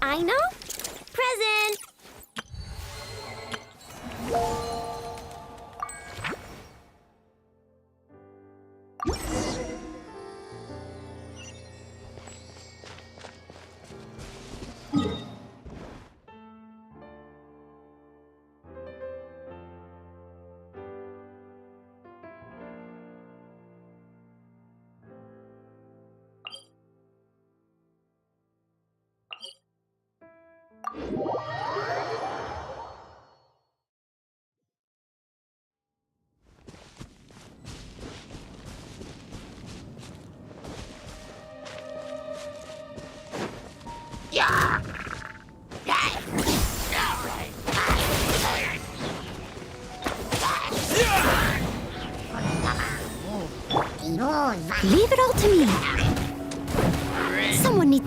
I know. Present. Leave it all to me. Someone needs...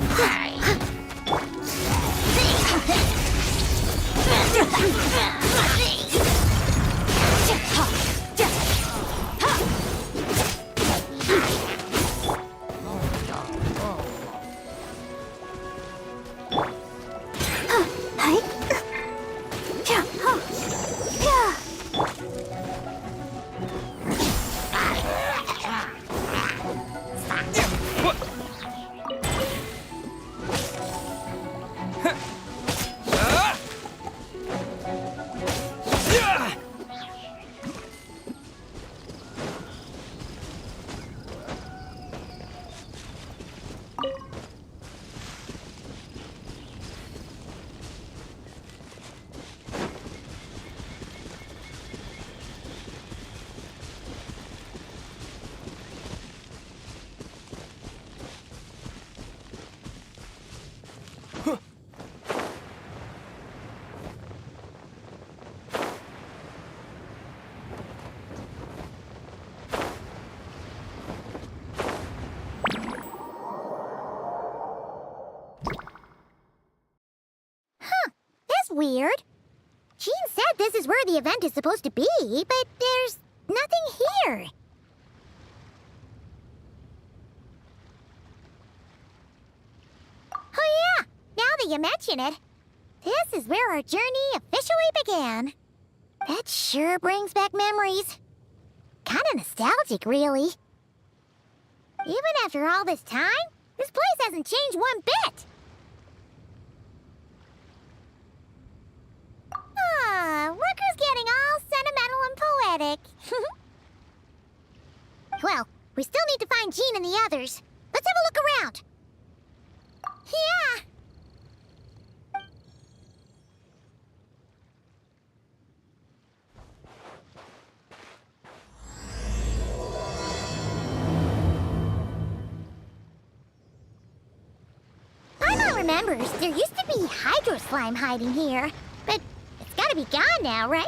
Weird. Jean said this is where the event is supposed to be, but there's nothing here. Oh yeah, now that you mention it, this is where our journey officially began. That sure brings back memories. Kinda nostalgic, really. Even after all this time, this place hasn't changed one bit. Look who's getting all sentimental and poetic. Well, we still need to find Jean and the others. Let's have a look around. Yeah. Paimon remembers there used to be hydro slime hiding here, but it's gotta be gone now, right?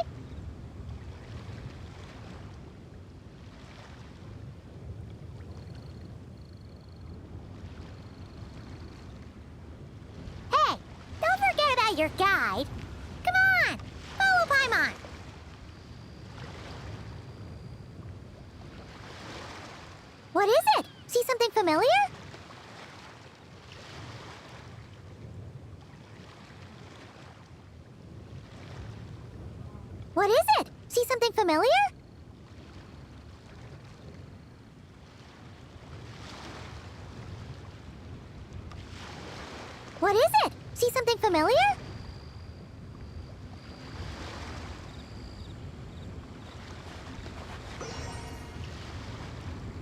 Hey, don't forget about your guide. Come on, follow Paimon. What is it? See something familiar? What is it? See something familiar? What is it? See something familiar?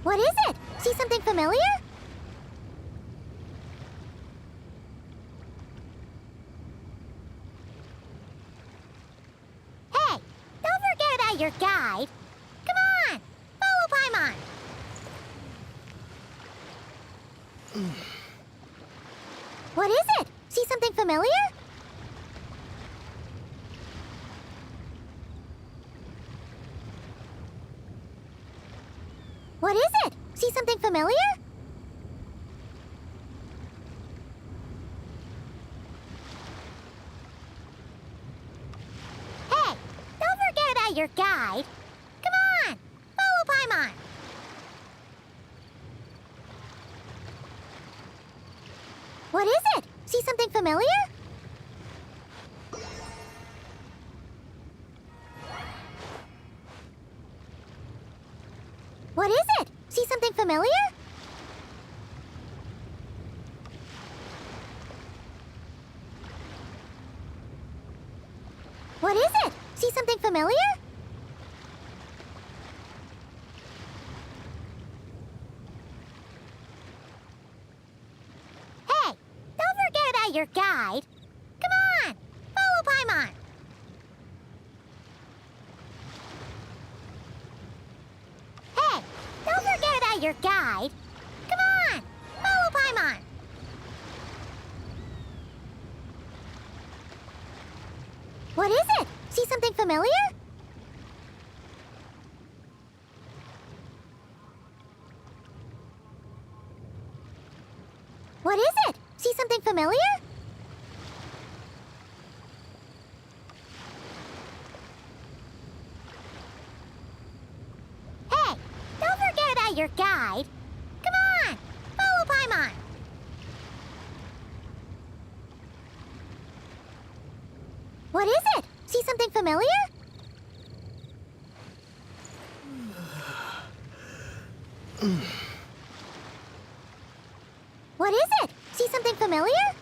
What is it? See something familiar? Hey, don't forget about your guide. Come on, follow Paimon. What is it? See something familiar? What is it? See something familiar? your guide. Come on, follow Paimon. What is it? See something familiar? What is it? See something familiar? What is it? See something familiar? Hey, don't forget about your guide. Come on, follow Paimon. Hey, don't forget about your guide. Come on, follow Paimon. What is it? See something familiar? What is it? See something familiar? Hey, don't forget about your guide. Come on, follow Paimon. What is it? See something familiar? What is it? See something familiar?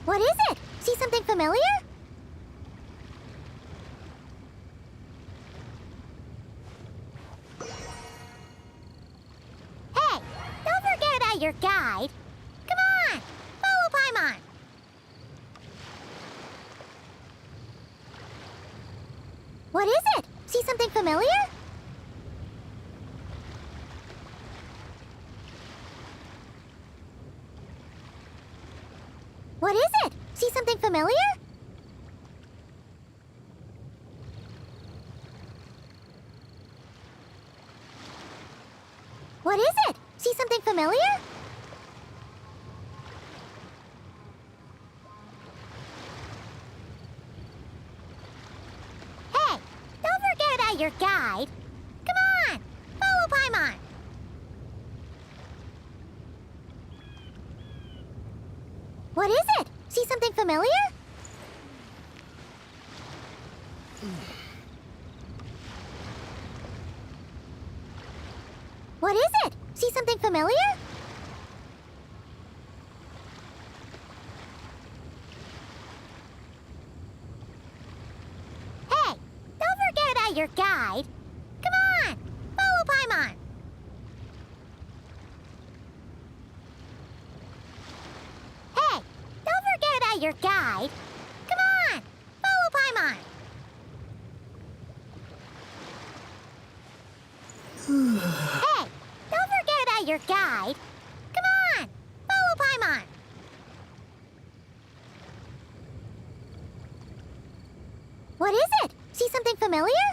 What is it? See something familiar? Hey, don't forget about your guide. Come on, follow Paimon. What is it? See something familiar? What is it? See something familiar? What is it? See something familiar? Hey, don't forget about your guide. Come on, follow Paimon. What is it? See something familiar? What is it? See something familiar? Hey, don't forget about your guide. Come on, follow Paimon. Hey, don't forget about your guide. Come on, follow Paimon. Hey, don't forget about your guide. Come on, follow Paimon. What is it? See something familiar?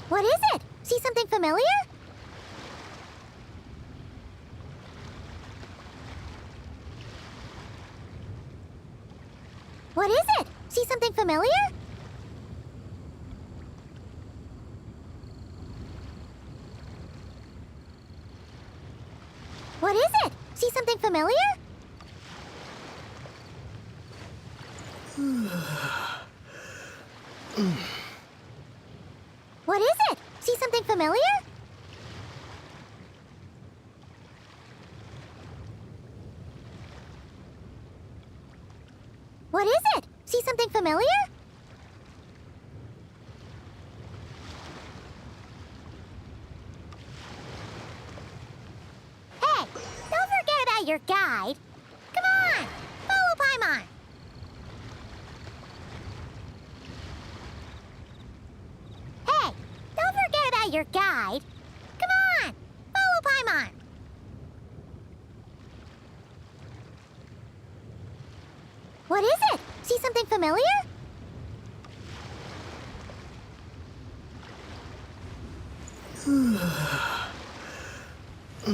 What is it? See something familiar? What is it? See something familiar? What is it? See something familiar? What is it? See something familiar? What is it? See something familiar? Hey, don't forget about your guide. Come on, follow Paimon. Hey, don't forget about your guide. Come on, follow Paimon. What is it? See something familiar? Hey,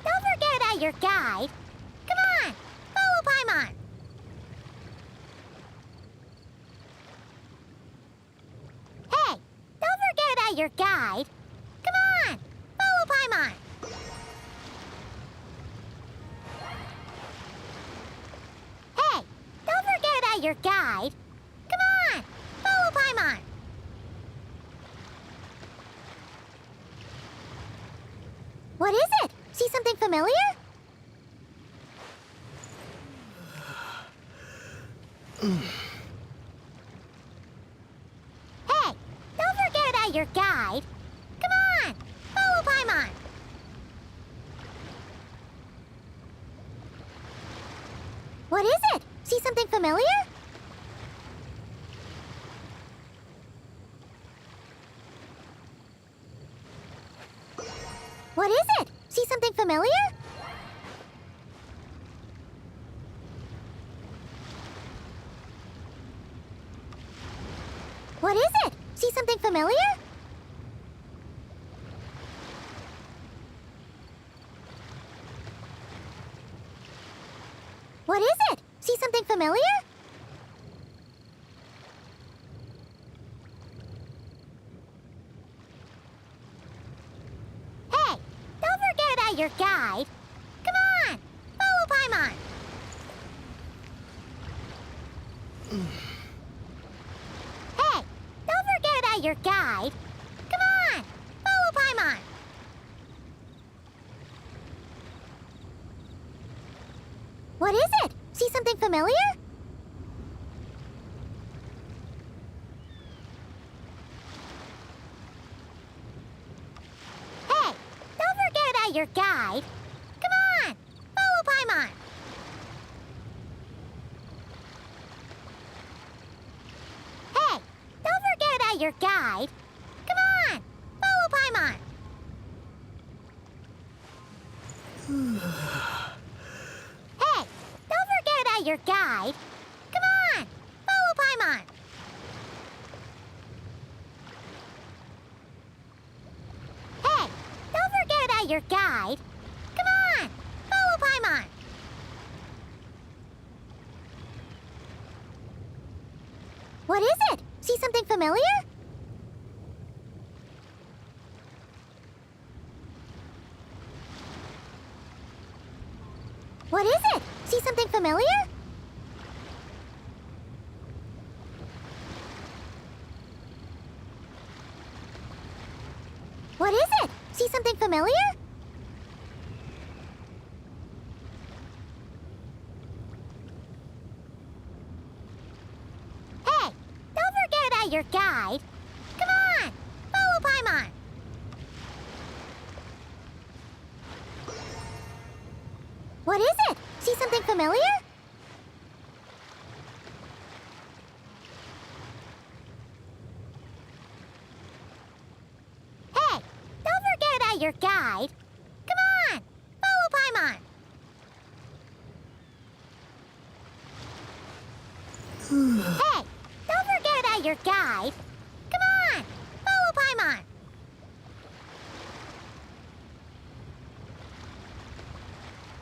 don't forget about your guide. Come on, follow Paimon. Hey, don't forget about your guide. Come on, follow Paimon. Hey, don't forget about your guide. Come on, follow Paimon. What is it? See something familiar? Hey, don't forget about your guide. Come on, follow Paimon. What is it? See something familiar? What is it? See something familiar? What is it? See something familiar? What is it? See something familiar? Hey, don't forget about your guide. Come on, follow Paimon. Hey, don't forget about your guide. Come on, follow Paimon. What is it? See something familiar? Hey, don't forget about your guide. Come on, follow Paimon. Hey, don't forget about your guide. Come on, follow Paimon. Hey, don't forget about your guide. Come on, follow Paimon. Hey, don't forget about your guide. Come on, follow Paimon. What is it? See something familiar? What is it? See something familiar? What is it? See something familiar? Hey, don't forget about your guide. Come on, follow Paimon. What is it? See something familiar? Hey, don't forget about your guide. Come on, follow Paimon. Hey, don't forget about your guide. Come on, follow Paimon.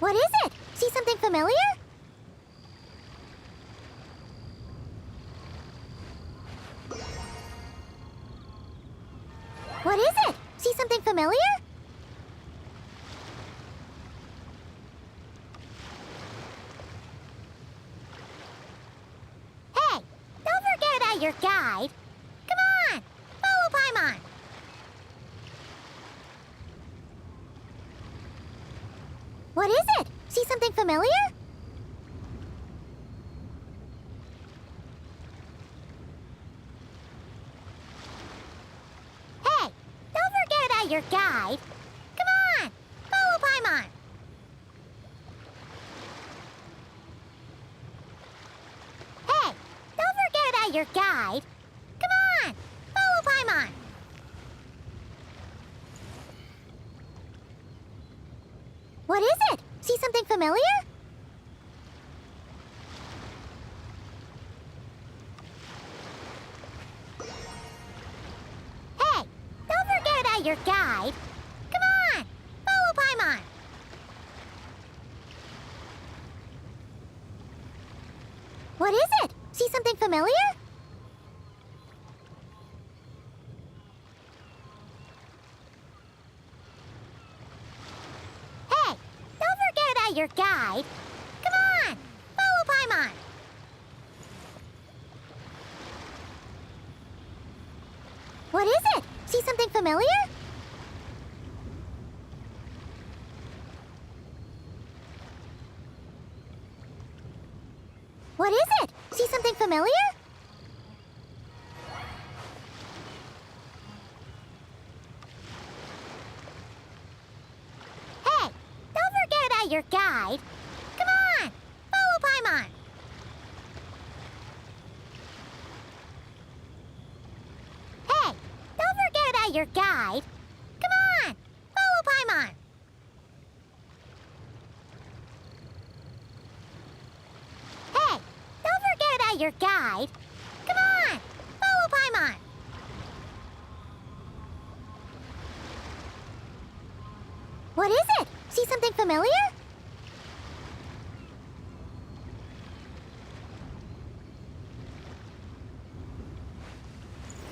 What is it? See something familiar? What is it? See something familiar? Hey, don't forget about your guide. Come on, follow Paimon. What is it? See something familiar? Hey, don't forget about your guide. Come on, follow Paimon. Hey, don't forget about your guide. Come on, follow Paimon. What is it? See something familiar? Hey, don't forget about your guide. Come on, follow Paimon. What is it? See something familiar? Hey, don't forget about your guide. Come on, follow Paimon. What is it? See something familiar? What is it? See something familiar? Hey, don't forget about your guide. Come on, follow Paimon. Hey, don't forget about your guide. Come on, follow Paimon. Hey, don't forget about your guide. Come on, follow Paimon. What is it? See something familiar?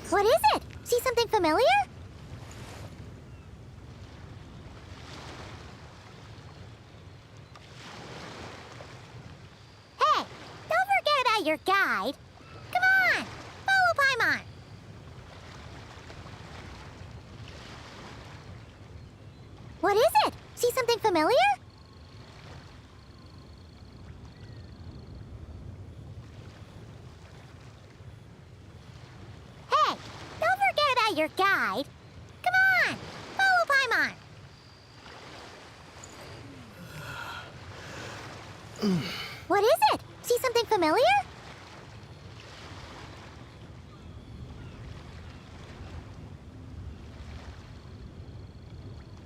What is it? See something familiar? Hey, don't forget about your guide. Come on, follow Paimon. What is it? See something familiar? Hey, don't forget about your guide. Come on, follow Paimon. What is it? See something familiar?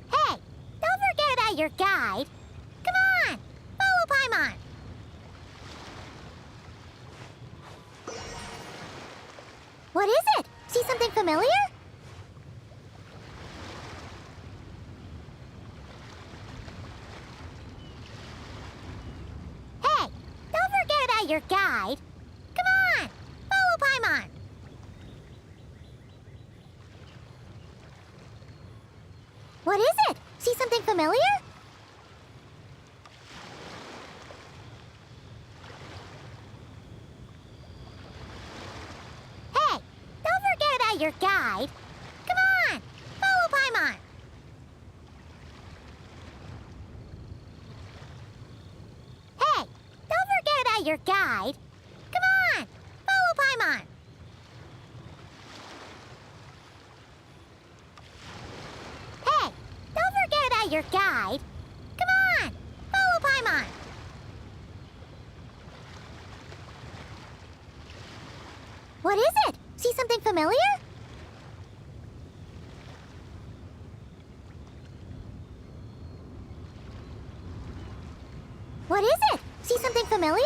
Hey, don't forget about your guide. Come on, follow Paimon. What is it? See something familiar? Hey, don't forget about your guide. Come on, follow Paimon. What is it? See something familiar? Hey, don't forget about your guide. Come on, follow Paimon. Hey, don't forget about your guide. Come on, follow Paimon. Hey, don't forget about your guide. Come on, follow Paimon. What is it? See something familiar? What is it? See something familiar?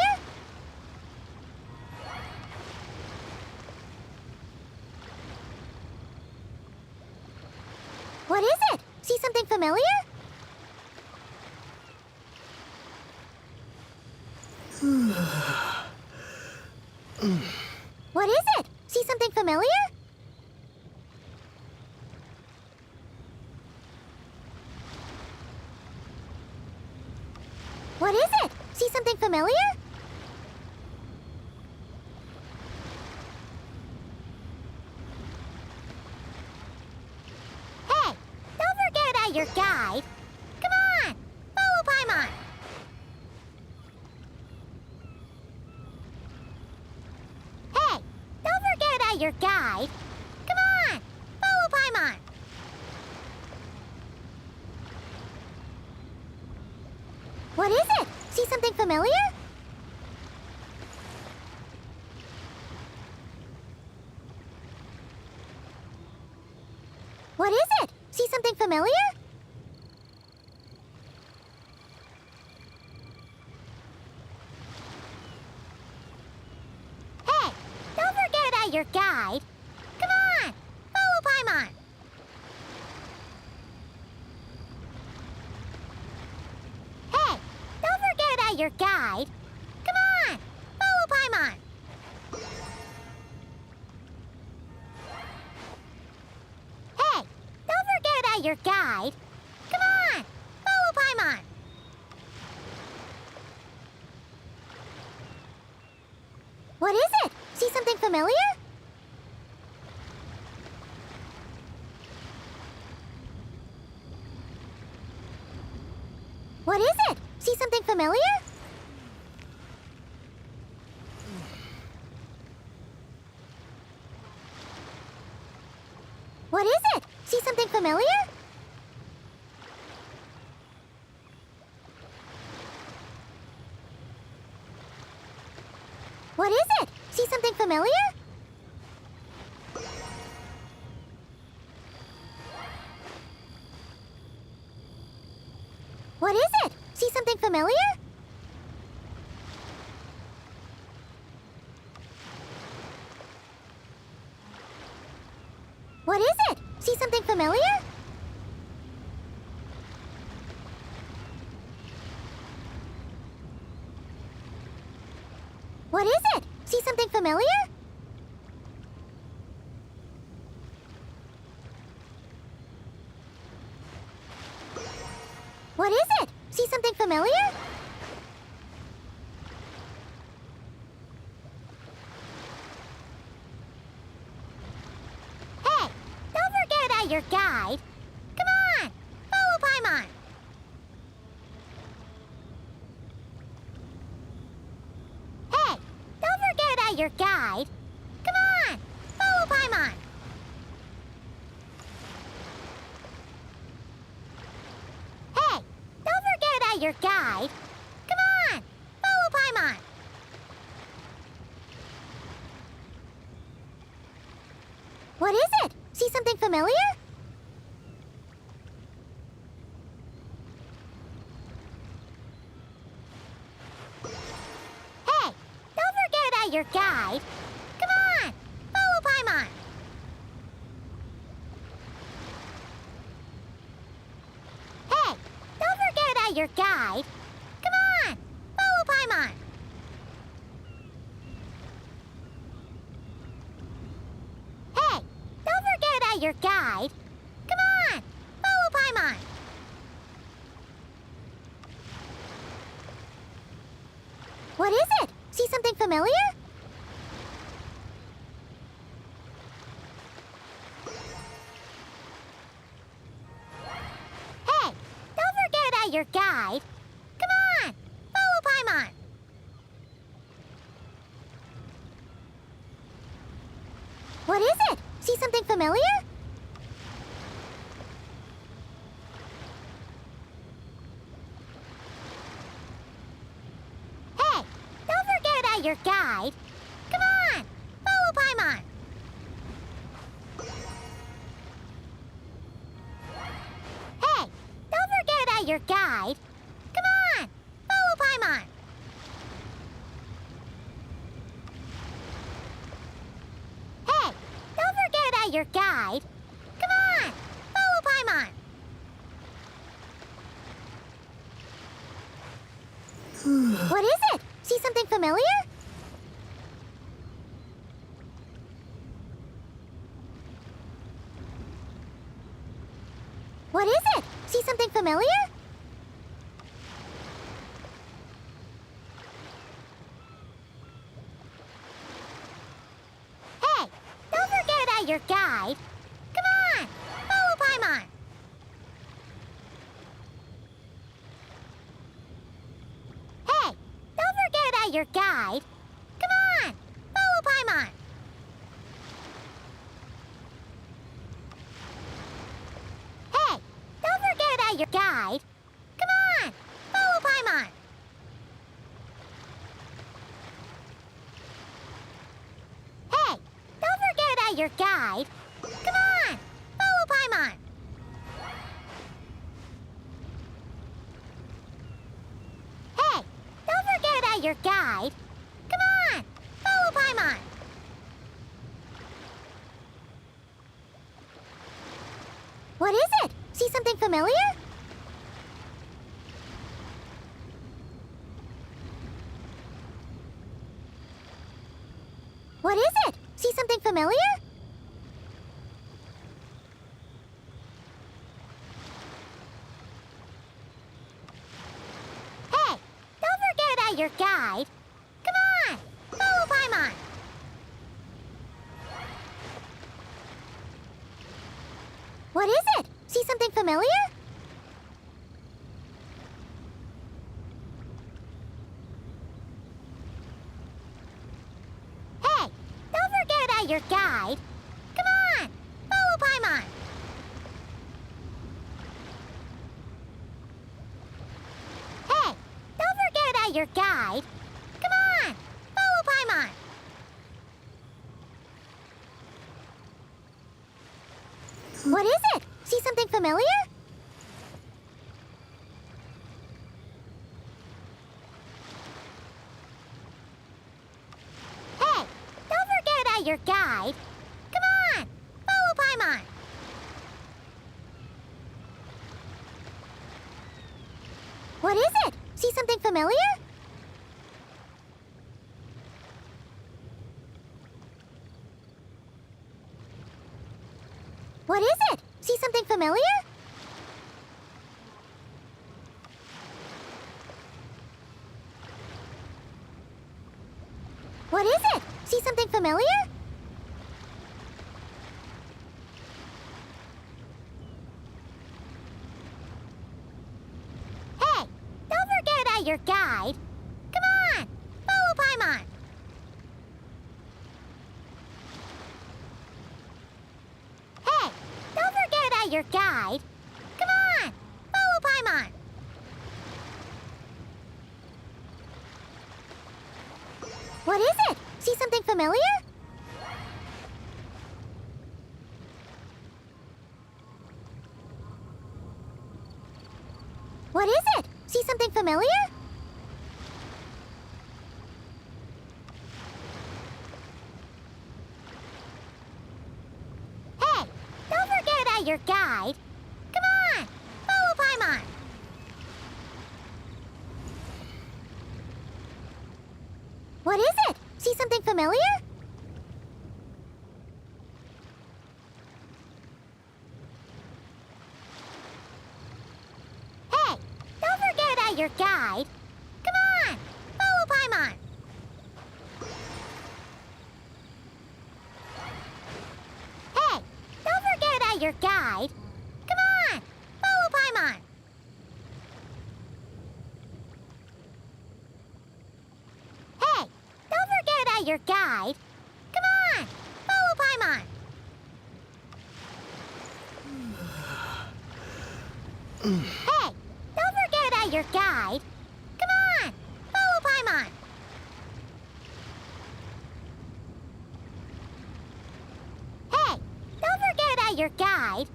What is it? See something familiar? What is it? See something familiar? What is it? See something familiar? Hey, don't forget about your guide. Come on, follow Paimon. Hey, don't forget about your guide. Come on, follow Paimon. What is it? See something familiar? What is it? See something familiar? Hey, don't forget about your guide. Come on, follow Paimon. Hey, don't forget about your guide. Come on, follow Paimon. at your guide. Come on, follow Paimon. What is it? See something familiar? What is it? See something familiar? What is it? See something familiar? What is it? See something familiar? What is it? See something familiar? What is it? See something familiar? What is it? See something familiar? What is it? See something familiar? Hey, don't forget about your guide. Come on, follow Paimon. Hey, don't forget about your guide. Come on, follow Paimon. Hey, don't forget about your guide. Come on, follow Paimon. What is it? See something familiar? Hey, don't forget about your guide. Come on, follow Paimon. Hey, don't forget about your guide. Come on, follow Paimon. Hey, don't forget about your guide. Come on, follow Paimon. What is it? See something familiar? Hey, don't forget about your guide. Come on, follow Paimon. What is it? See something familiar? Hey, don't forget about your guide. Come on, follow Paimon. Hey, don't forget about your guide. Come on, follow Paimon. Hey, don't forget about your guide. Come on, follow Paimon. What is it? See something familiar? What is it? See something familiar? Hey, don't forget about your guide. Come on, follow Paimon. Hey, don't forget about your guide. Come on, follow Paimon. Hey, don't forget about your guide. Come on, follow Paimon. Hey, don't forget about your guide. Come on, follow Paimon. Hey, don't forget about your guide. Come on, follow Paimon. What is it? See something familiar? What is it? See something familiar? What is it? See something familiar? Hey, don't forget about your guide. Come on, follow Paimon. Hey, don't forget about your guide. Come on, follow Paimon. What is it? See something familiar? Hey, don't forget about your guide. Come on, follow Paimon. What is it? See something familiar? What is it? See something familiar? What is it? See something familiar? Hey, don't forget about your guide. Come on, follow Paimon. Hey, don't forget about your guide. Come on, follow Paimon. What is it? See something familiar? What is it? See something familiar? Hey, don't forget about your guide. Come on, follow Paimon. What is it? See something familiar? Hey, don't forget about your guide. Come on, follow Paimon. Hey, don't forget about your guide. Come on, follow Paimon. Hey, don't forget about your guide. Come on, follow Paimon. Hey, don't forget about your guide. Come on, follow Paimon. Hey, don't forget about your guide.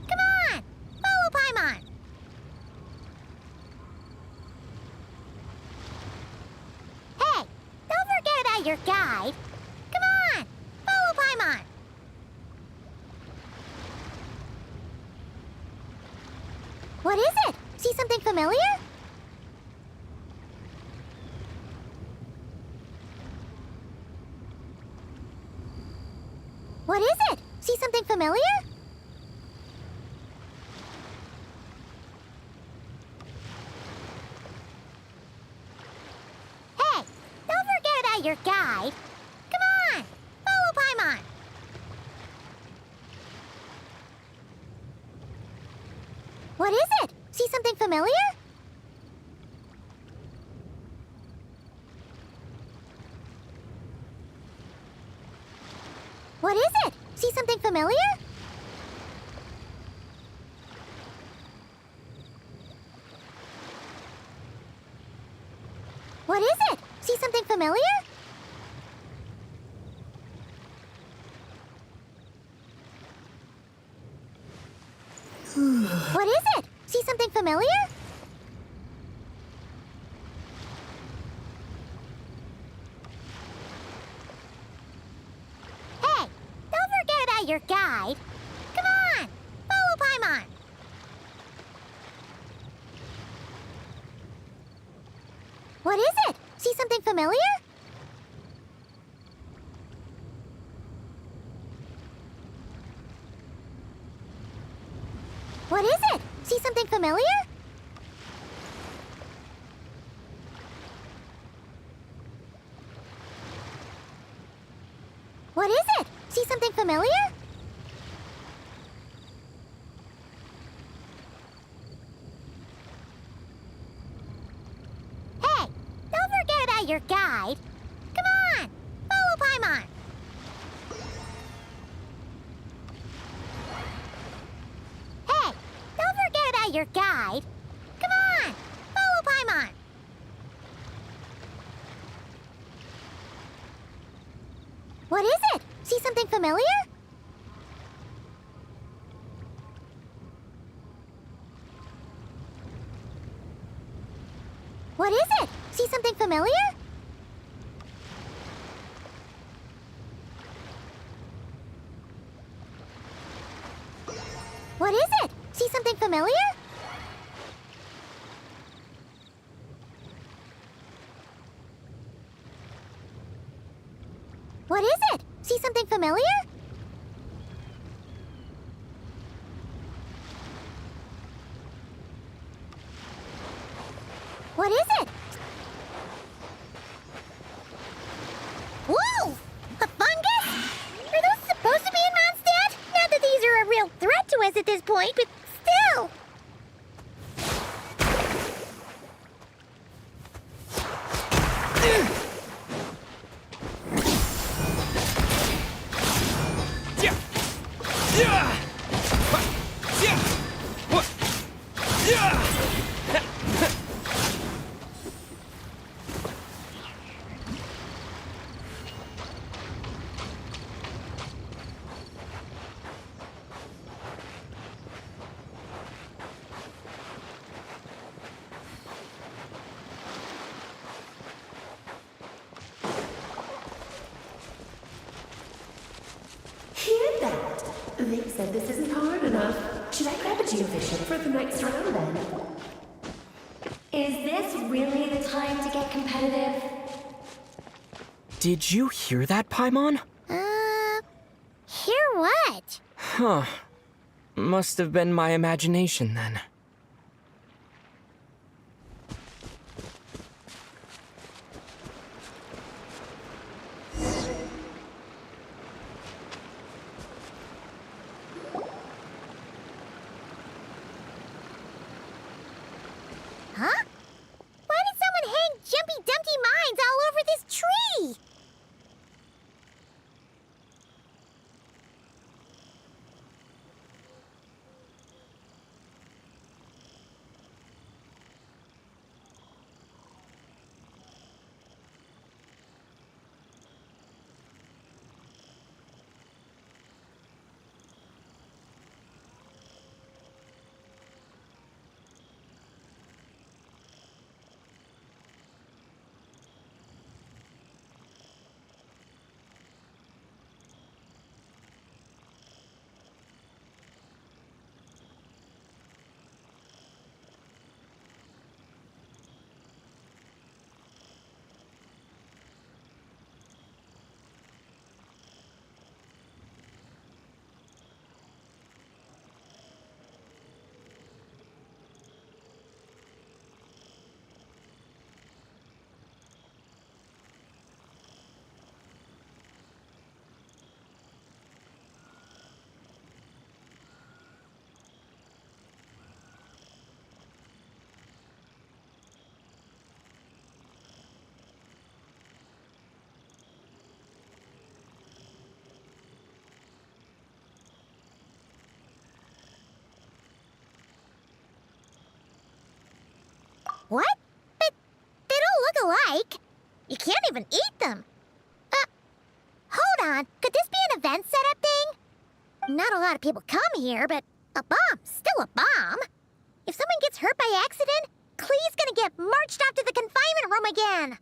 Come on, follow Paimon. Hey, don't forget about your guide. Come on, follow Paimon. What is it? See something familiar? What is it? See something familiar? Hey, don't forget about your guide. Come on, follow Paimon. What is it? See something familiar? What is it? See something familiar? What is it? See something familiar? What is it? See something familiar? Hey, don't forget about your guide. Come on, follow Paimon. What is it? See something familiar? What is it? See something familiar? What is it? See something familiar? guide. Come on, follow Paimon. Hey, don't forget about your guide. Come on, follow Paimon. What is it? See something familiar? What is it? See something familiar? What is it? See something familiar? What is it? See something familiar? What is it? Whoa! A fungus? Are those supposed to be in Mondstadt? Not that these are a real threat to us at this point, but still! Hear that? Vic said this isn't hard enough. Should I grab a geovision for the next round then? Is this really the time to get competitive? Did you hear that, Paimon? Hear what? Huh. Must have been my imagination then. Huh? Why did someone hang Jumpy Dumpty mines all over this tree? What? But they don't look alike. You can't even eat them. Hold on. Could this be an event setup thing? Not a lot of people come here, but a bomb's still a bomb. If someone gets hurt by accident, Klee's gonna get marched off to the confinement room again.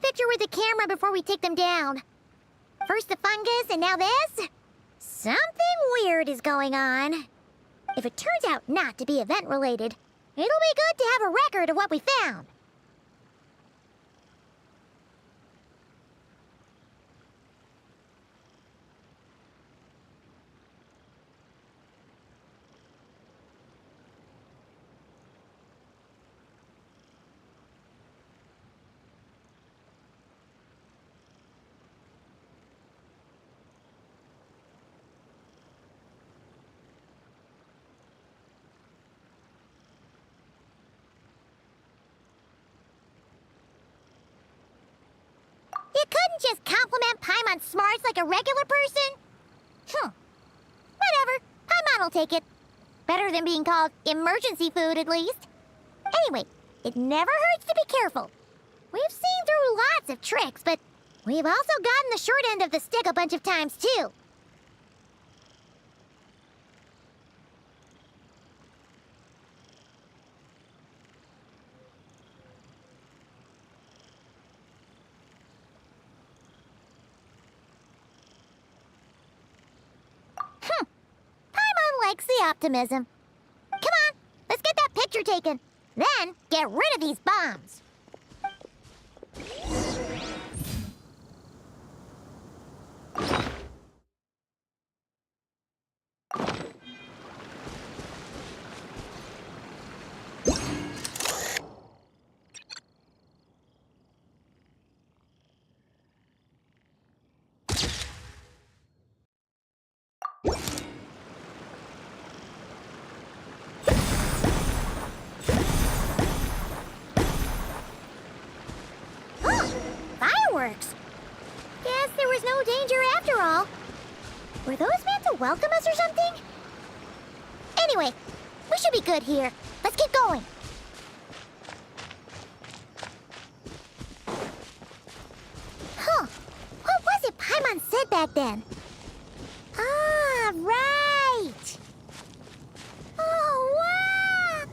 a picture with the camera before we take them down. First the fungus, and now this? Something weird is going on. If it turns out not to be event-related, it'll be good to have a record of what we found. You couldn't just compliment Paimon's smarts like a regular person? Whatever. Paimon will take it. Better than being called emergency food, at least. Anyway, it never hurts to be careful. We've seen through lots of tricks, but we've also gotten the short end of the stick a bunch of times, too. Likes the optimism. Come on, let's get that picture taken. Then, get rid of these bombs. Fireworks! Guess there was no danger after all. Were those meant to welcome us or something? Anyway, we should be good here. Let's get going. Huh. What was it Paimon said back then? Ah, right! Oh, wow!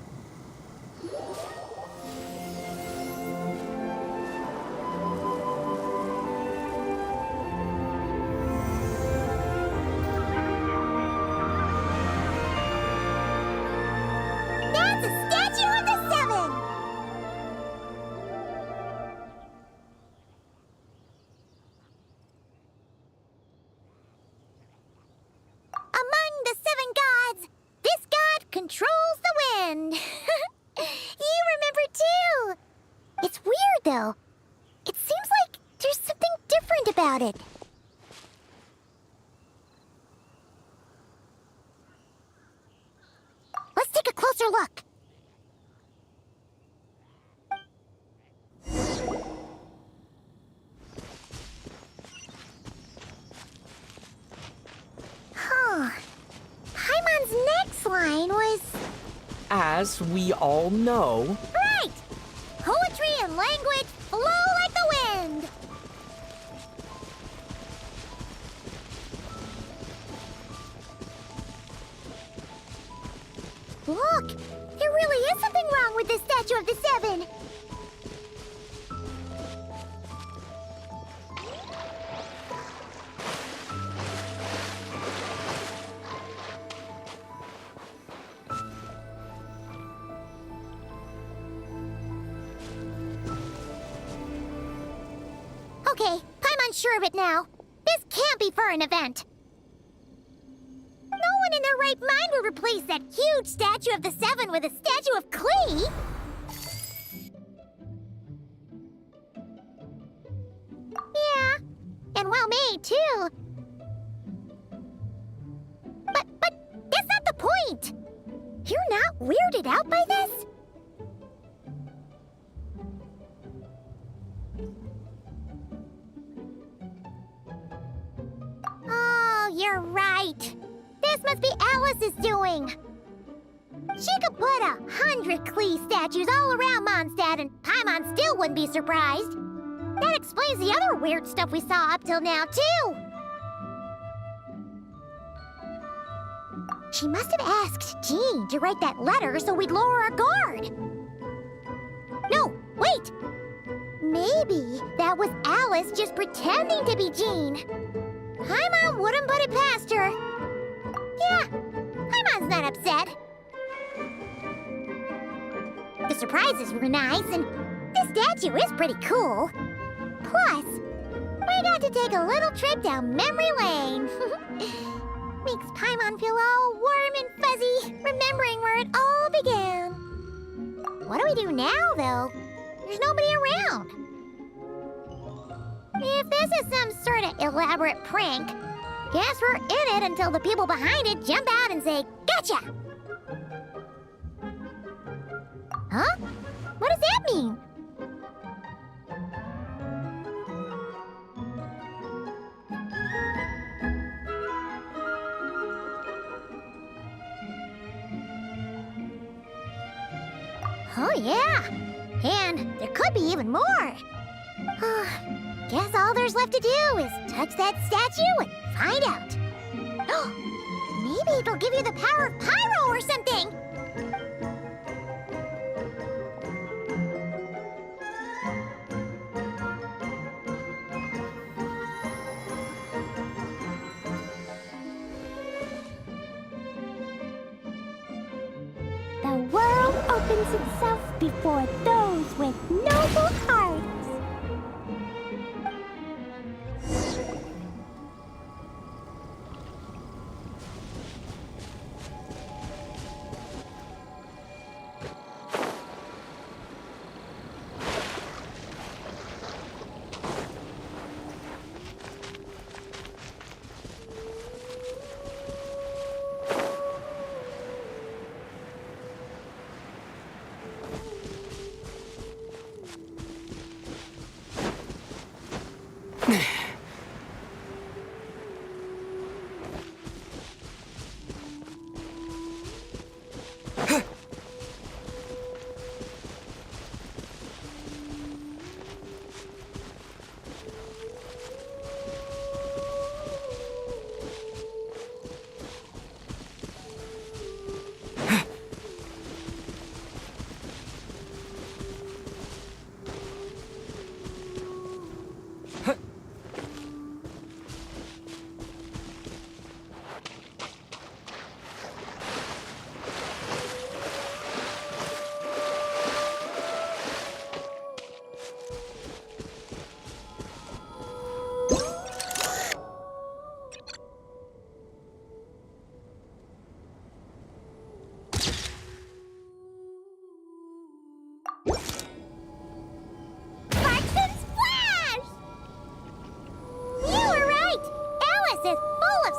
Controls the wind. You remember too. It's weird though. It seems like there's something different about it. Let's take a closer look. Huh. Paimon's next line was... As we all know... Right! Poetry and language flow like the wind! Look! There really is something wrong with this statue of the Seven! Okay, I'm unsure of it now. This can't be for an event. No one in their right mind would replace that huge statue of the Seven with a statue of Klee. Yeah, and well made, too. But that's not the point. You're not weirded out by this? Oh, you're right. This must be Alice's doing. She could put 100 Klee statues all around Mondstadt and Paimon still wouldn't be surprised. That explains the other weird stuff we saw up till now, too. She must have asked Jean to write that letter so we'd lower our guard. No, wait! Maybe that was Alice just pretending to be Jean. Paimon wouldn't put it past her. Yeah, Paimon's not upset. The surprises were nice, and this statue is pretty cool. Plus, we got to take a little trip down memory lane. Makes Paimon feel all warm and fuzzy, remembering where it all began. What do we do now, though? There's nobody around. If this is some sort of elaborate prank, guess we're in it until the people behind it jump out and say, "Gotcha!" Huh? What does that mean? Oh, yeah. And there could be even more. Guess all there's left to do is touch that statue and find out. Maybe it'll give you the power of pyro or something. The world opens itself before those with noble hearts.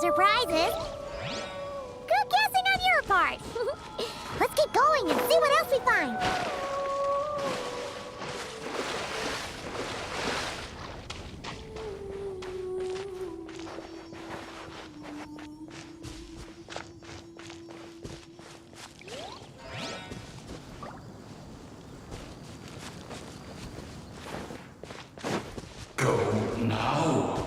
Surprises. Good guessing on your part. Let's keep going and see what else we find. Go now.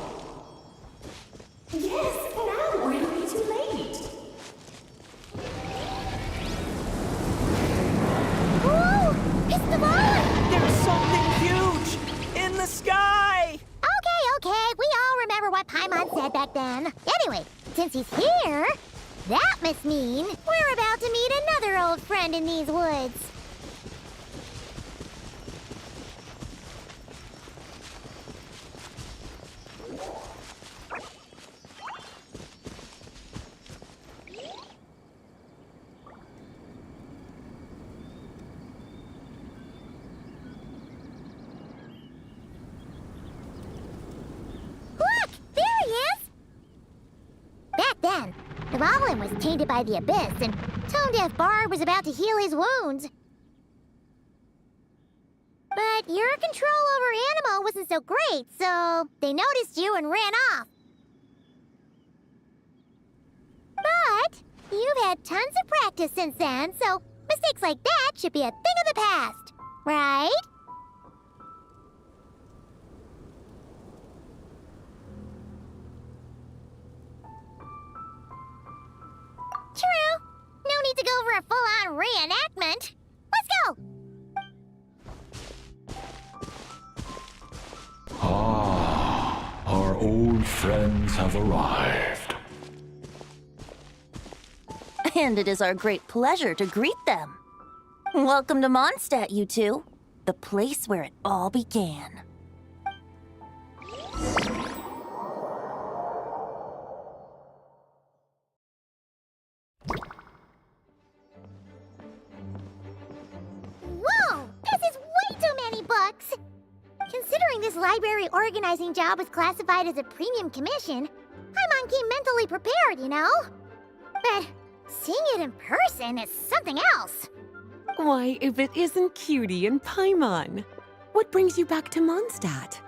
Yes, now or it'll be too late. Whoa! It's the ball! There's something huge in the sky! Okay, we all remember what Paimon said back then. Anyway, since he's here, that must mean we're about to meet another old friend in these woods. Then, the Goblin was tainted by the Abyss, and Tone Deaf Bard was about to heal his wounds. But your control over Animo wasn't so great, so they noticed you and ran off. But you've had tons of practice since then, so mistakes like that should be a thing of the past, right? True. No need to go for a full-on reenactment. Let's go! friends have arrived. And it is our great pleasure to greet them. Welcome to Mondstadt, you two. The place where it all began. Whoa! This is way too many books! Considering this library organizing job is classified as a premium commission, Paimon came mentally prepared, you know? But seeing it in person is something else. Why, if it isn't Cutie and Paimon? What brings you back to Mondstadt?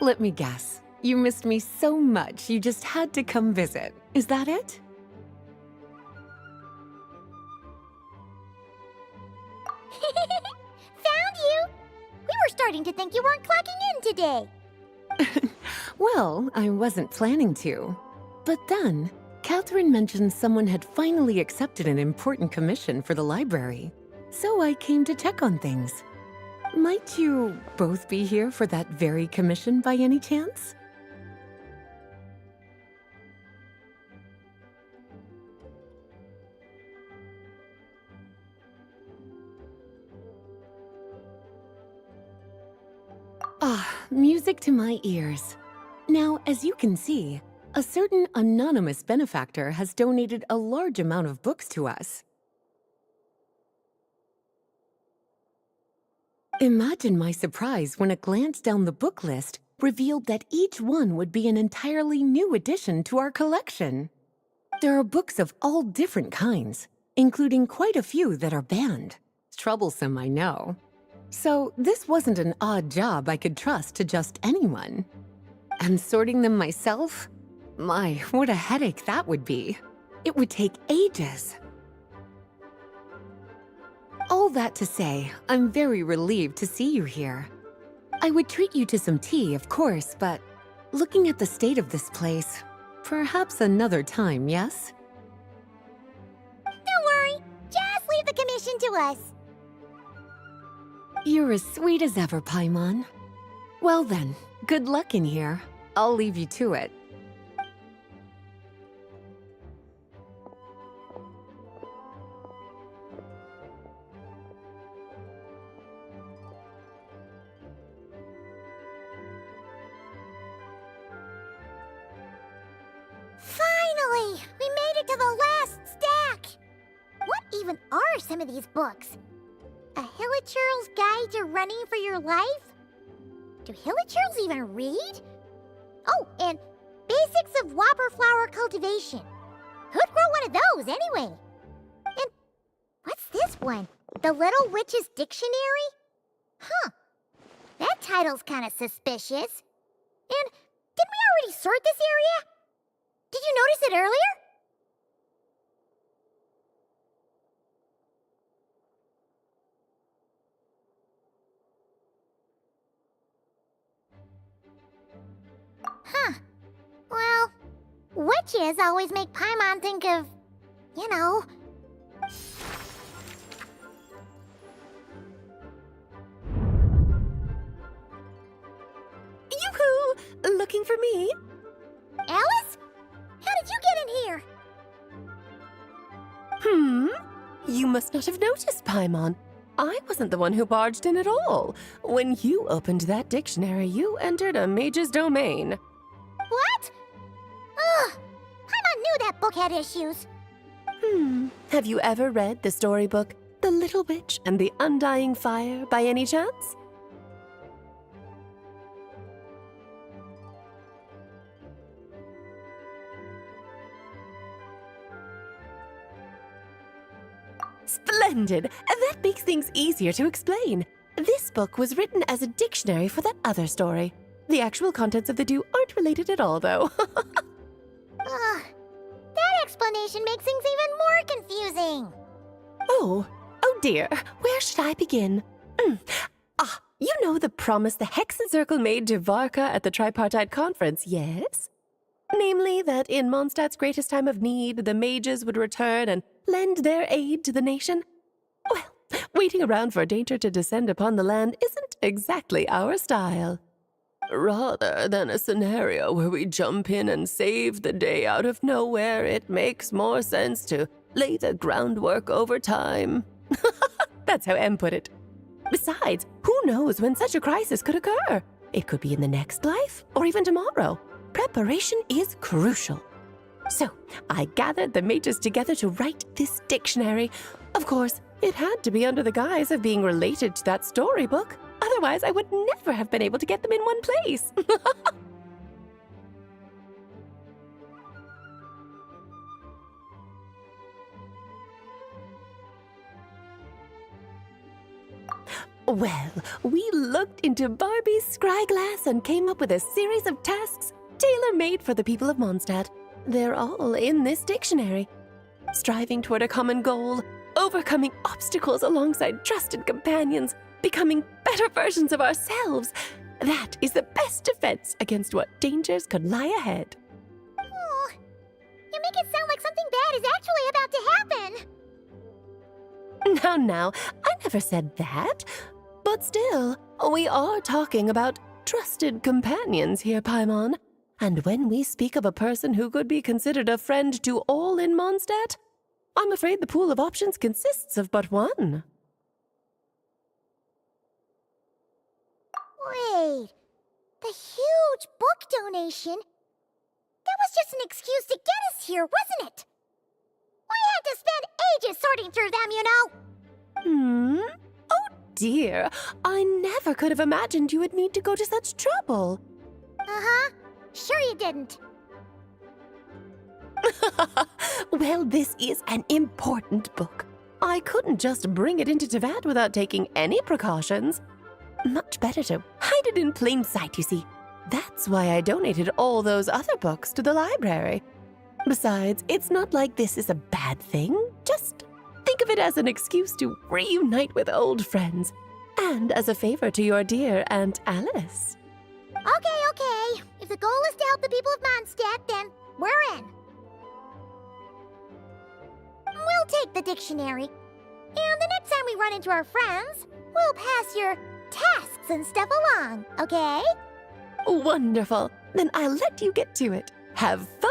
Let me guess. You missed me so much you just had to come visit. Is that it? Found you! We were starting to think you weren't clocking in today. Well, I wasn't planning to. But then, Catherine mentioned someone had finally accepted an important commission for the library. So I came to check on things. Might you both be here for that very commission by any chance? Ah, music to my ears. Now, as you can see, a certain anonymous benefactor has donated a large amount of books to us. Imagine my surprise when a glance down the book list revealed that each one would be an entirely new addition to our collection. There are books of all different kinds, including quite a few that are banned. Troublesome, I know. So this wasn't an odd job I could trust to just anyone. And sorting them myself? My, what a headache that would be. It would take ages. All that to say, I'm very relieved to see you here. I would treat you to some tea, of course, but looking at the state of this place, perhaps another time, yes? Don't worry, just leave the commission to us. You're as sweet as ever, Paimon. Well then, good luck in here. I'll leave you to it. Finally! We made it to the last stack! What even are some of these books? A Hilichurl's Guide to Running for Your Life? Do Hilichurls even read? Oh, and Basics of Whopper Flower Cultivation. Who'd grow one of those, anyway? And what's this one? The Little Witch's Dictionary? Huh. That title's kind of suspicious. And didn't we already sort this area? Did you notice it earlier? Huh. Well, witches always make Paimon think of, you know. Yoo-hoo! Looking for me? Alice? How did you get in here? You must not have noticed, Paimon. I wasn't the one who barged in at all. When you opened that dictionary, you entered a mage's domain. What? Ugh! Paimon knew that book had issues. Have you ever read the storybook, The Little Witch and the Undying Fire, by any chance? Splendid! That makes things easier to explain. This book was written as a dictionary for that other story. The actual contents of the two aren't related at all, though. Ugh. That explanation makes things even more confusing. Oh dear. Where should I begin? You know the promise the Hexen Circle made to Varka at the Tripartite Conference, yes? Namely, that in Mondstadt's greatest time of need, the mages would return and lend their aid to the nation? Well, waiting around for danger to descend upon the land isn't exactly our style. Rather than a scenario where we jump in and save the day out of nowhere, it makes more sense to lay the groundwork over time. That's how Em put it. Besides, who knows when such a crisis could occur? It could be in the next life, or even tomorrow. Preparation is crucial. So, I gathered the mages together to write this dictionary. Of course, it had to be under the guise of being related to that storybook. Otherwise, I would never have been able to get them in one place. Well, we looked into Barbie's scryglass and came up with a series of tasks tailor-made for the people of Mondstadt. They're all in this dictionary. Striving toward a common goal, overcoming obstacles alongside trusted companions, becoming better versions of ourselves. That is the best defense against what dangers could lie ahead. Oh, you make it sound like something bad is actually about to happen. Now, I never said that. But still, we are talking about trusted companions here, Paimon. And when we speak of a person who could be considered a friend to all in Mondstadt, I'm afraid the pool of options consists of but one. Wait, the huge book donation? That was just an excuse to get us here, wasn't it? We had to spend ages sorting through them, you know. Oh dear, I never could have imagined you would need to go to such trouble. Uh-huh. Sure you didn't. Well, this is an important book. I couldn't just bring it into Tevat without taking any precautions. Much better to hide it in plain sight, you see. That's why I donated all those other books to the library. Besides, it's not like this is a bad thing. Just think of it as an excuse to reunite with old friends. And as a favor to your dear Aunt Alice. Okay. If the goal is to help the people of Mondstadt, then we're in. We'll take the dictionary. And the next time we run into our friends, we'll pass your tasks and stuff along, okay? Wonderful. Then I'll let you get to it. Have fun!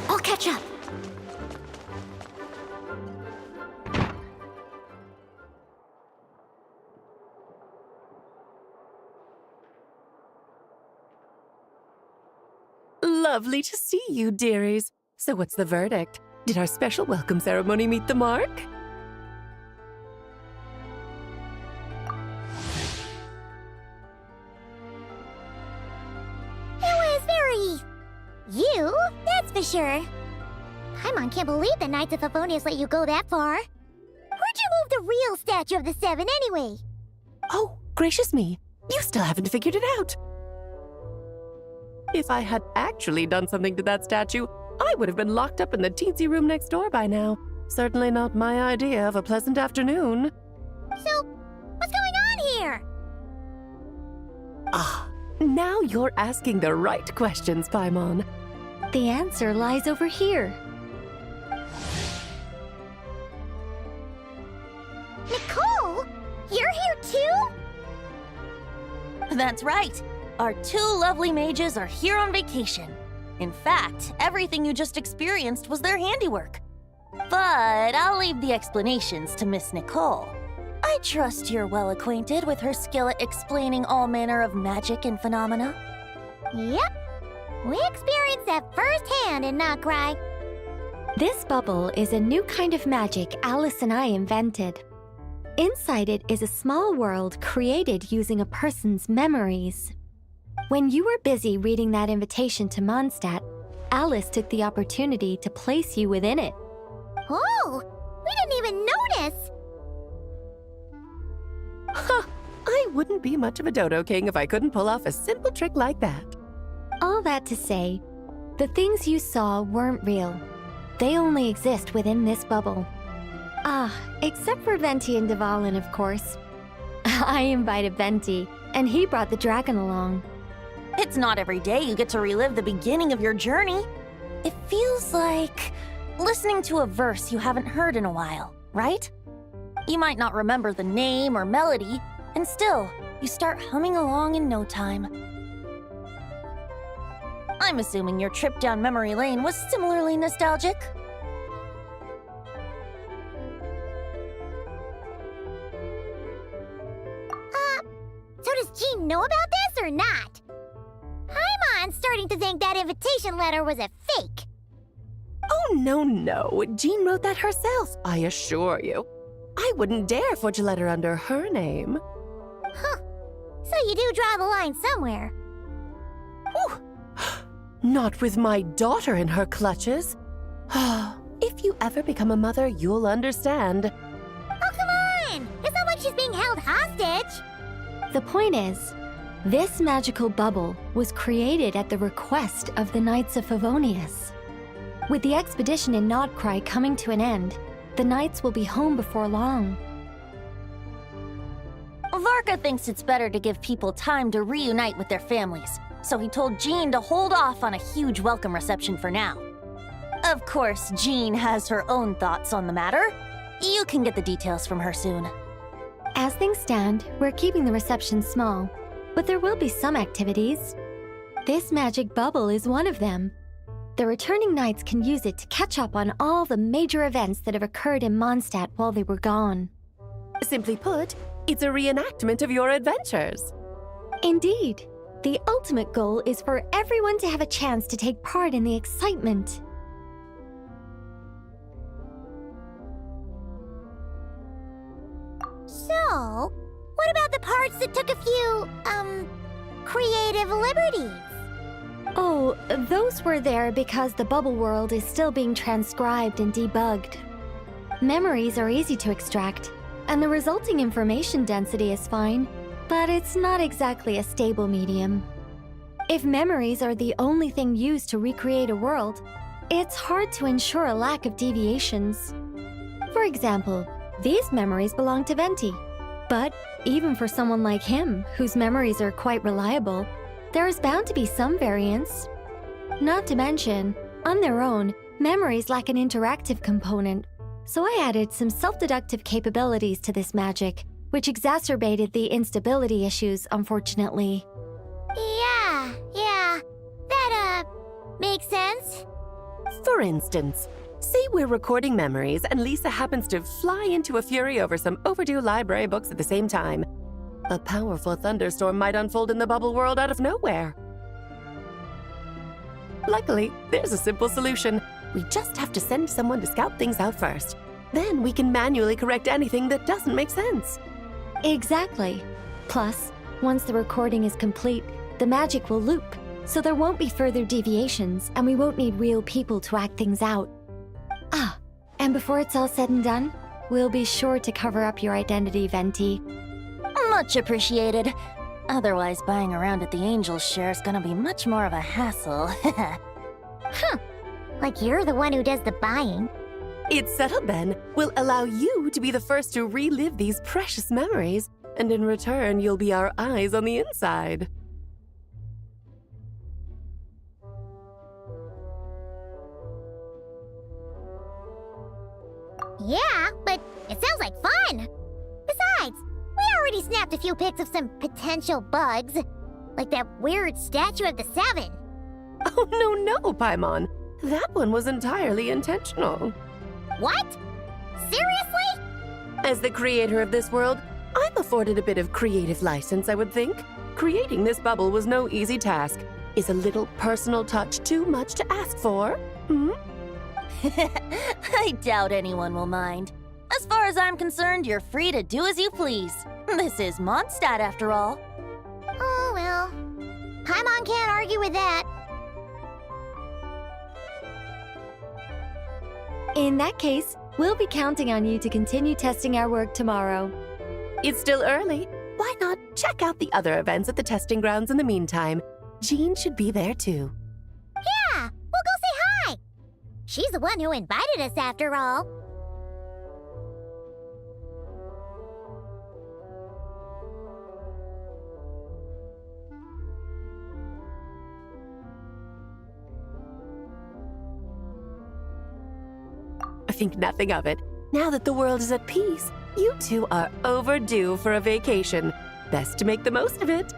I'll catch up. Lovely to see you, dearies. So what's the verdict? Did our special welcome ceremony meet the mark? It was very... you, that's for sure. Paimon can't believe the Knights of Favonius let you go that far. Where'd you move the real statue of the Seven anyway? Oh, gracious me. You still haven't figured it out. If I had actually done something to that statue, I would have been locked up in the teensy room next door by now. Certainly not my idea of a pleasant afternoon. So, what's going on here? Ah, now you're asking the right questions, Paimon. The answer lies over here. Nicole? You're here too? That's right. Our two lovely mages are here on vacation. In fact, everything you just experienced was their handiwork. But I'll leave the explanations to Miss Nicole. I trust you're well acquainted with her skill at explaining all manner of magic and phenomena. Yep. We experienced that firsthand in Knockry. This bubble is a new kind of magic Alice and I invented. Inside it is a small world created using a person's memories. When you were busy reading that invitation to Mondstadt, Alice took the opportunity to place you within it. Oh, we didn't even notice. Ha! I wouldn't be much of a Dodo King if I couldn't pull off a simple trick like that. All that to say, the things you saw weren't real. They only exist within this bubble. Ah, except for Venti and Dvalin, of course. I invited Venti, and he brought the dragon along. It's not every day you get to relive the beginning of your journey. It feels like listening to a verse you haven't heard in a while, right? You might not remember the name or melody, and still, you start humming along in no time. I'm assuming your trip down memory lane was similarly nostalgic. So does Jean know about this or not? I'm starting to think that invitation letter was a fake. Oh, no. Jean wrote that herself, I assure you. I wouldn't dare forge a letter under her name. Huh. So you do draw the line somewhere. Whew. Not with my daughter in her clutches. If you ever become a mother, you'll understand. Oh, come on! It's not like she's being held hostage. The point is, this magical bubble was created at the request of the Knights of Favonius. With the expedition in Nodcry coming to an end, the Knights will be home before long. Varka thinks it's better to give people time to reunite with their families, so he told Jean to hold off on a huge welcome reception for now. Of course, Jean has her own thoughts on the matter. You can get the details from her soon. As things stand, we're keeping the reception small, but there will be some activities. This magic bubble is one of them. The returning knights can use it to catch up on all the major events that have occurred in Mondstadt while they were gone. Simply put, it's a reenactment of your adventures. Indeed. The ultimate goal is for everyone to have a chance to take part in the excitement. So, what about the parts that took a few, creative liberties? Oh, those were there because the bubble world is still being transcribed and debugged. Memories are easy to extract, and the resulting information density is fine, but it's not exactly a stable medium. If memories are the only thing used to recreate a world, it's hard to ensure a lack of deviations. For example, these memories belong to Venti, but even for someone like him, whose memories are quite reliable, there is bound to be some variance. Not to mention, on their own, memories lack an interactive component, so I added some self-deductive capabilities to this magic, which exacerbated the instability issues, unfortunately. Yeah, that, makes sense. For instance, say we're recording memories and Lisa happens to fly into a fury over some overdue library books at the same time. A powerful thunderstorm might unfold in the bubble world out of nowhere. Luckily, there's a simple solution. We just have to send someone to scout things out first. Then we can manually correct anything that doesn't make sense. Exactly. Plus, once the recording is complete, the magic will loop, so there won't be further deviations, and we won't need real people to act things out. Ah, and before it's all said and done, we'll be sure to cover up your identity, Venti. Much appreciated. Otherwise, buying around at the Angel's share is gonna be much more of a hassle. Huh. Like you're the one who does the buying. It's settled then. We'll allow you to be the first to relive these precious memories, and in return, you'll be our eyes on the inside. Yeah, but it sounds like fun. Besides, we already snapped a few pics of some potential bugs, like that weird statue of the Seven. Oh, no, Paimon. That one was entirely intentional. What? Seriously? As the creator of this world, I'm afforded a bit of creative license, I would think. Creating this bubble was no easy task. Is a little personal touch too much to ask for? I doubt anyone will mind. As far as I'm concerned, you're free to do as you please. This is Mondstadt, after all. Oh, well. Paimon can't argue with that. In that case, we'll be counting on you to continue testing our work tomorrow. It's still early. Why not check out the other events at the testing grounds in the meantime? Jean should be there too. Yeah, we'll go say hi. She's the one who invited us after all. Think nothing of it. Now that the world is at peace, you two are overdue for a vacation. Best to make the most of it.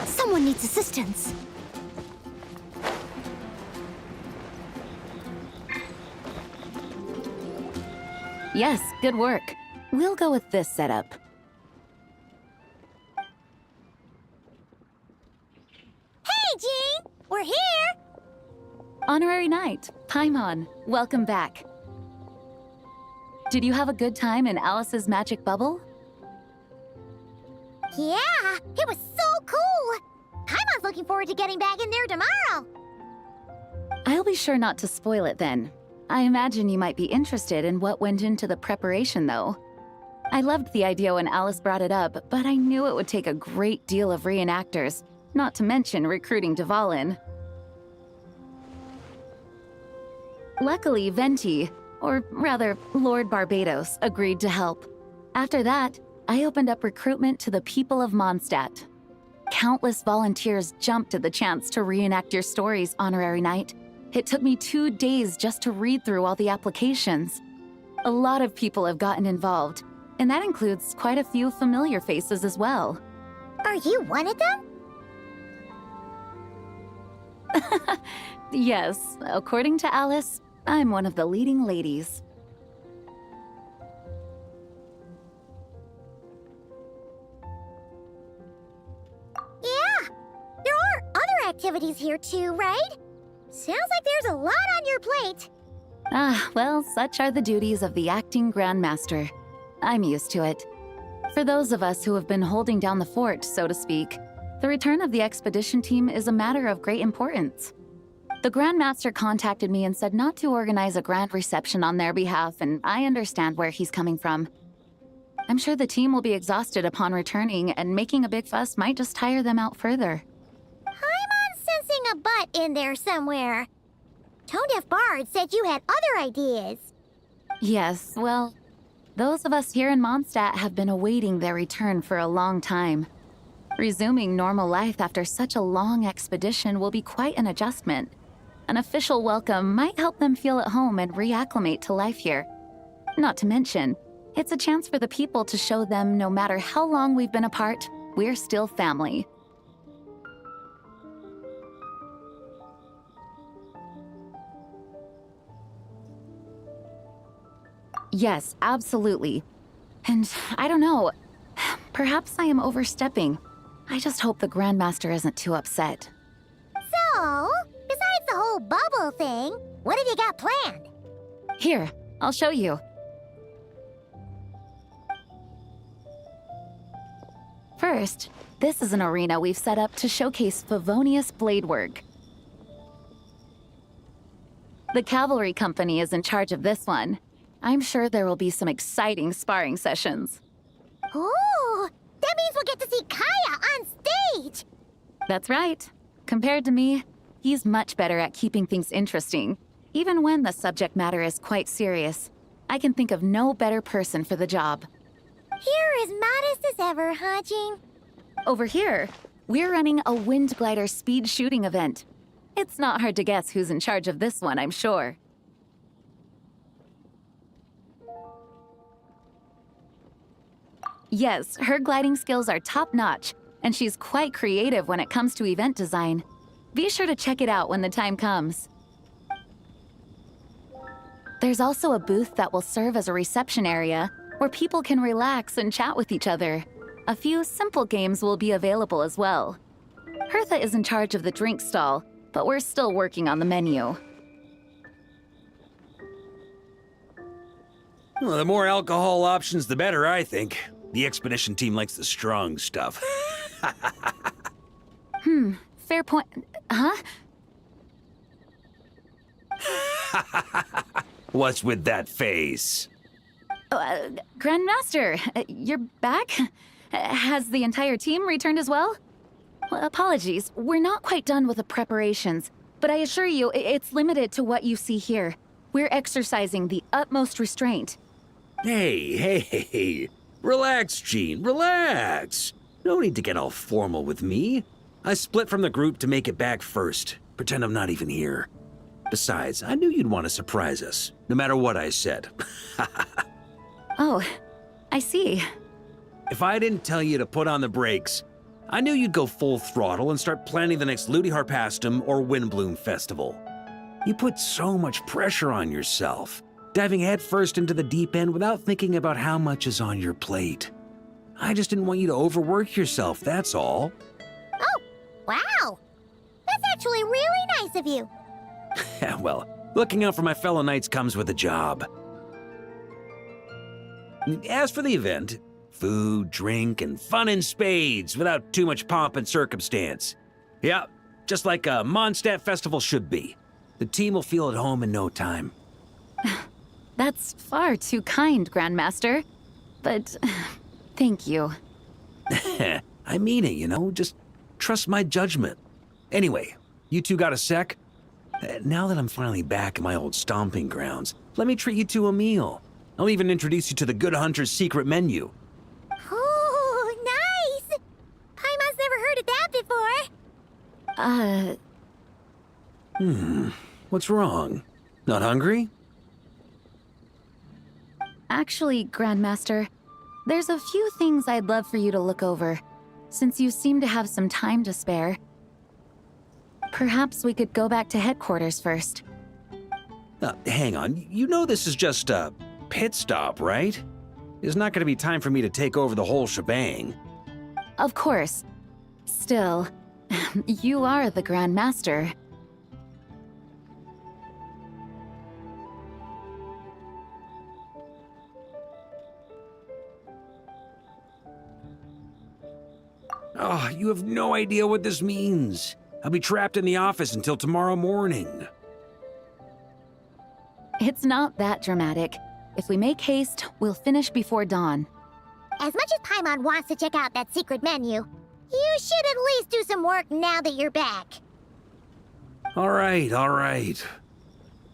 Someone needs assistance. Yes, good work. We'll go with this setup. Hey, Jean! We're here! Honorary Knight, Paimon, welcome back. Did you have a good time in Alice's magic bubble? Yeah, it was so cool! Paimon's looking forward to getting back in there tomorrow. I'll be sure not to spoil it then. I imagine you might be interested in what went into the preparation, though. I loved the idea when Alice brought it up, but I knew it would take a great deal of reenactors, not to mention recruiting Dvalin. Luckily, Venti, or rather, Lord Barbados, agreed to help. After that, I opened up recruitment to the people of Mondstadt. Countless volunteers jumped at the chance to reenact your stories, Honorary Knight. It took me 2 days just to read through all the applications. A lot of people have gotten involved, and that includes quite a few familiar faces as well. Are you one of them? Yes, according to Alice, I'm one of the leading ladies. Yeah, there are other activities here too, right? Sounds like there's a lot on your plate. Ah, well, such are the duties of the acting Grandmaster. I'm used to it. For those of us who have been holding down the fort, so to speak, the return of the expedition team is a matter of great importance. The Grandmaster contacted me and said not to organize a grand reception on their behalf, and I understand where he's coming from. I'm sure the team will be exhausted upon returning, and making a big fuss might just tire them out further. I'm sensing a butt in there somewhere. Tone-deaf Bard said you had other ideas. Yes, well, those of us here in Mondstadt have been awaiting their return for a long time. Resuming normal life after such a long expedition will be quite an adjustment. An official welcome might help them feel at home and reacclimate to life here. Not to mention, it's a chance for the people to show them no matter how long we've been apart, we're still family. Yes, absolutely. And I don't know, perhaps I am overstepping. I just hope the Grandmaster isn't too upset. So, besides the whole bubble thing, what have you got planned? Here, I'll show you. First, this is an arena we've set up to showcase Favonius blade work. The cavalry company is in charge of this one. I'm sure there will be some exciting sparring sessions. Ooh, that means we'll get to see Kaya on stage! That's right. Compared to me, he's much better at keeping things interesting, even when the subject matter is quite serious. I can think of no better person for the job. You're as modest as ever, huh, Jean? Over here, we're running a wind glider speed shooting event. It's not hard to guess who's in charge of this one, I'm sure. Yes, her gliding skills are top-notch, and she's quite creative when it comes to event design. Be sure to check it out when the time comes. There's also a booth that will serve as a reception area where people can relax and chat with each other. A few simple games will be available as well. Hertha is in charge of the drink stall, but we're still working on the menu. Well, the more alcohol options, the better, I think. The expedition team likes the strong stuff. Fair point. Huh? What's with that face? Grandmaster, you're back? Has the entire team returned as well? Well, apologies, we're not quite done with the preparations, but I assure you, it's limited to what you see here. We're exercising the utmost restraint. Hey. Relax, Gene, relax. No need to get all formal with me. I split from the group to make it back first. Pretend I'm not even here. Besides, I knew you'd want to surprise us, no matter what I said. Oh, I see. If I didn't tell you to put on the brakes, I knew you'd go full throttle and start planning the next Ludi Harpastum or Windbloom Festival. You put so much pressure on yourself, diving headfirst into the deep end without thinking about how much is on your plate. I just didn't want you to overwork yourself, that's all. Oh, wow. That's actually really nice of you. Well, looking out for my fellow knights comes with a job. As for the event, food, drink, and fun in spades without too much pomp and circumstance. Yeah, just like a Mondstadt festival should be. The team will feel at home in no time. That's far too kind, Grandmaster. But thank you. I mean it, you know, just trust my judgment. Anyway, you two got a sec? Now that I'm finally back in my old stomping grounds, let me treat you to a meal. I'll even introduce you to the Good Hunter's secret menu. Oh, nice! Paimon's never heard of that before. What's wrong? Not hungry? Actually, Grandmaster, there's a few things I'd love for you to look over, since you seem to have some time to spare. Perhaps we could go back to headquarters first. Hang on, you know this is just a pit stop, right? There's not going to be time for me to take over the whole shebang. Of course. Still, you are the Grandmaster. Oh, you have no idea what this means. I'll be trapped in the office until tomorrow morning. It's not that dramatic. If we make haste, we'll finish before dawn. As much as Paimon wants to check out that secret menu, you should at least do some work now that you're back. All right.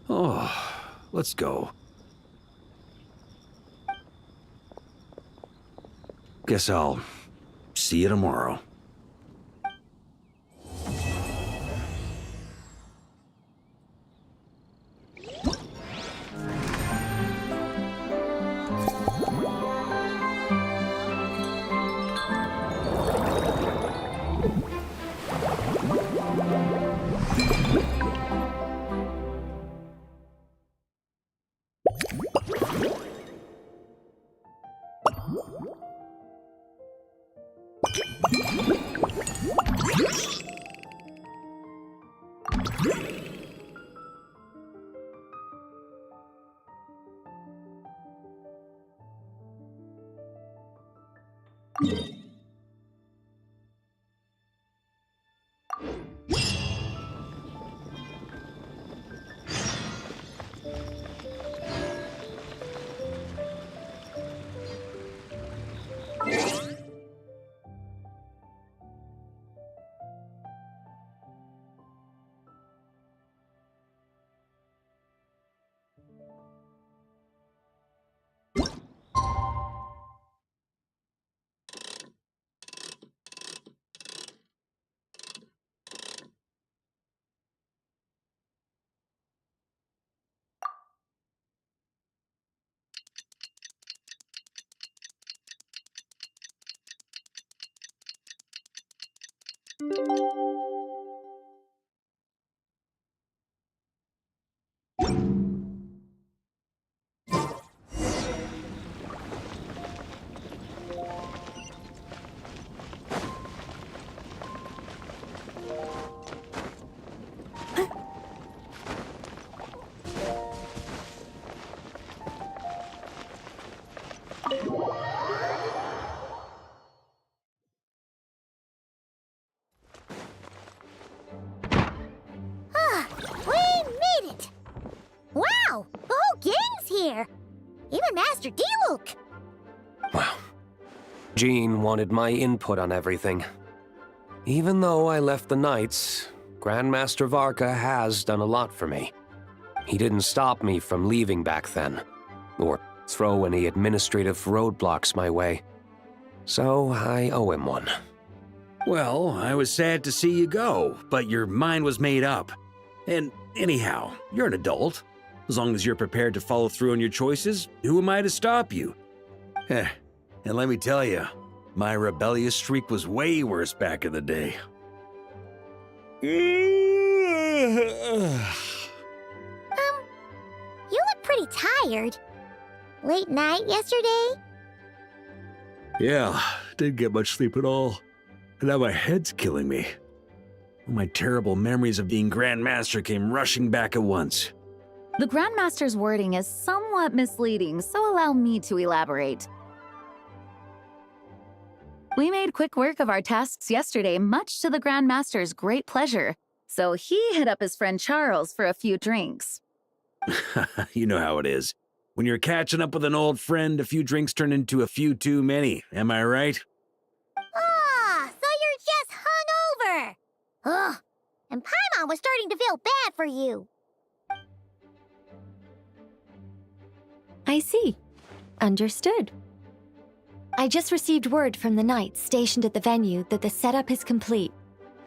Oh, let's go. Guess I'll see you tomorrow. We made it! Wow! The whole gang's here! Even Master D-Luke! Wow. Jean wanted my input on everything. Even though I left the Knights, Grandmaster Varka has done a lot for me. He didn't stop me from leaving back then, or throw any administrative roadblocks my way. So I owe him one. Well, I was sad to see you go, but your mind was made up. And anyhow, you're an adult. As long as you're prepared to follow through on your choices, who am I to stop you? And let me tell you, my rebellious streak was way worse back in the day. You look pretty tired. Late night yesterday? Yeah, didn't get much sleep at all. And now my head's killing me. All my terrible memories of being Grandmaster came rushing back at once. The Grandmaster's wording is somewhat misleading, so allow me to elaborate. We made quick work of our tasks yesterday, much to the Grandmaster's great pleasure, so he hit up his friend Charles for a few drinks. You know how it is. When you're catching up with an old friend, a few drinks turn into a few too many, am I right? Ah, so you're just hungover! Ugh, and Paimon was starting to feel bad for you. I see. Understood. I just received word from the Knights stationed at the venue that the setup is complete.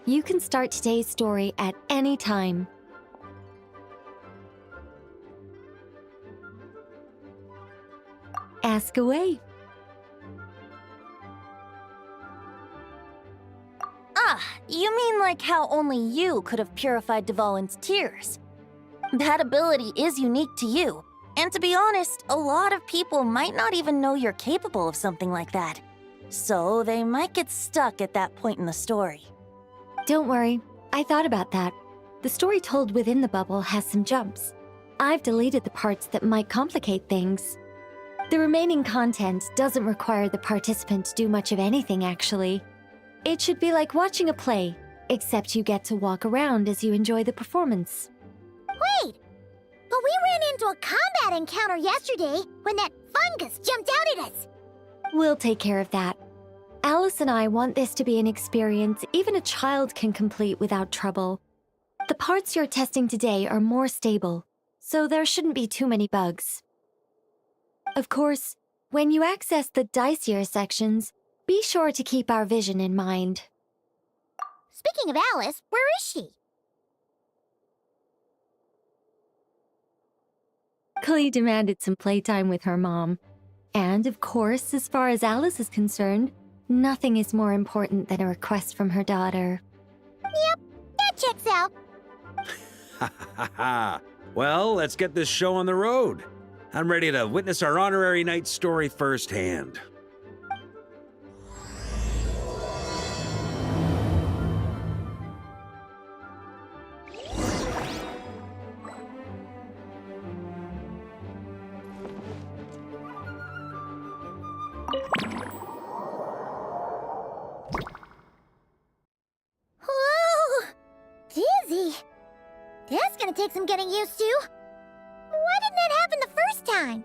You can start today's story at any time. Ask away. Ah, you mean like how only you could have purified Dvalin's tears? That ability is unique to you, and to be honest, a lot of people might not even know you're capable of something like that. So they might get stuck at that point in the story. Don't worry, I thought about that. The story told within the bubble has some jumps. I've deleted the parts that might complicate things. The remaining content doesn't require the participant to do much of anything, actually. It should be like watching a play, except you get to walk around as you enjoy the performance. Wait! But we ran into a combat encounter yesterday when that fungus jumped out at us! We'll take care of that. Alice and I want this to be an experience even a child can complete without trouble. The parts you're testing today are more stable, so there shouldn't be too many bugs. Of course, when you access the dicier sections, be sure to keep our vision in mind. Speaking of Alice, where is she? Klee demanded some playtime with her mom. And of course, as far as Alice is concerned, nothing is more important than a request from her daughter. Yep, that checks out. Ha ha ha! Well, let's get this show on the road. I'm ready to witness our honorary knight story firsthand. Whoa! Dizzy. That's gonna take some getting used to. Why didn't that happen the first time?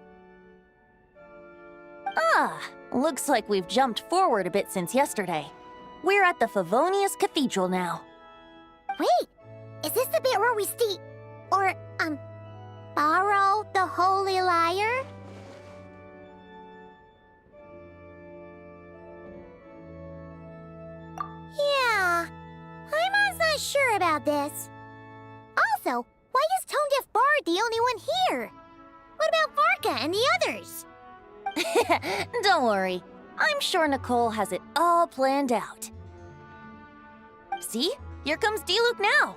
Ah, looks like we've jumped forward a bit since yesterday. We're at the Favonius Cathedral now. Wait, is this the bit where we borrow the Holy Lyre? Yeah, Paimon's not sure about this. Also, why is Tone Deaf Bard the only one here? What about Varka and the others? Don't worry, I'm sure Nicole has it all planned out. See? Here comes Diluc now.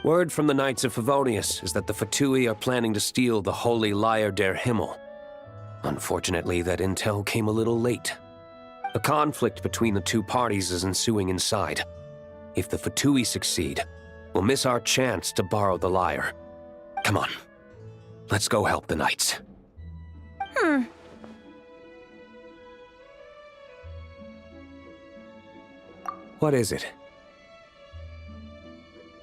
Word from the Knights of Favonius is that the Fatui are planning to steal the Holy Lyre der Himmel. Unfortunately, that intel came a little late. A conflict between the two parties is ensuing inside. If the Fatui succeed, we'll miss our chance to borrow the lyre. Come on, let's go help the Knights. What is it?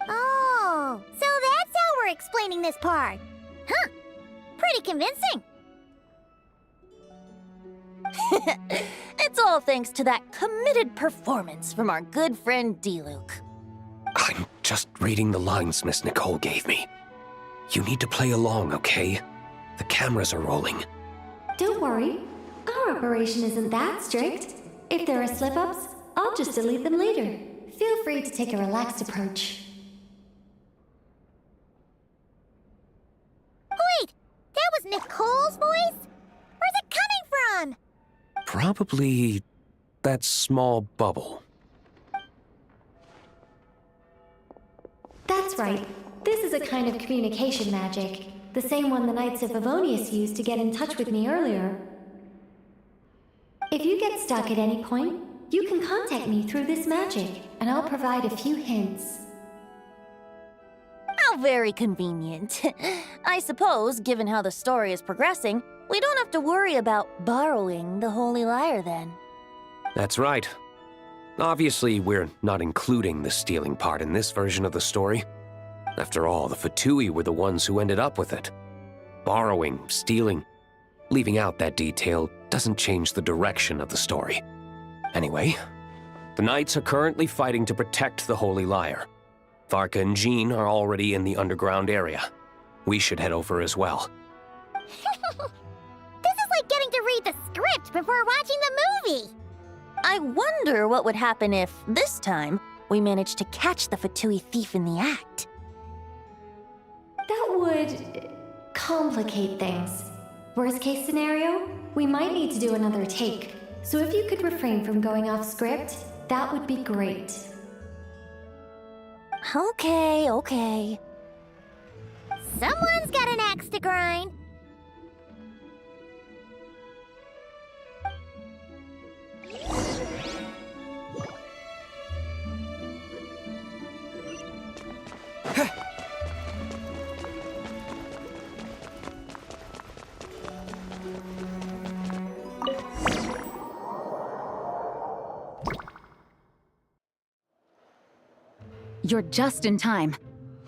Oh, so that's how we're explaining this part. Huh. Pretty convincing. It's all thanks to that committed performance from our good friend Diluc. I'm just reading the lines Miss Nicole gave me. You need to play along, okay? The cameras are rolling. Don't worry. Our operation isn't that strict. If there are slip-ups, I'll just delete them later. Feel free to take a relaxed approach. Wait, that was Nicole's voice? Where's it coming from? Probably that small bubble. That's right. This is a kind of communication magic. The same one the Knights of Favonius used to get in touch with me earlier. If you get stuck at any point, you can contact me through this magic, and I'll provide a few hints. How very convenient. I suppose, given how the story is progressing, we don't have to worry about borrowing the Holy Lyre then. That's right. Obviously, we're not including the stealing part in this version of the story. After all, the Fatui were the ones who ended up with it. Borrowing, stealing, leaving out that detail doesn't change the direction of the story. Anyway, the Knights are currently fighting to protect the Holy Lyre. Varka and Jean are already in the underground area. We should head over as well. This is like getting to read the script before watching the movie. I wonder what would happen if, this time, we managed to catch the Fatui thief in the act. That would complicate things. Worst case scenario, we might need to do another take. So if you could refrain from going off script, that would be great. Okay. Someone's got an axe to grind. You're just in time.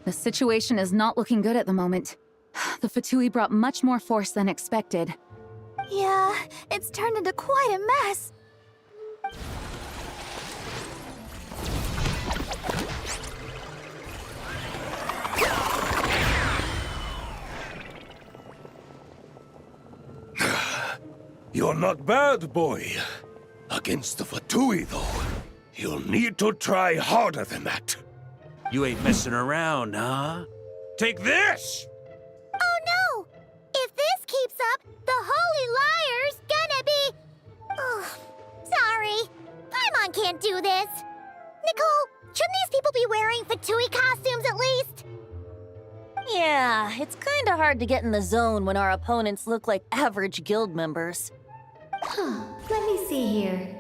The situation is not looking good at the moment. The Fatui brought much more force than expected. Yeah, it's turned into quite a mess. You're not bad, boy. Against the Fatui, though, you'll need to try harder than that. You ain't messing around, huh? Take this! Oh no! If this keeps up, the Holy Lyre's gonna be... Oh, sorry. Paimon can't do this. Nicole, shouldn't these people be wearing Fatui costumes at least? Yeah, it's kinda hard to get in the zone when our opponents look like average guild members. Let me see here.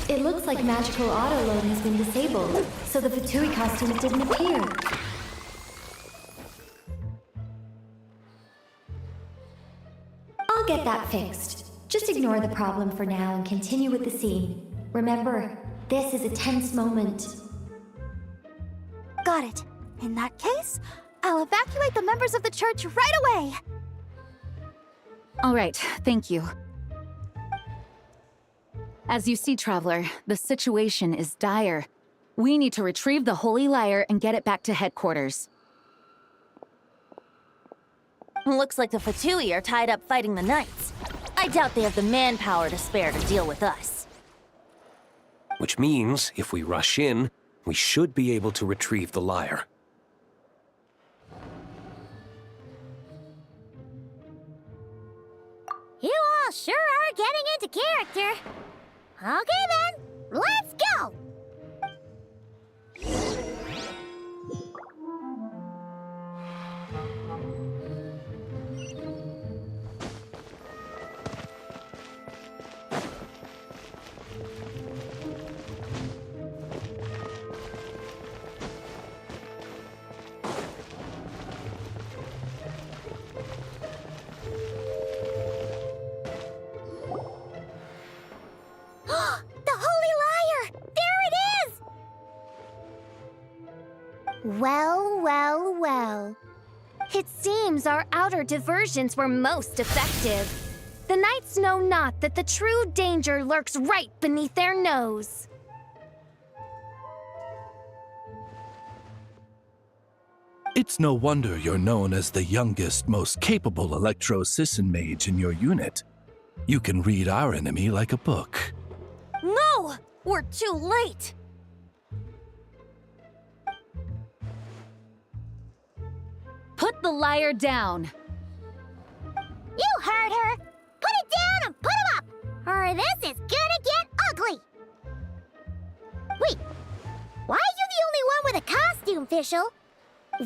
It looks like magical auto-load has been disabled, so the Fatui costumes didn't appear. I'll get that fixed. Just ignore the problem for now and continue with the scene. Remember, this is a tense moment. Got it. In that case, I'll evacuate the members of the church right away. All right, thank you. As you see, Traveler, the situation is dire. We need to retrieve the Holy Lyre and get it back to headquarters. Looks like the Fatui are tied up fighting the Knights. I doubt they have the manpower to spare to deal with us. Which means, if we rush in, we should be able to retrieve the lyre. You all sure are getting into character. Okay then, let's go! It seems our outer diversions were most effective. The knights know not that the true danger lurks right beneath their nose. It's no wonder you're known as the youngest, most capable Electro-Sisson mage in your unit. You can read our enemy like a book. No! We're too late! Put the liar down. You heard her! Put it down and put him up! Or this is gonna get ugly! Wait, why are you the only one with a costume, Fischl?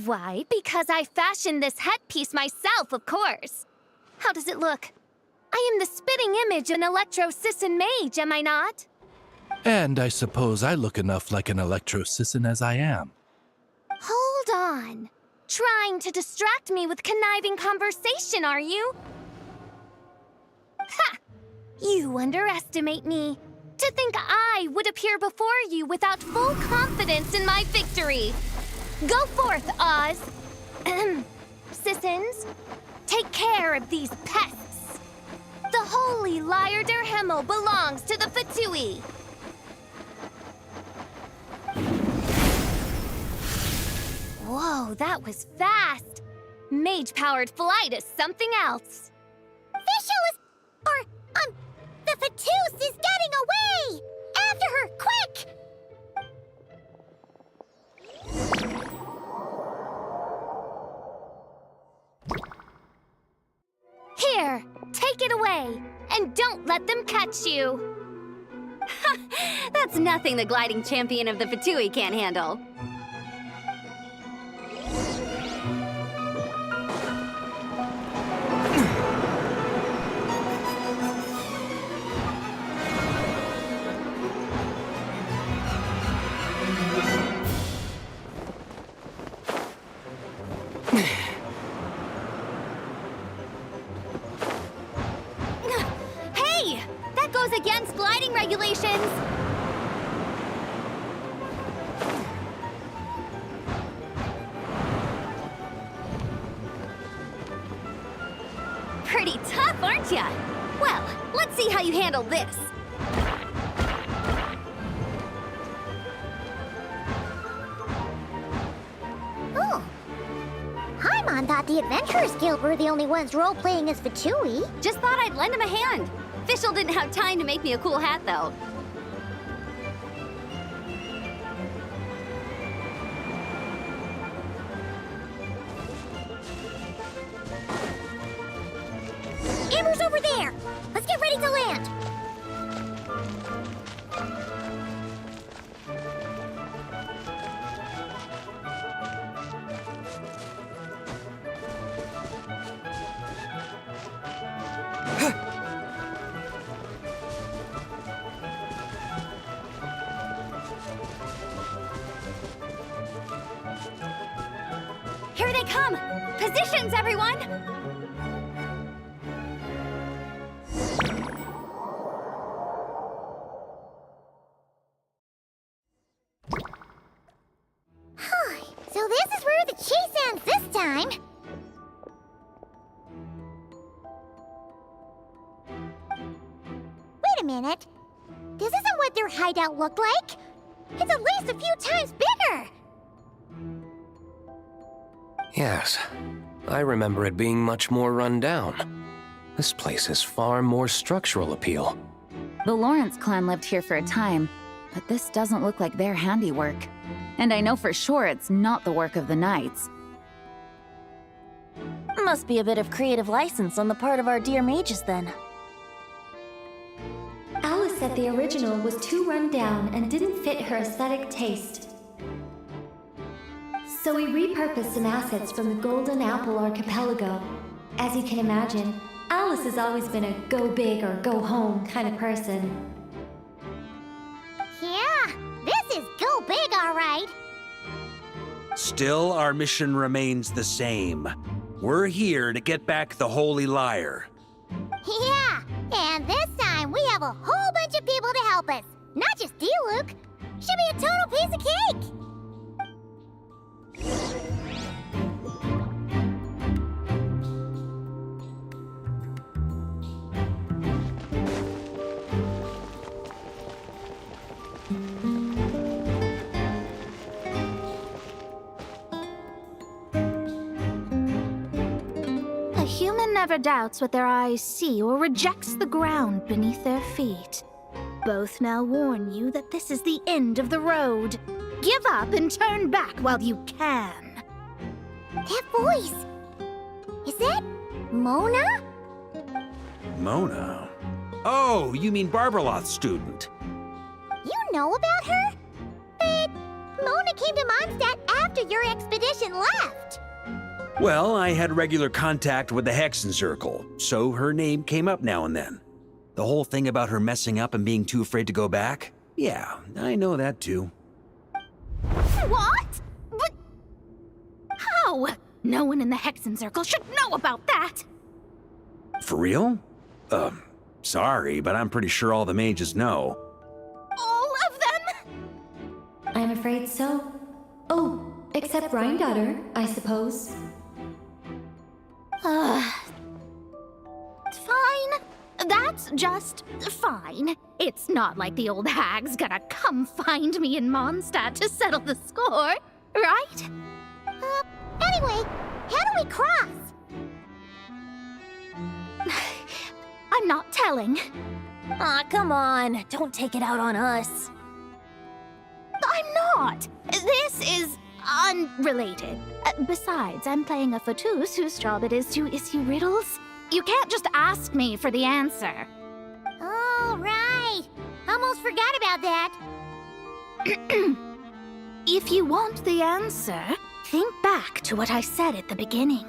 Why? Because I fashioned this headpiece myself, of course. How does it look? I am the spitting image of an Electro-Sisson mage, am I not? And I suppose I look enough like an Electro-Sisson as I am. Hold on. Trying to distract me with conniving conversation, are you? Ha! You underestimate me. To think I would appear before you without full confidence in my victory. Go forth, Oz. Sissons, take care of these pests. The holy Liar der Himmel belongs to the Fatui. Whoa, that was fast. Mage-powered flight is something else. Fischl is... the Fatus is getting away! After her, quick! Here, take it away, and don't let them catch you. That's nothing the gliding champion of the Fatui can't handle. Hey! That goes against gliding regulations! Pretty tough, aren't ya? Well, let's see how you handle this. Oh. Paimon thought the Adventurers Guild were the only ones role-playing as Fatui. Just thought I'd lend him a hand. Fischl didn't have time to make me a cool hat, though. Amber's over there! Let's get ready to land! Here they come! Positions, everyone! So this is where the chase ends this time. Wait a minute. This isn't what their hideout looked like. It's at least a few times bigger. Yes, I remember it being much more run down. This place has far more structural appeal. The Lawrence clan lived here for a time, but this doesn't look like their handiwork. And I know for sure it's not the work of the knights. Must be a bit of creative license on the part of our dear mages, then. Alice said the original was too run down and didn't fit her aesthetic taste. So we repurposed some assets from the Golden Apple Archipelago. As you can imagine, Alice has always been a go big or go home kind of person. Yeah, this is go big, all right. Still, our mission remains the same. We're here to get back the Holy Liar. Yeah, and this time we have a whole bunch of people to help us. Not just you, Luke. Should be a total piece of cake. human never doubts what their eyes see or rejects the ground beneath their feet. Both now warn you that this is the end of the road. Give up and turn back while you can. That voice! Is that Mona? Mona? Oh, you mean Barbarloth's student. You know about her? But Mona came to Mondstadt after your expedition left. Well, I had regular contact with the Hexencircle, so her name came up now and then. The whole thing about her messing up and being too afraid to go back? Yeah, I know that too. What? But how? No one in the Hexencircle should know about that! For real? Sorry, but I'm pretty sure all the mages know. All of them? I'm afraid so. Oh, except Rhindaughter, I suppose. Fine. That's just fine. It's not like the old hag's gonna come find me in Mondstadt to settle the score, right? Anyway, how do we cross? I'm not telling. Aw, come on. Don't take it out on us. I'm not. This is unrelated. Besides, I'm playing a fatus whose job it is to issue riddles. You can't just ask me for the answer. Oh, right. Almost forgot about that. If you want the answer, think back to what I said at the beginning.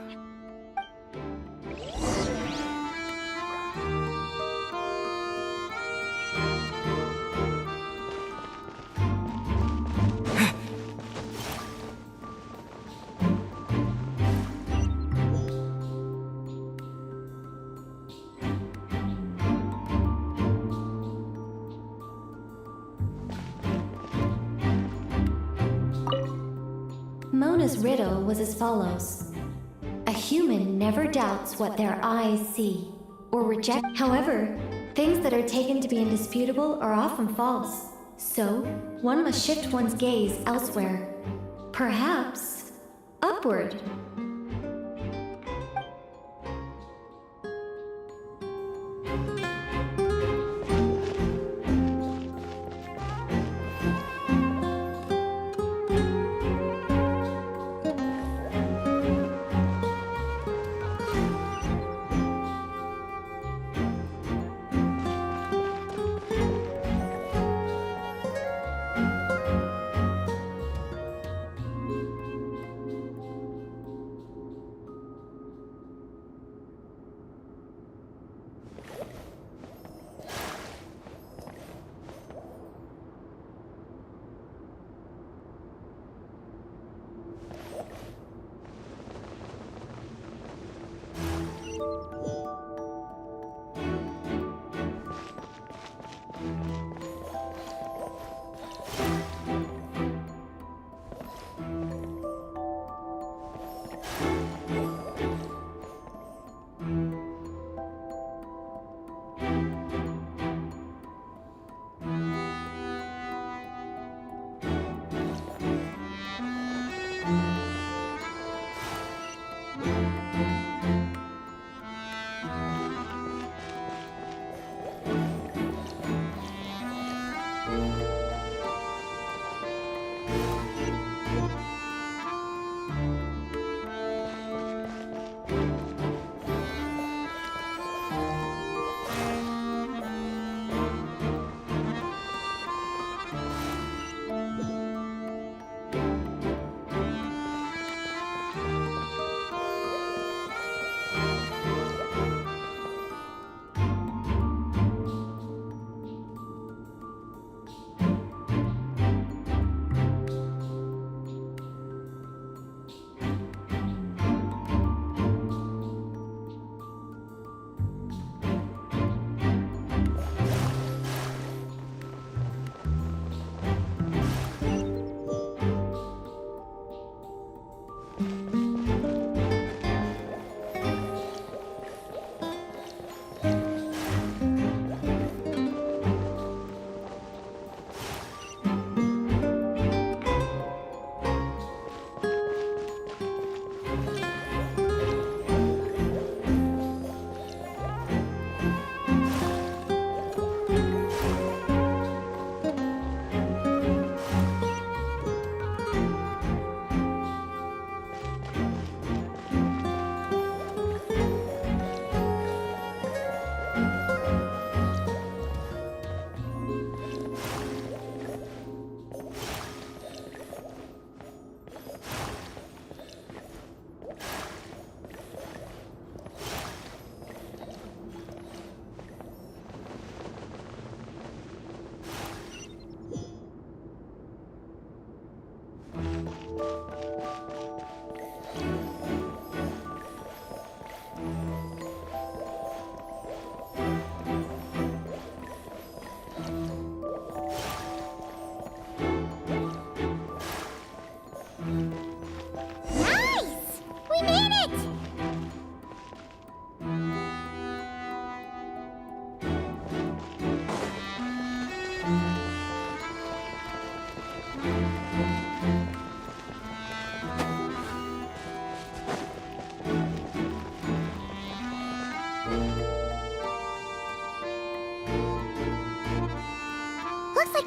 Mona's riddle was as follows. A human never doubts what their eyes see, or reject. However, things that are taken to be indisputable are often false. So, one must shift one's gaze elsewhere. Perhaps, upward.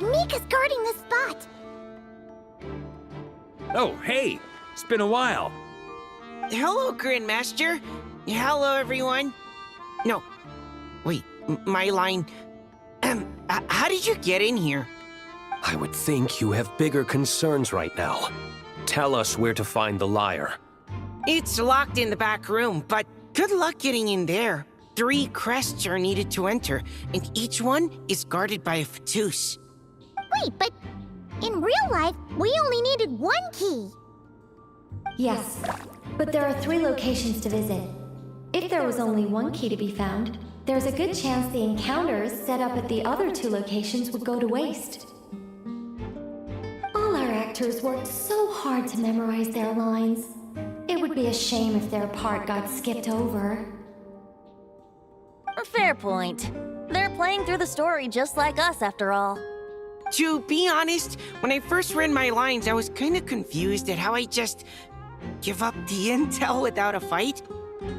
like Mika's guarding the spot. Oh, hey! It's been a while. Hello, Grandmaster. Hello, everyone. No. Wait, my line... how did you get in here? I would think you have bigger concerns right now. Tell us where to find the lyre. It's locked in the back room, but good luck getting in there. 3 crests are needed to enter, and each one is guarded by a Fatus. Wait, but in real life, we only needed 1 key. Yes, but there are 3 locations to visit. If there was only 1 key to be found, there's a good chance the encounters set up at the other 2 locations would go to waste. All our actors worked so hard to memorize their lines. It would be a shame if their part got skipped over. Fair point. They're playing through the story just like us, after all. To be honest, when I first read my lines, I was kind of confused at how I just give up the intel without a fight.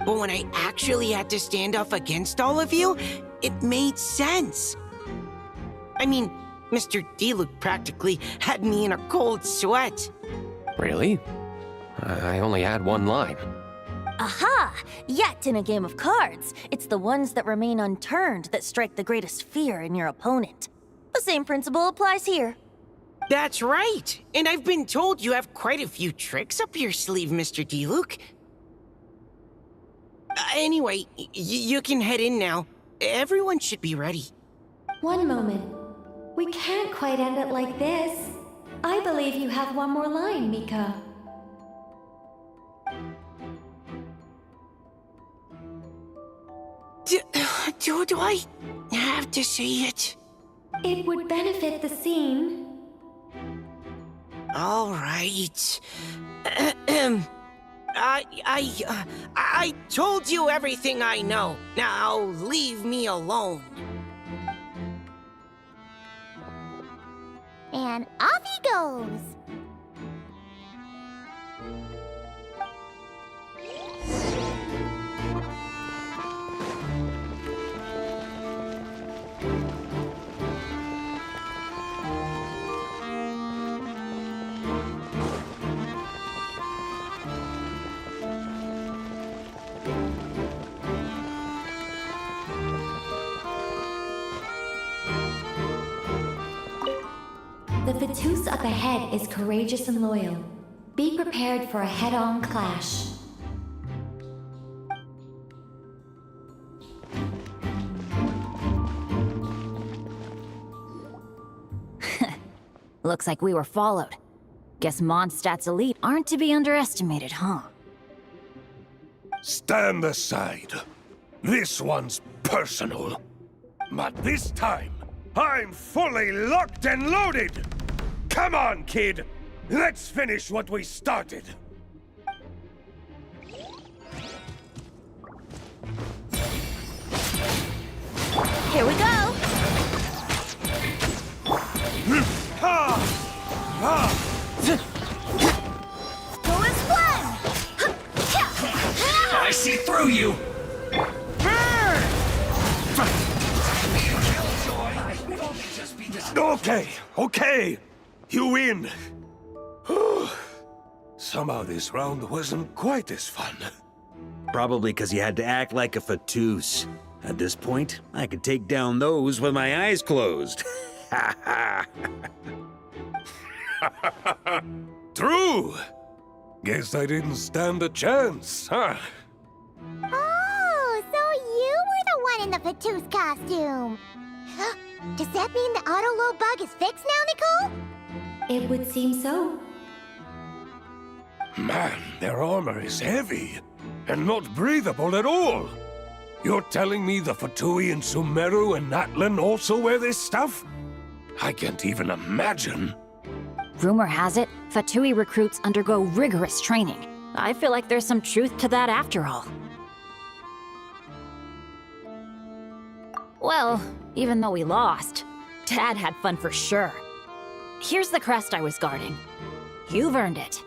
But when I actually had to stand up against all of you, it made sense. I mean, Mr. Diluc practically had me in a cold sweat. Really? I only had 1 line. Aha! Yet in a game of cards, it's the ones that remain unturned that strike the greatest fear in your opponent. The same principle applies here. That's right! And I've been told you have quite a few tricks up your sleeve, Mr. Diluc. Anyway, you can head in now. Everyone should be ready. One moment. We can't quite end it like this. I believe you have 1 more line, Mika. Do I have to say it? It would benefit the scene. All right. I told you everything I know. Now leave me alone. And off he goes. The Fatus up ahead is courageous and loyal. Be prepared for a head-on clash. Looks like we were followed. Guess Mondstadt's elite aren't to be underestimated, huh? Stand aside. This one's personal. But this time, I'm fully locked and loaded! Come on, kid! Let's finish what we started! Here we go! Go as one! I see through you! Okay. You win. Somehow this round wasn't quite as fun. Probably because you had to act like a Fatus. At this point, I could take down those with my eyes closed. True. Guess I didn't stand a chance, huh? Oh, so you were the one in the Fatus costume. Does that mean the auto-load bug is fixed now, Nicole? It would seem so. Man, their armor is heavy and not breathable at all. You're telling me the Fatui in Sumeru and Natlan also wear this stuff? I can't even imagine. Rumor has it, Fatui recruits undergo rigorous training. I feel like there's some truth to that after all. Well, even though we lost, Dad had fun for sure. Here's the crest I was guarding. You've earned it.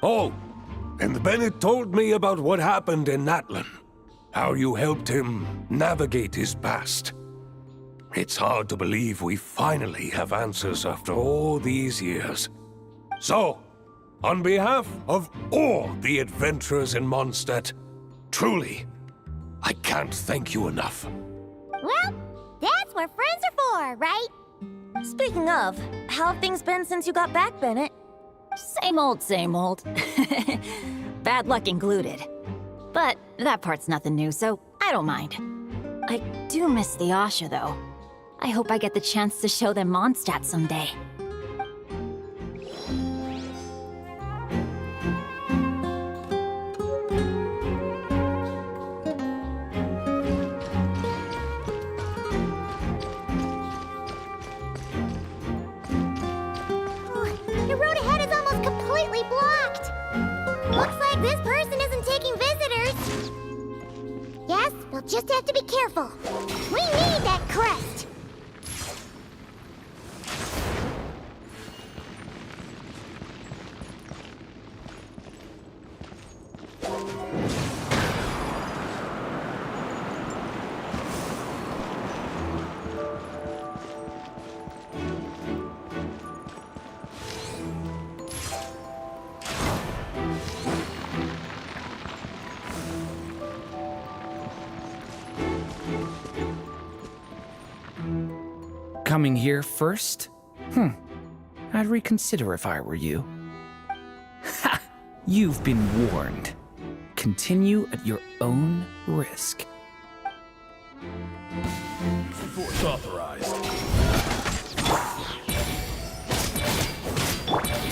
Oh, and Bennett told me about what happened in Natlan. How you helped him navigate his past. It's hard to believe we finally have answers after all these years. So, on behalf of all the adventurers in Mondstadt, truly, I can't thank you enough. Well, that's what friends are for, right? Speaking of, how have things been since you got back, Bennett? Same old, same old. Bad luck included. But that part's nothing new, so I don't mind. I do miss the Asha, though. I hope I get the chance to show them Mondstadt someday. The road ahead is almost completely blocked. Looks like this person isn't taking visitors. Yes, we'll just have to be careful. We need that crest. Coming here first? I'd reconsider if I were you. Ha! You've been warned. Continue at your own risk. Force authorized.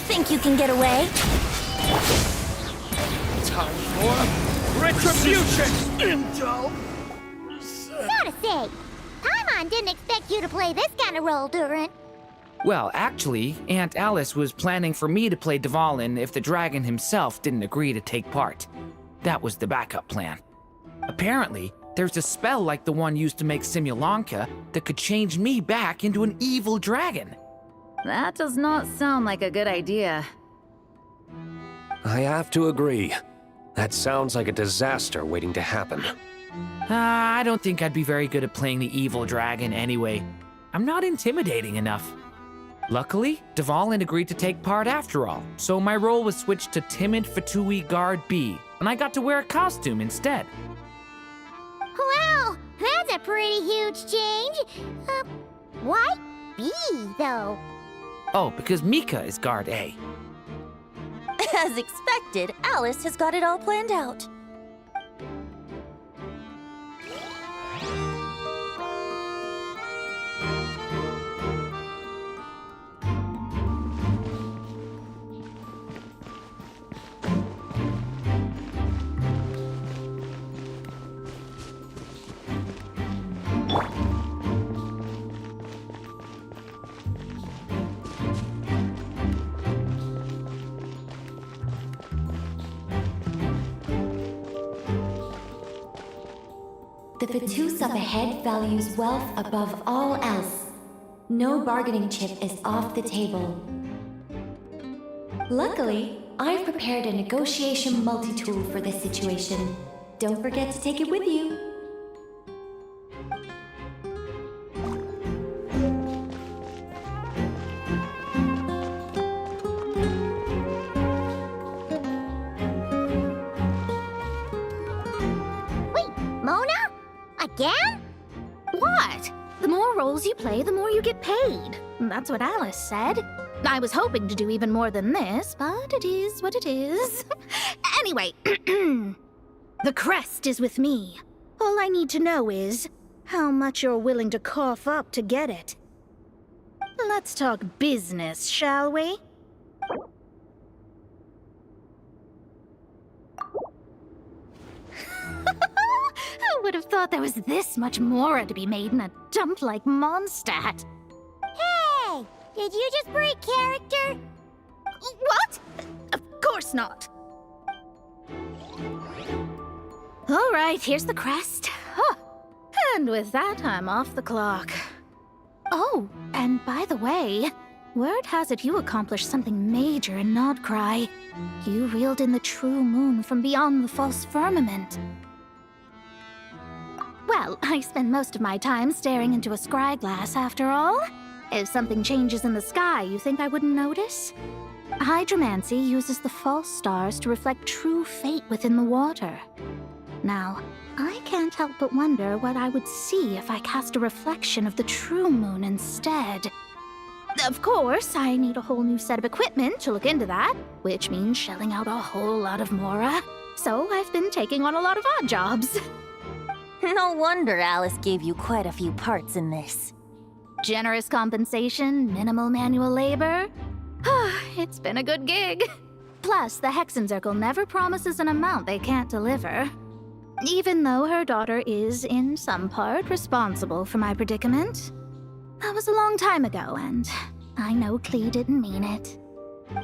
Think you can get away? Time for retribution! Intel! Gotta say, Paimon didn't expect you to play this kind of role, Durin. Well, actually, Aunt Alice was planning for me to play Dvalin if the dragon himself didn't agree to take part. That was the backup plan. Apparently, there's a spell like the one used to make Simulanka that could change me back into an evil dragon. That does not sound like a good idea. I have to agree. That sounds like a disaster waiting to happen. I don't think I'd be very good at playing the evil dragon anyway. I'm not intimidating enough. Luckily, Dvalin agreed to take part after all, so my role was switched to Timid Fatui Guard B, and I got to wear a costume instead. Wow, that's a pretty huge change. Why B, though? Oh, because Mika is Guard A. As expected, Alice has got it all planned out. The Fatus up ahead values wealth above all else. No bargaining chip is off the table. Luckily, I've prepared a negotiation multi-tool for this situation. Don't forget to take it with you. Again? What? The more roles you play, the more you get paid. That's what Alice said. I was hoping to do even more than this, but it is what it is. Anyway, the crest is with me. All I need to know is how much you're willing to cough up to get it. Let's talk business, shall we? I would have thought there was this much more to be made in a dump like Mondstadt. Hey! Did you just break character? What? Of course not. All right, here's the crest. Huh. And with that, I'm off the clock. Oh, and by the way, word has it you accomplished something major in Nodcry. You reeled in the true moon from beyond the false firmament. Well, I spend most of my time staring into a scry glass after all. If something changes in the sky, you think I wouldn't notice? Hydromancy uses the false stars to reflect true fate within the water. Now, I can't help but wonder what I would see if I cast a reflection of the true moon instead. Of course, I need a whole new set of equipment to look into that, which means shelling out a whole lot of mora. So I've been taking on a lot of odd jobs. No wonder Alice gave you quite a few parts in this. Generous compensation, minimal manual labor. It's been a good gig. Plus, the Hexenzirkel never promises an amount they can't deliver. Even though her daughter is, in some part, responsible for my predicament. That was a long time ago, and I know Klee didn't mean it.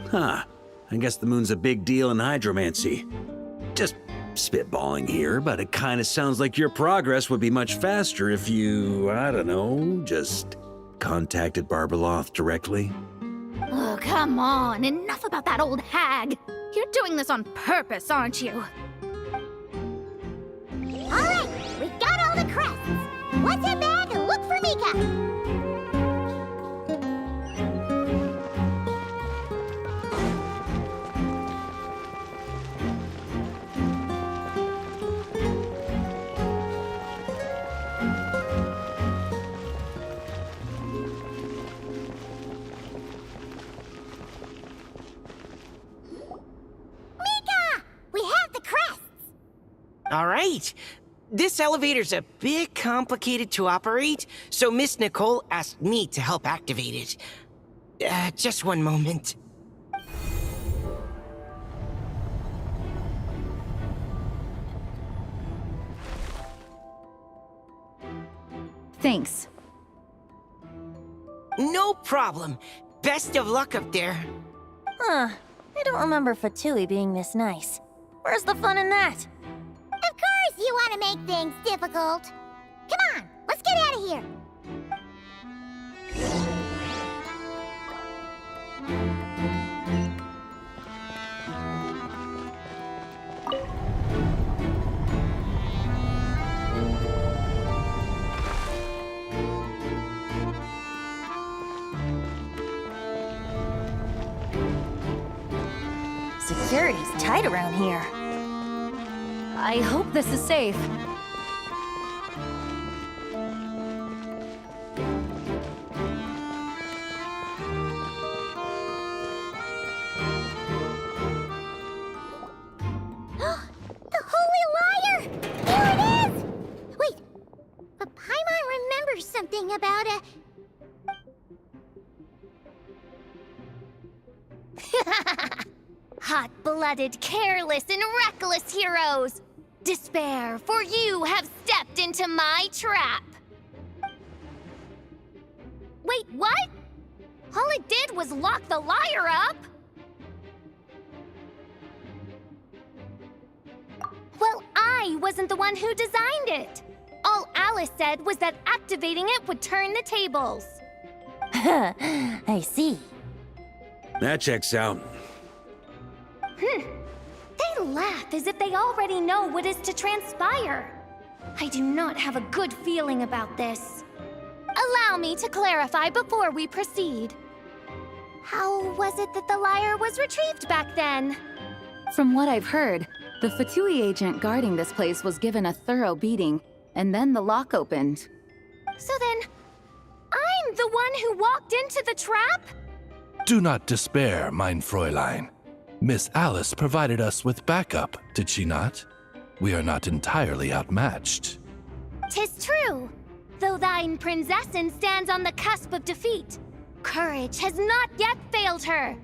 Huh. I guess the moon's a big deal in hydromancy. Just spitballing here, but it kind of sounds like your progress would be much faster if you, I don't know, just contacted Barbeloth directly. Oh, come on. Enough about that old hag. You're doing this on purpose, aren't you? All right, we got all the crests. Let's head back and look for Mika. All right. This elevator's a bit complicated to operate, so Miss Nicole asked me to help activate it. Just one moment. Thanks. No problem. Best of luck up there. Huh. I don't remember Fatui being this nice. Where's the fun in that? Of course you want to make things difficult. Come on, let's get out of here. Security's tight around here. I hope this is safe. The Holy Liar! There it is! Wait, but Paimon remembers something about a... Hot-blooded, careless, and reckless heroes! Despair, for you have stepped into my trap! Wait, what? All it did was lock the liar up! Well, I wasn't the one who designed it! All Alice said was that activating it would turn the tables. I see. That checks out. They laugh as if they already know what is to transpire. I do not have a good feeling about this. Allow me to clarify before we proceed. How was it that the liar was retrieved back then? From what I've heard, the Fatui agent guarding this place was given a thorough beating, and then the lock opened. So then, I'm the one who walked into the trap? Do not despair, mein Fräulein. Miss Alice provided us with backup, did she not? We are not entirely outmatched. 'Tis true. Though thine Prinzessin stands on the cusp of defeat, courage has not yet failed her.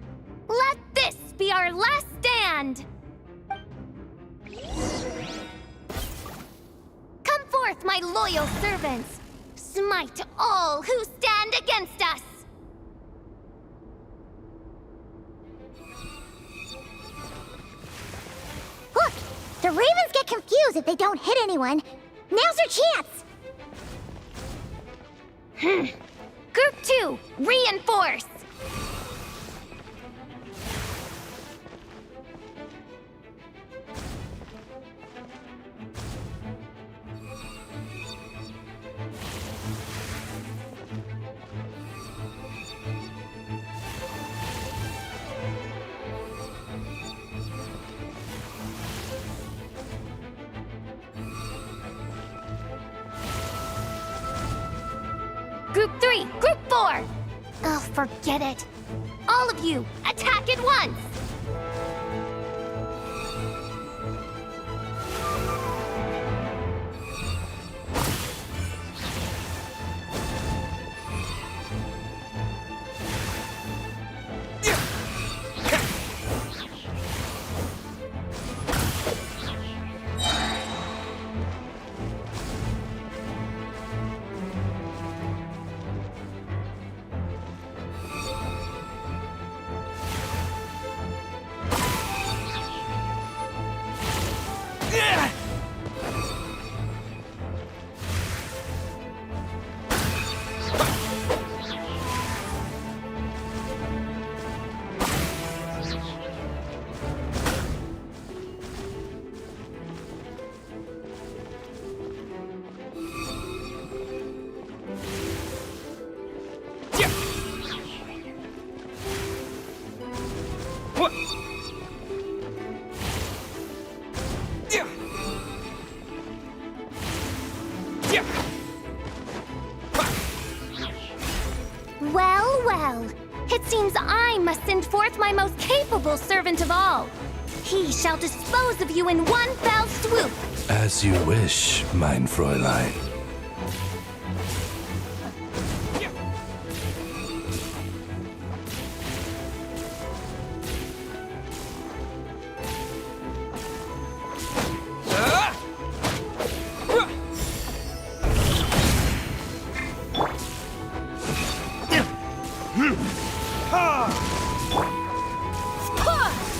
Let this be our last stand! Come forth, my loyal servants! Smite all who stand against us! Look, the Ravens get confused if they don't hit anyone. Now's your chance! Group 2, reinforce! Group 3, Group 4! Oh, forget it. All of you, attack at once! Well, well. It seems I must send forth my most capable servant of all. He shall dispose of you in one fell swoop. As you wish, mein Fräulein.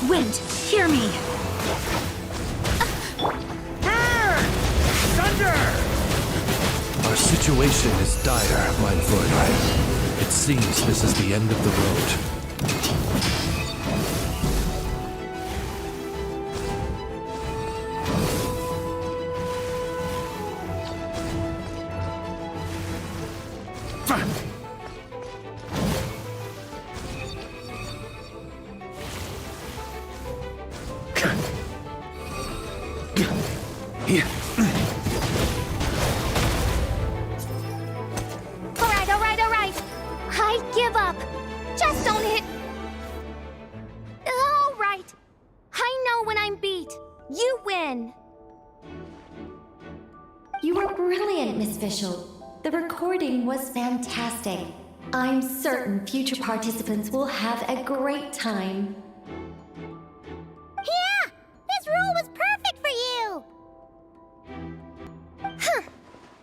Wind, hear me. Our situation is dire, mein Fräulein. It seems this is the end of the road. All right. I give up. Just don't hit. All right. I know when I'm beat. You win. You were brilliant, Miss Fischl. The recording was fantastic. I'm certain future participants will have a great time. Yeah! This role was perfect for you!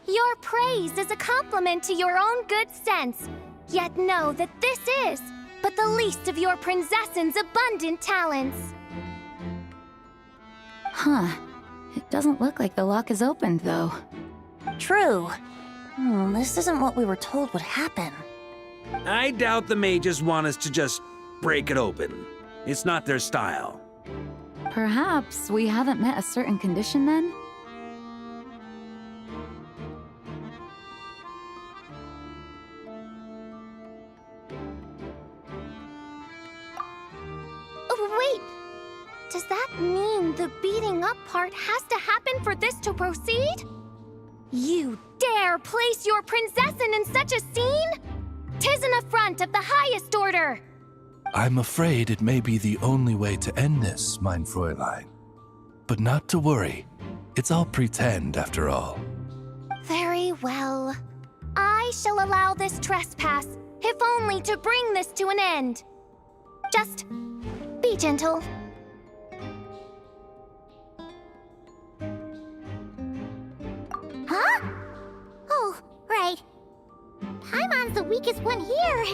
Your praise is a compliment to your own good sense. Yet know that this is but the least of your princess's abundant talents. Huh. It doesn't look like the lock is opened, though. True. This isn't what we were told would happen. I doubt the mages want us to just break it open. It's not their style. Perhaps we haven't met a certain condition then? Wait! Does that mean the beating up part has to happen for this to proceed? You dare place your princessin in such a scene? 'Tis an affront of the highest order! I'm afraid it may be the only way to end this, mein Fräulein. But not to worry. It's all pretend, after all. Very well. I shall allow this trespass, if only to bring this to an end. Just be gentle. Huh? Oh, right. Paimon's the weakest one here.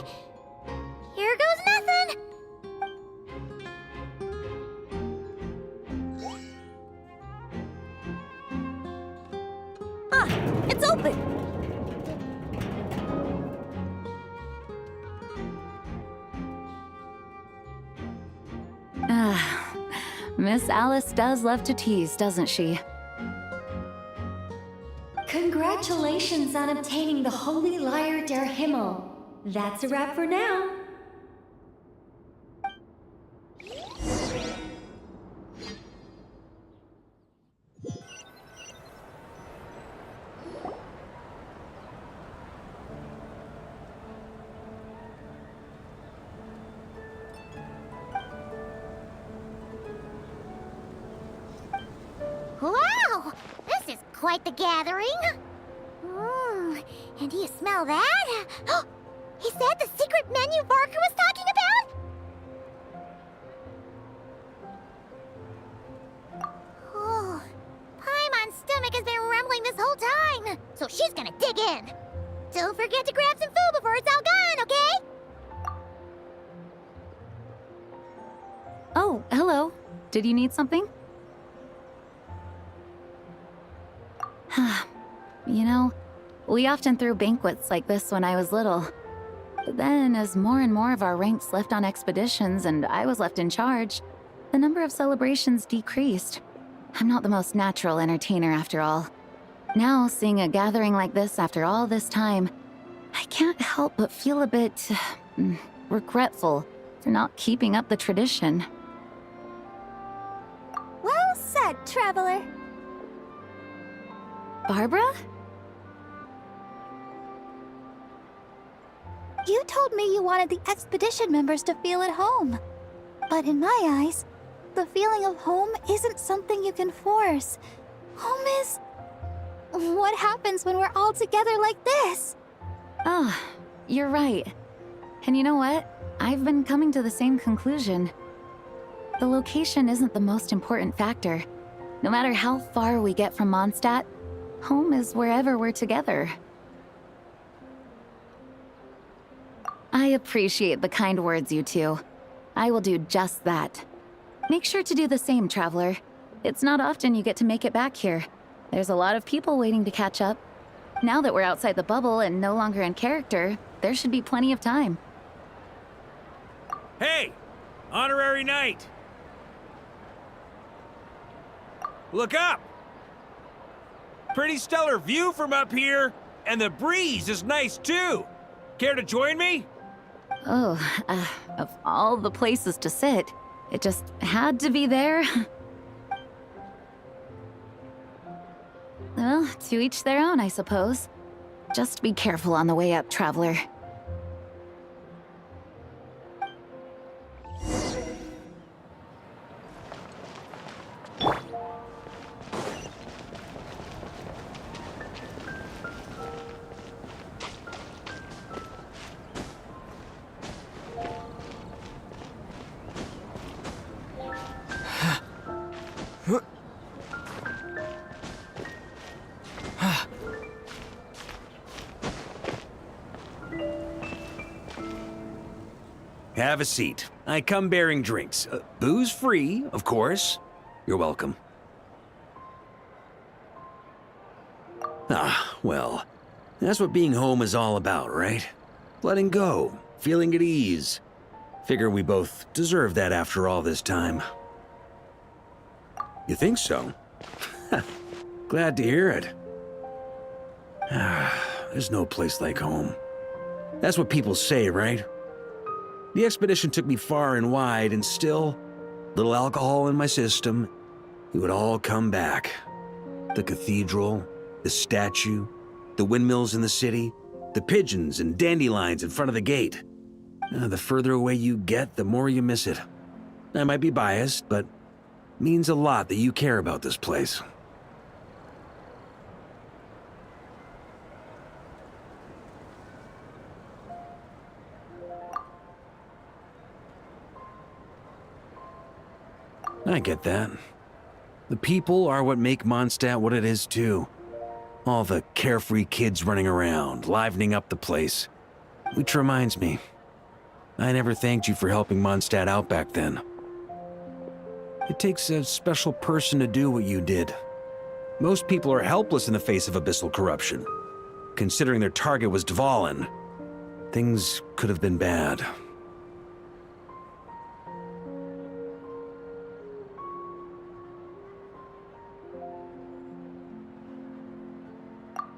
Here goes nothing. It's open! Miss Alice does love to tease, doesn't she? Congratulations on obtaining the Holy Lyre der Himmel. That's a wrap for now. quite the gathering. And do you smell that? Is that the secret menu Barker was talking about? Oh, Paimon's stomach has been rumbling this whole time, so she's gonna dig in. Don't forget to grab some food before it's all gone, okay? Oh, hello. Did you need something? You know, we often threw banquets like this when I was little. But then, as more and more of our ranks left on expeditions and I was left in charge, the number of celebrations decreased. I'm not the most natural entertainer after all. Now, seeing a gathering like this after all this time, I can't help but feel a bit regretful for not keeping up the tradition. Well said, traveler. Barbara? You told me you wanted the expedition members to feel at home. But in my eyes, the feeling of home isn't something you can force. Home is... what happens when we're all together like this? Oh, you're right. And you know what? I've been coming to the same conclusion. The location isn't the most important factor. No matter how far we get from Mondstadt, home is wherever we're together. I appreciate the kind words, you two. I will do just that. Make sure to do the same, traveler. It's not often you get to make it back here. There's a lot of people waiting to catch up. Now that we're outside the bubble and no longer in character, there should be plenty of time. Hey! Honorary knight! Look up! Pretty stellar view from up here, and the breeze is nice too. Care to join me? Oh, of all the places to sit, it just had to be there. Well, to each their own, I suppose. Just be careful on the way up, traveler. Have a seat. I come bearing drinks. Booze free, of course. You're welcome. Ah, well, that's what being home is all about, right? Letting go, feeling at ease. Figure we both deserve that after all this time. You think so? Glad to hear it. There's no place like home. That's what people say, right? The expedition took me far and wide, and still, little alcohol in my system, it would all come back. The cathedral, the statue, the windmills in the city, the pigeons and dandelions in front of the gate. The further away you get, the more you miss it. I might be biased, but it means a lot that you care about this place. I get that. The people are what make Mondstadt what it is, too. All the carefree kids running around, livening up the place. Which reminds me, I never thanked you for helping Mondstadt out back then. It takes a special person to do what you did. Most people are helpless in the face of abyssal corruption. Considering their target was Dvalin, things could have been bad.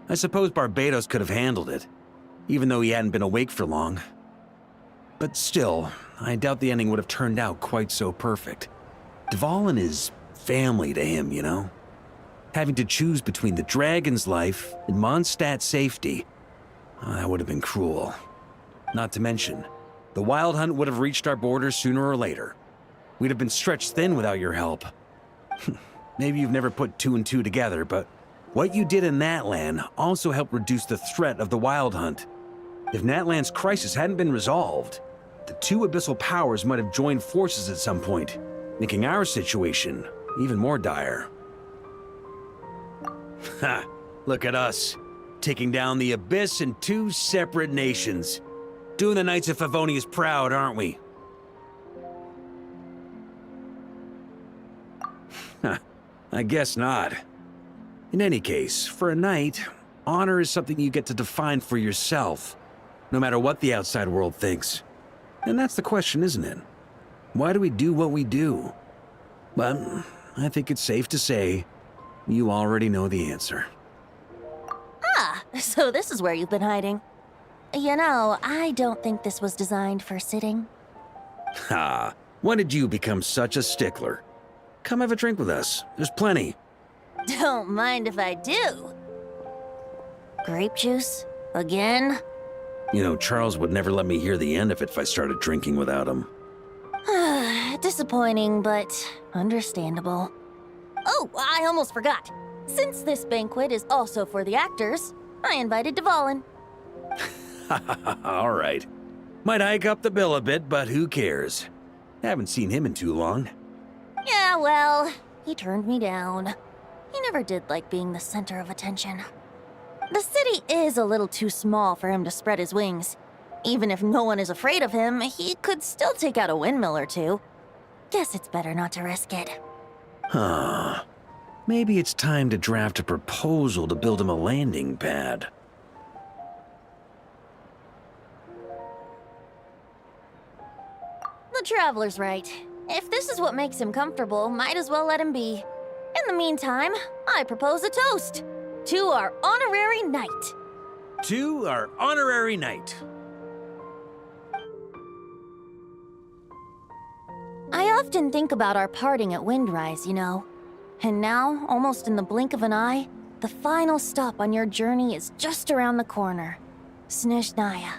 I suppose Barbados could have handled it, even though he hadn't been awake for long. But still, I doubt the ending would have turned out quite so perfect. Dvalin is family to him, you know? Having to choose between the dragon's life and Mondstadt's safety, that would have been cruel. Not to mention, the Wild Hunt would have reached our borders sooner or later. We'd have been stretched thin without your help. Maybe you've never put two and two together, but What you did in Natlan also helped reduce the threat of the Wild Hunt. If Natlan's crisis hadn't been resolved, the two abyssal powers might have joined forces at some point, making our situation even more dire. Ha! Look at us, taking down the Abyss in 2 separate nations. Doing the Knights of Favonius proud, aren't we? I guess not. In any case, for a knight, honor is something you get to define for yourself, no matter what the outside world thinks. And that's the question, isn't it? Why do we do what we do? But I think it's safe to say you already know the answer. Ah, so this is where you've been hiding. You know, I don't think this was designed for sitting. Ha! When did you become such a stickler? Come have a drink with us. There's plenty. Don't mind if I do. Grape juice? Again? You know, Charles would never let me hear the end of it if I started drinking without him. Disappointing, but understandable. Oh, I almost forgot. Since this banquet is also for the actors, I invited Dvalin. All right. Might hike up the bill a bit, but who cares? Haven't seen him in too long. Yeah, well, he turned me down. He never did like being the center of attention. The city is a little too small for him to spread his wings. Even if no one is afraid of him, he could still take out a windmill or two. Guess it's better not to risk it. Huh. Maybe it's time to draft a proposal to build him a landing pad. The Traveler's right. If this is what makes him comfortable, might as well let him be. In the meantime, I propose a toast to our honorary knight. To our honorary knight. I often think about our parting at Windrise, you know. And now, almost in the blink of an eye, the final stop on your journey is just around the corner. Snezhnaya.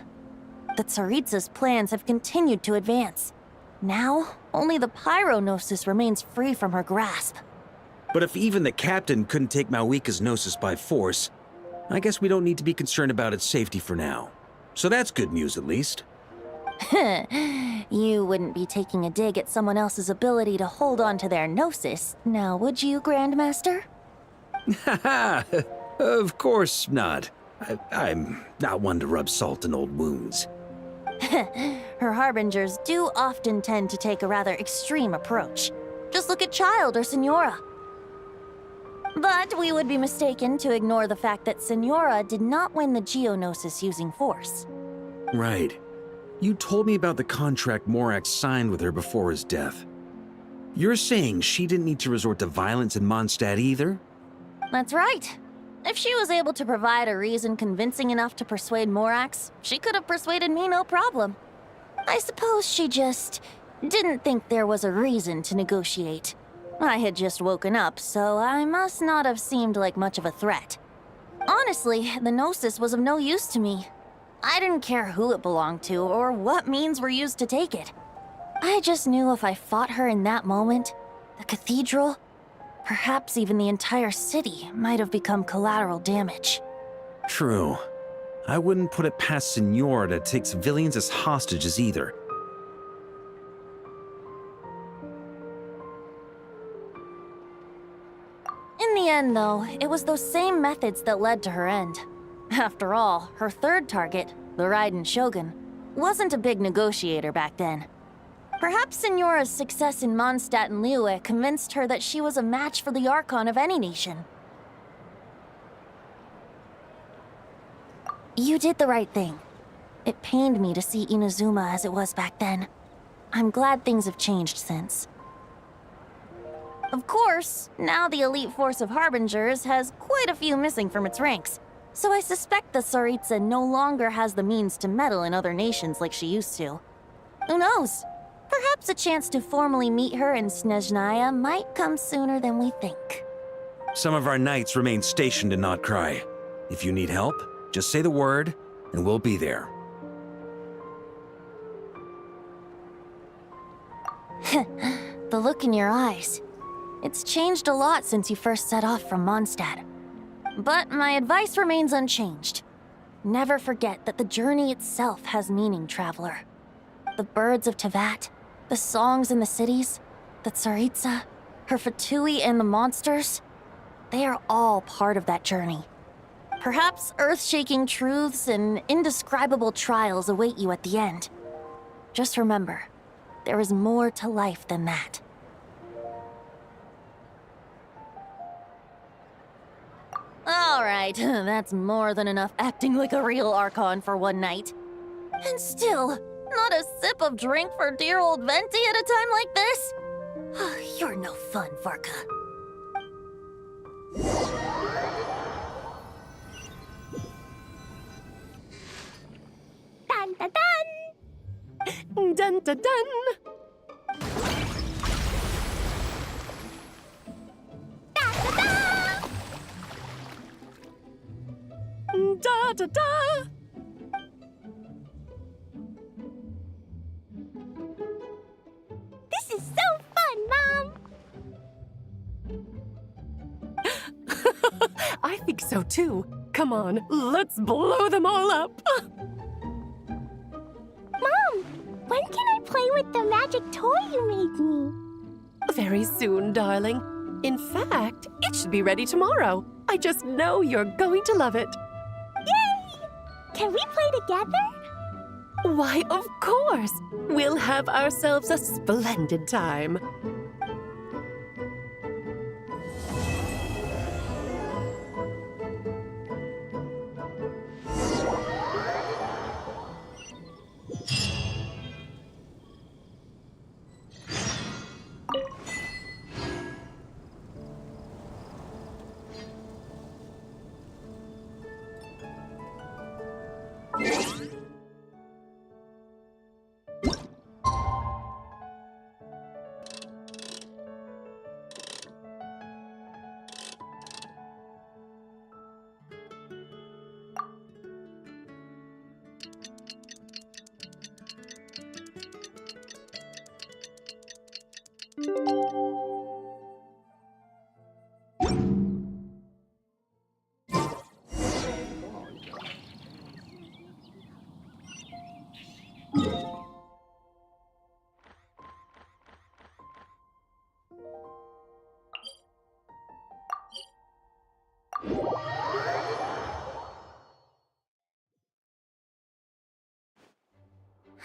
The Tsaritsa's plans have continued to advance. Now, only the Pyro-Gnosis remains free from her grasp. But if even the captain couldn't take Malwika's Gnosis by force, I guess we don't need to be concerned about its safety for now. So that's good news, at least. You wouldn't be taking a dig at someone else's ability to hold on to their Gnosis, now would you, Grandmaster? Haha, of course not. I'm not one to rub salt in old wounds. Her harbingers do often tend to take a rather extreme approach. Just look at Child or Senora. But we would be mistaken to ignore the fact that Senora did not win the Geonosis using force. Right. You told me about the contract Morax signed with her before his death. You're saying she didn't need to resort to violence in Mondstadt either? That's right. If she was able to provide a reason convincing enough to persuade Morax, she could have persuaded me no problem. I suppose she just didn't think there was a reason to negotiate. I had just woken up, so I must not have seemed like much of a threat. Honestly, the Gnosis was of no use to me. I didn't care who it belonged to or what means were used to take it. I just knew if I fought her in that moment, the cathedral, perhaps even the entire city, might have become collateral damage. True. I wouldn't put it past Senora to take civilians as hostages either. In the end, though, it was those same methods that led to her end. After all, her third target, the Raiden Shogun, wasn't a big negotiator back then. Perhaps Senora's success in Mondstadt and Liyue convinced her that she was a match for the Archon of any nation. You did the right thing. It pained me to see Inazuma as it was back then. I'm glad things have changed since. Of course, now the elite force of Harbingers has quite a few missing from its ranks, so I suspect the Tsaritsa no longer has the means to meddle in other nations like she used to. Who knows? Perhaps a chance to formally meet her in Snezhnaya might come sooner than we think. Some of our knights remain stationed in Not Cry. If you need help, just say the word, and we'll be there. The look in your eyes. It's changed a lot since you first set off from Mondstadt. But my advice remains unchanged. Never forget that the journey itself has meaning, traveler. The birds of Tevat, the songs in the cities, the Tsaritsa, her Fatui and the monsters, they are all part of that journey. Perhaps earth-shaking truths and indescribable trials await you at the end. Just remember, there is more to life than that. Alright, that's more than enough acting like a real Archon for one night. And still, not a sip of drink for dear old Venti at a time like this? You're no fun, Varka. Dun dun dun! Dun dun dun! Da da da! This is so fun, Mom! I think so too. Come on, let's blow them all up. Mom, when can I play with the magic toy you made me? Very soon, darling. In fact, it should be ready tomorrow. I just know you're going to love it. Yay! Can we play together? Why, of course! We'll have ourselves a splendid time.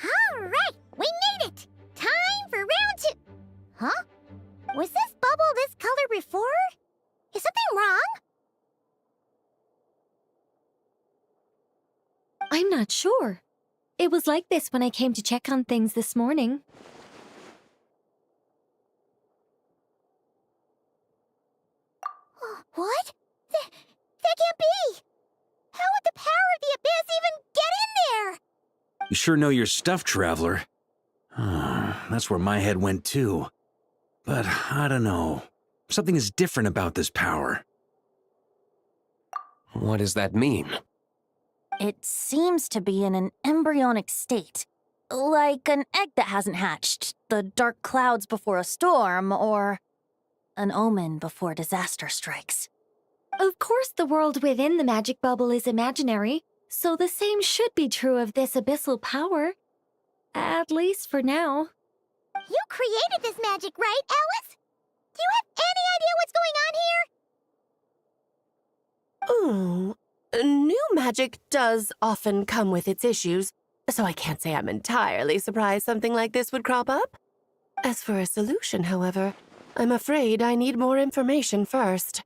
Alright, we made it! Time for round 2! Huh? Was this bubble this color before? Is something wrong? I'm not sure. It was like this when I came to check on things this morning. What? That can't be! How would the power of the abyss even get in there? You sure know your stuff, Traveler. That's where my head went too. But I don't know. Something is different about this power. What does that mean? It seems to be in an embryonic state. Like an egg that hasn't hatched, the dark clouds before a storm, or an omen before disaster strikes. Of course, the world within the magic bubble is imaginary, so the same should be true of this abyssal power. At least for now. You created this magic, right, Alice? Do you have any idea what's going on here? Ooh, new magic does often come with its issues, so I can't say I'm entirely surprised something like this would crop up. As for a solution, however, I'm afraid I need more information first.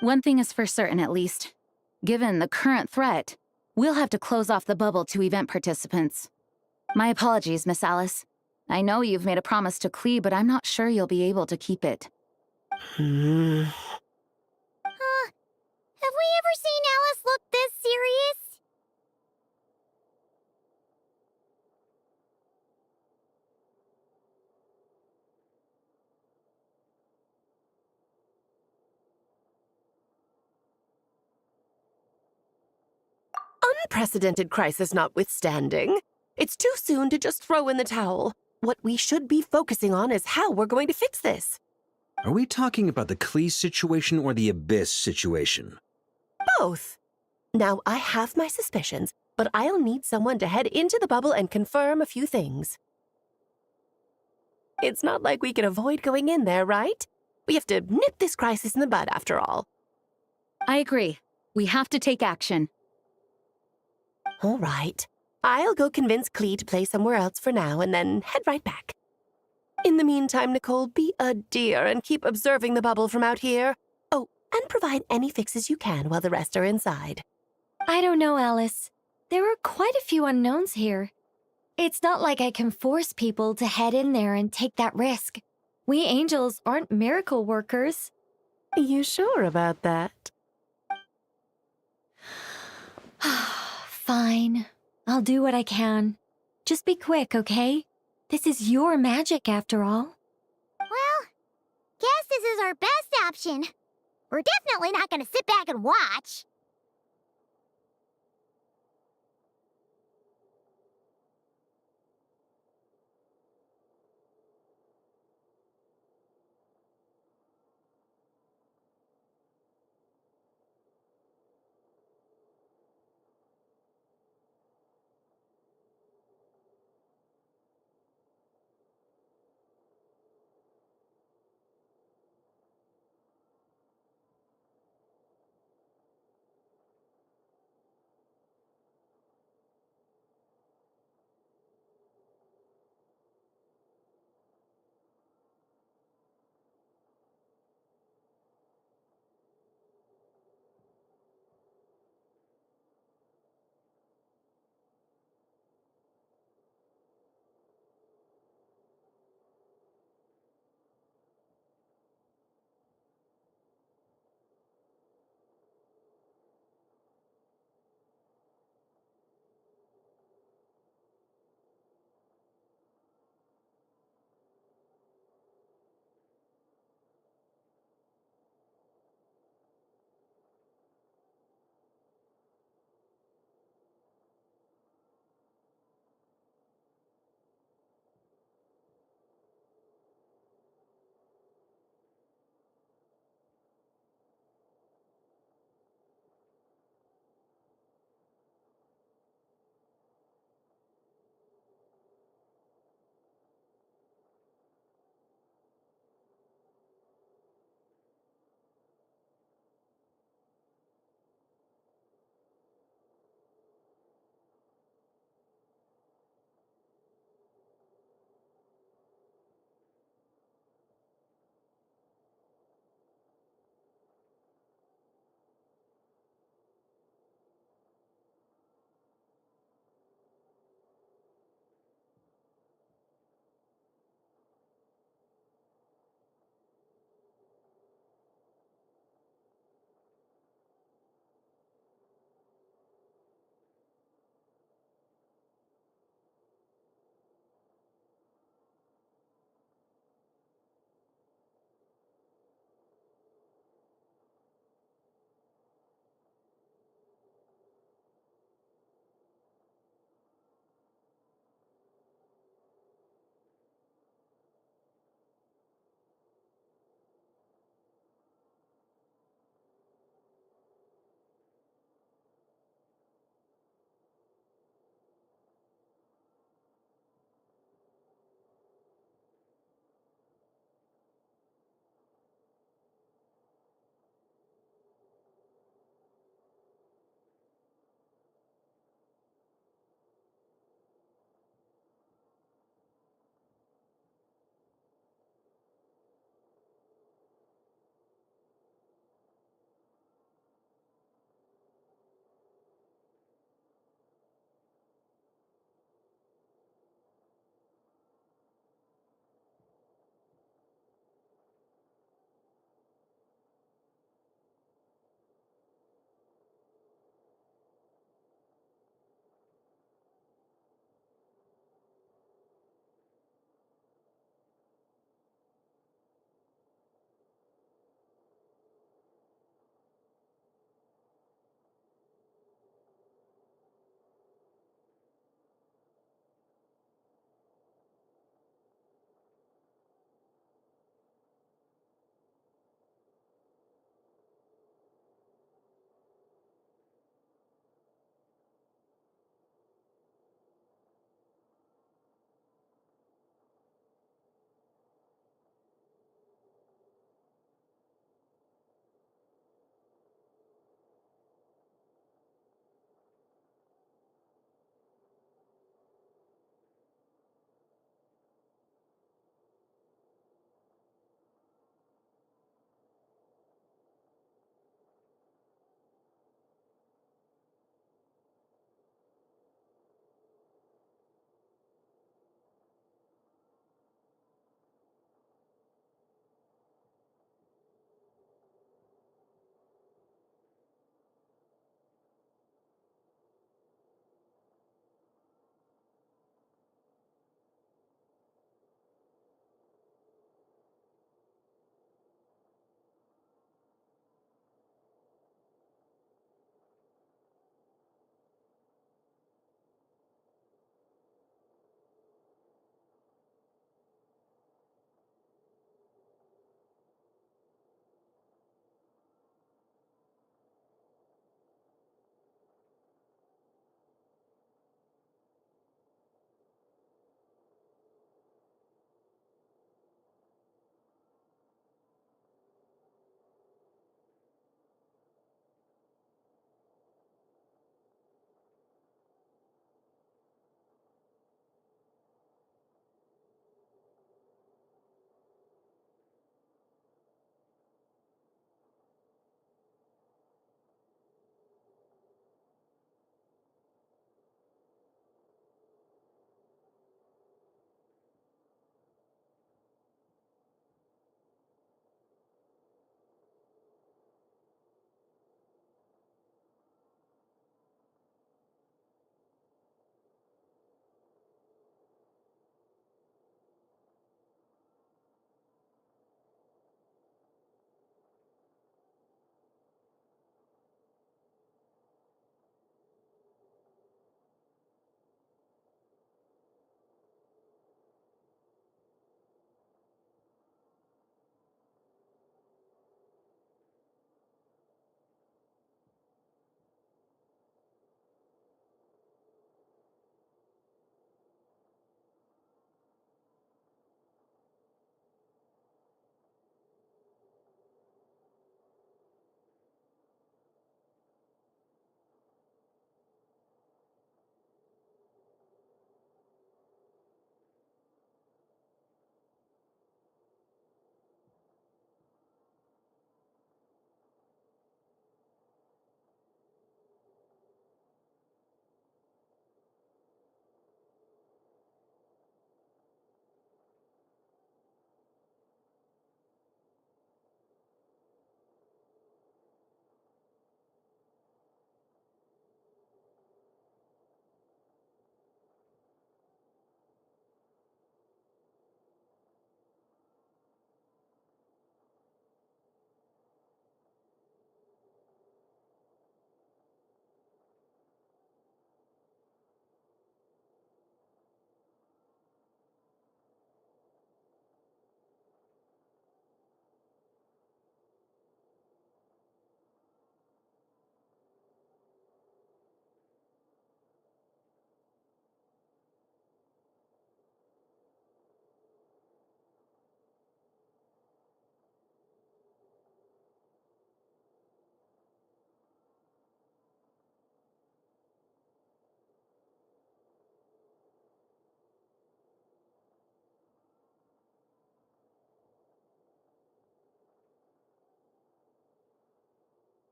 One thing is for certain, at least. Given the current threat, we'll have to close off the bubble to event participants. My apologies, Miss Alice. I know you've made a promise to Klee, but I'm not sure you'll be able to keep it. Have we ever seen Alice look this serious? Unprecedented crisis notwithstanding, it's too soon to just throw in the towel. What we should be focusing on is how we're going to fix this. Are we talking about the Klee situation or the Abyss situation? Both. Now, I have my suspicions, but I'll need someone to head into the bubble and confirm a few things. It's not like we can avoid going in there, right? We have to nip this crisis in the bud, after all. I agree. We have to take action. All right. I'll go convince Klee to play somewhere else for now and then head right back. In the meantime, Nicole, be a dear and keep observing the bubble from out here. Oh, and provide any fixes you can while the rest are inside. I don't know, Alice. There are quite a few unknowns here. It's not like I can force people to head in there and take that risk. We angels aren't miracle workers. You sure about that? Fine. I'll do what I can. Just be quick, okay? This is your magic, after all. Well, guess this is our best option. We're definitely not gonna sit back and watch.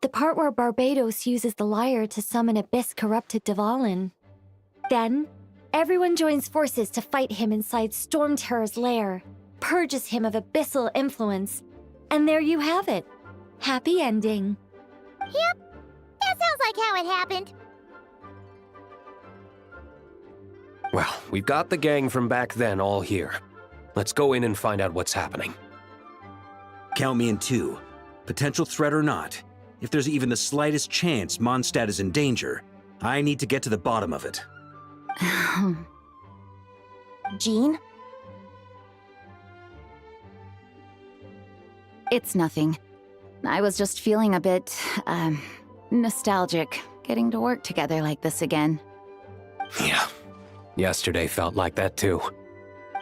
The part where Barbados uses the lyre to summon abyss-corrupted Dvalin. Then, everyone joins forces to fight him inside Storm Terror's lair, purges him of abyssal influence, and there you have it. Happy ending. Yep, that sounds like how it happened. Well, we've got the gang from back then all here. Let's go in and find out what's happening. Count me in 2. Potential threat or not, if there's even the slightest chance Mondstadt is in danger, I need to get to the bottom of it. Jean? It's nothing. I was just feeling a bit, nostalgic, getting to work together like this again. Yeah. Yesterday felt like that too.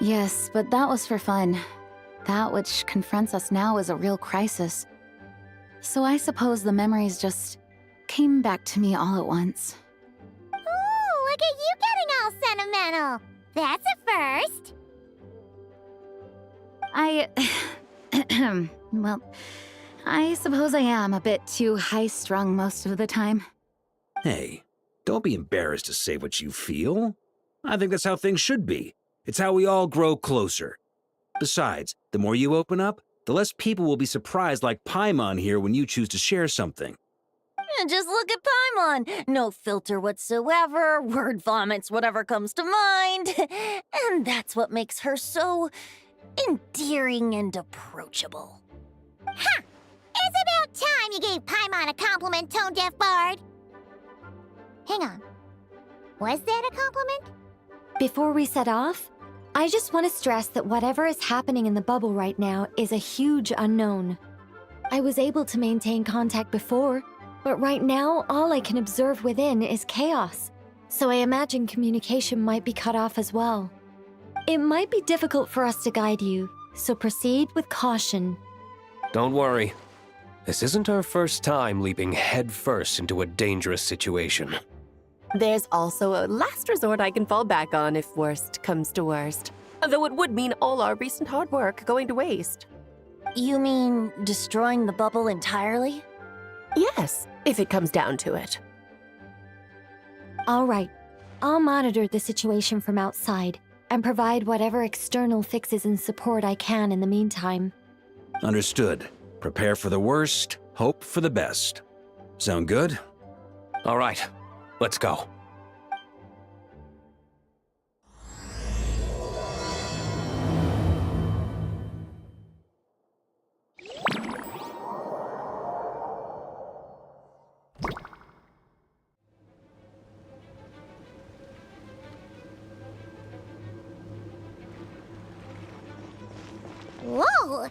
Yes, but that was for fun. That which confronts us now is a real crisis. So I suppose the memories just came back to me all at once. Ooh, look at you getting all sentimental. That's a first. Well, I suppose I am a bit too high-strung most of the time. Hey, don't be embarrassed to say what you feel. I think that's how things should be. It's how we all grow closer. Besides, the more you open up, the less people will be surprised like Paimon here when you choose to share something. And just look at Paimon. No filter whatsoever, word vomits whatever comes to mind. And that's what makes her so endearing and approachable. Ha! It's about time you gave Paimon a compliment, tone-deaf bard. Hang on. Was that a compliment? Before we set off, I just want to stress that whatever is happening in the bubble right now is a huge unknown. I was able to maintain contact before, but right now all I can observe within is chaos, so I imagine communication might be cut off as well. It might be difficult for us to guide you, so proceed with caution. Don't worry. This isn't our first time leaping headfirst into a dangerous situation. There's also a last resort I can fall back on if worst comes to worst. Though it would mean all our recent hard work going to waste. You mean destroying the bubble entirely? Yes, if it comes down to it. All right, I'll monitor the situation from outside and provide whatever external fixes and support I can in the meantime. Understood. Prepare for the worst, hope for the best. Sound good? All right, let's go. Whoa!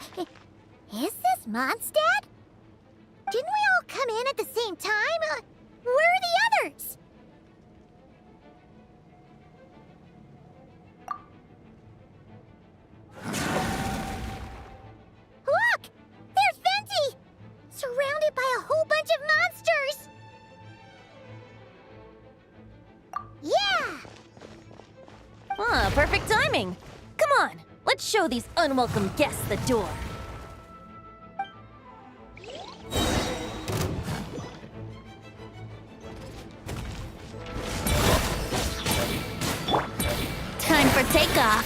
Is this Mondstadt? Didn't we all come in at the same time? Where are the others? Look! There's Venti! Surrounded by a whole bunch of monsters! Yeah! Ah, perfect timing. Come on, let's show these unwelcome guests the door. Time for takeoff.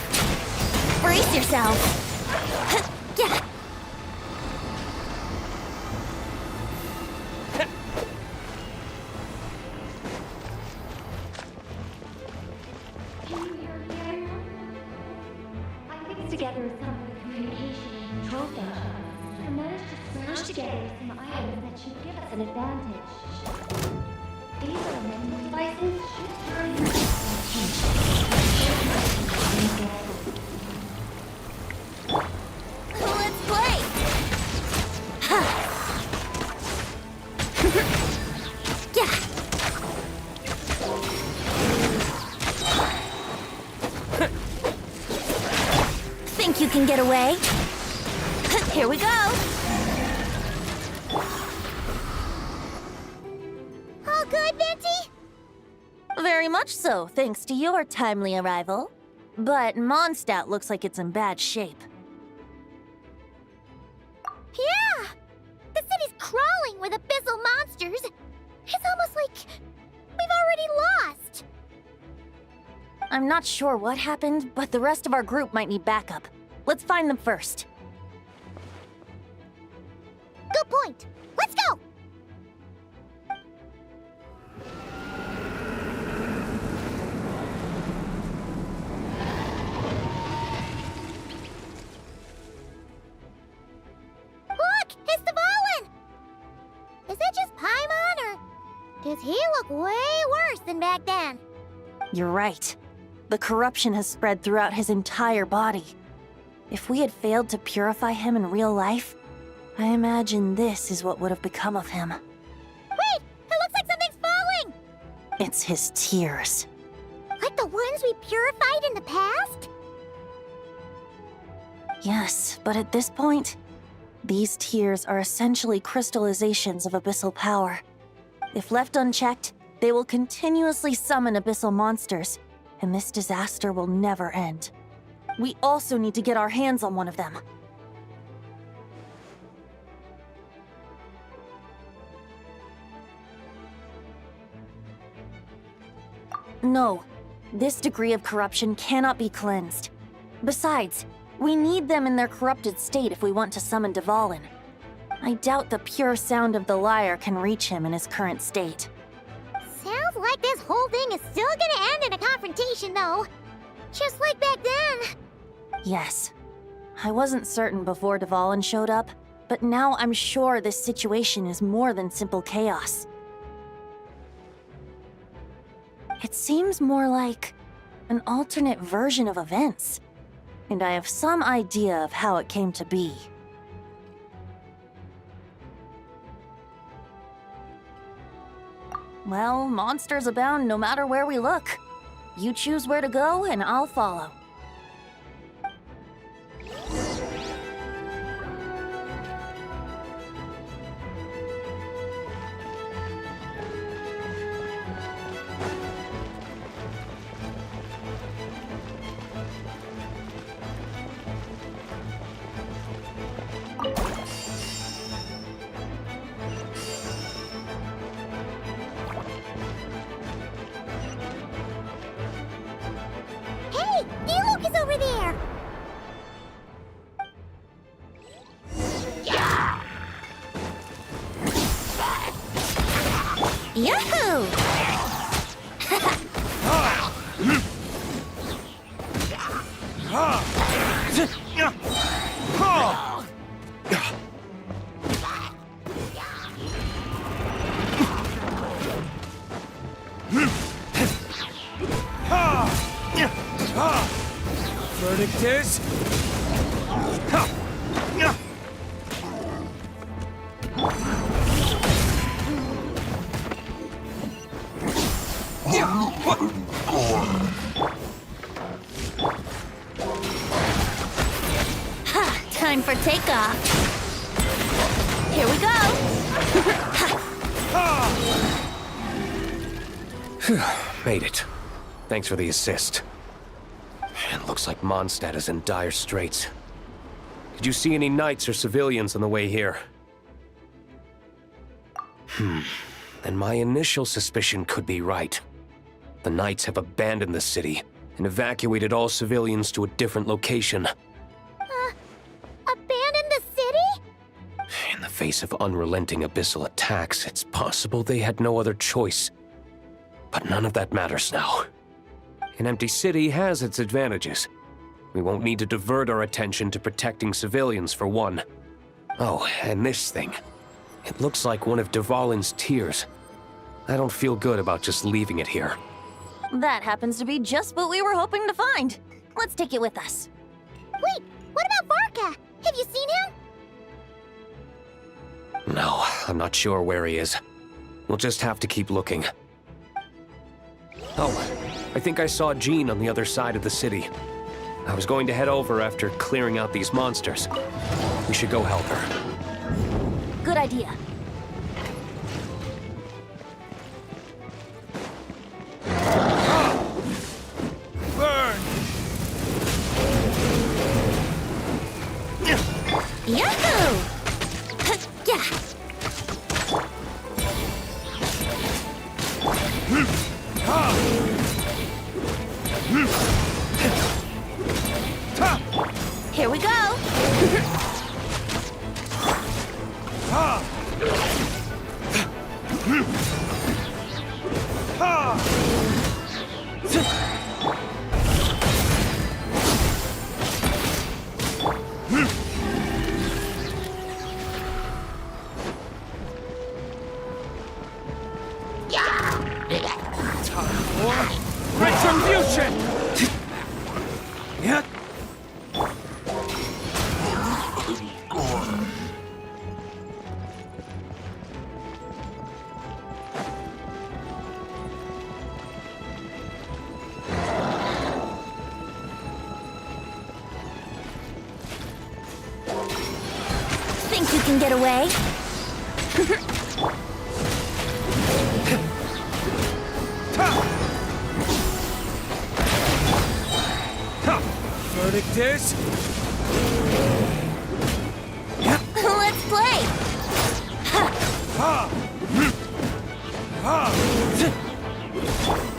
Brace yourself. Yeah. I fixed together some of the communication and control functions and managed to smash together some items that should give us an advantage. These are memory devices. Let's play! Yeah. Think you can get away? Here we go! All good, Venti? Very much so, thanks to your timely arrival. But Mondstadt looks like it's in bad shape. Yeah! The city's crawling fighting with abyssal monsters, it's almost like we've already lost. I'm not sure what happened, but the rest of our group might need backup. Let's find them first. Good point. Let's go! Look! It's Dvalin! Is it just Paimon, or does he look way worse than back then? You're right. The corruption has spread throughout his entire body. If we had failed to purify him in real life, I imagine this is what would have become of him. Wait! It looks like something's falling! It's his tears. Like the ones we purified in the past? Yes, but at this point, these tears are essentially crystallizations of abyssal power. If left unchecked, they will continuously summon abyssal monsters, and this disaster will never end. We also need to get our hands on one of them. No, this degree of corruption cannot be cleansed. Besides, we need them in their corrupted state if we want to summon Dvalin. I doubt the pure sound of the lyre can reach him in his current state. Sounds like this whole thing is still gonna end in a confrontation, though. Just like back then. Yes. I wasn't certain before Dvalin showed up, but now I'm sure this situation is more than simple chaos. It seems more like an alternate version of events, and I have some idea of how it came to be. Well, monsters abound no matter where we look. You choose where to go, and I'll follow. Hey! Diluc is over there! Yahoo! Verdict is... Time for takeoff. Here we go. Made it. Thanks for the assist. It looks like Mondstadt is in dire straits. Did you see any knights or civilians on the way here? Then my initial suspicion could be right. The knights have abandoned the city and evacuated all civilians to a different location. Abandon the city? In the face of unrelenting abyssal attacks, it's possible they had no other choice. But none of that matters now. An empty city has its advantages. We won't need to divert our attention to protecting civilians, for one. Oh, and this thing. It looks like one of Dvalin's tears. I don't feel good about just leaving it here. That happens to be just what we were hoping to find. Let's take it with us. Wait, what about Varka? Have you seen him? No, I'm not sure where he is. We'll just have to keep looking. Oh, I think I saw Jean on the other side of the city. I was going to head over after clearing out these monsters. We should go help her. Good idea. Burn! Yahoo! Yeah. Here we go! Retribution! Yeah. Think you can get away? Verdict is... Let's play!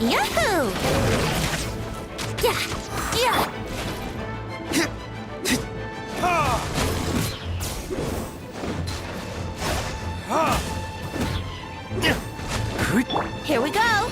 Yahoo! Yeah! Yeah! Here we go!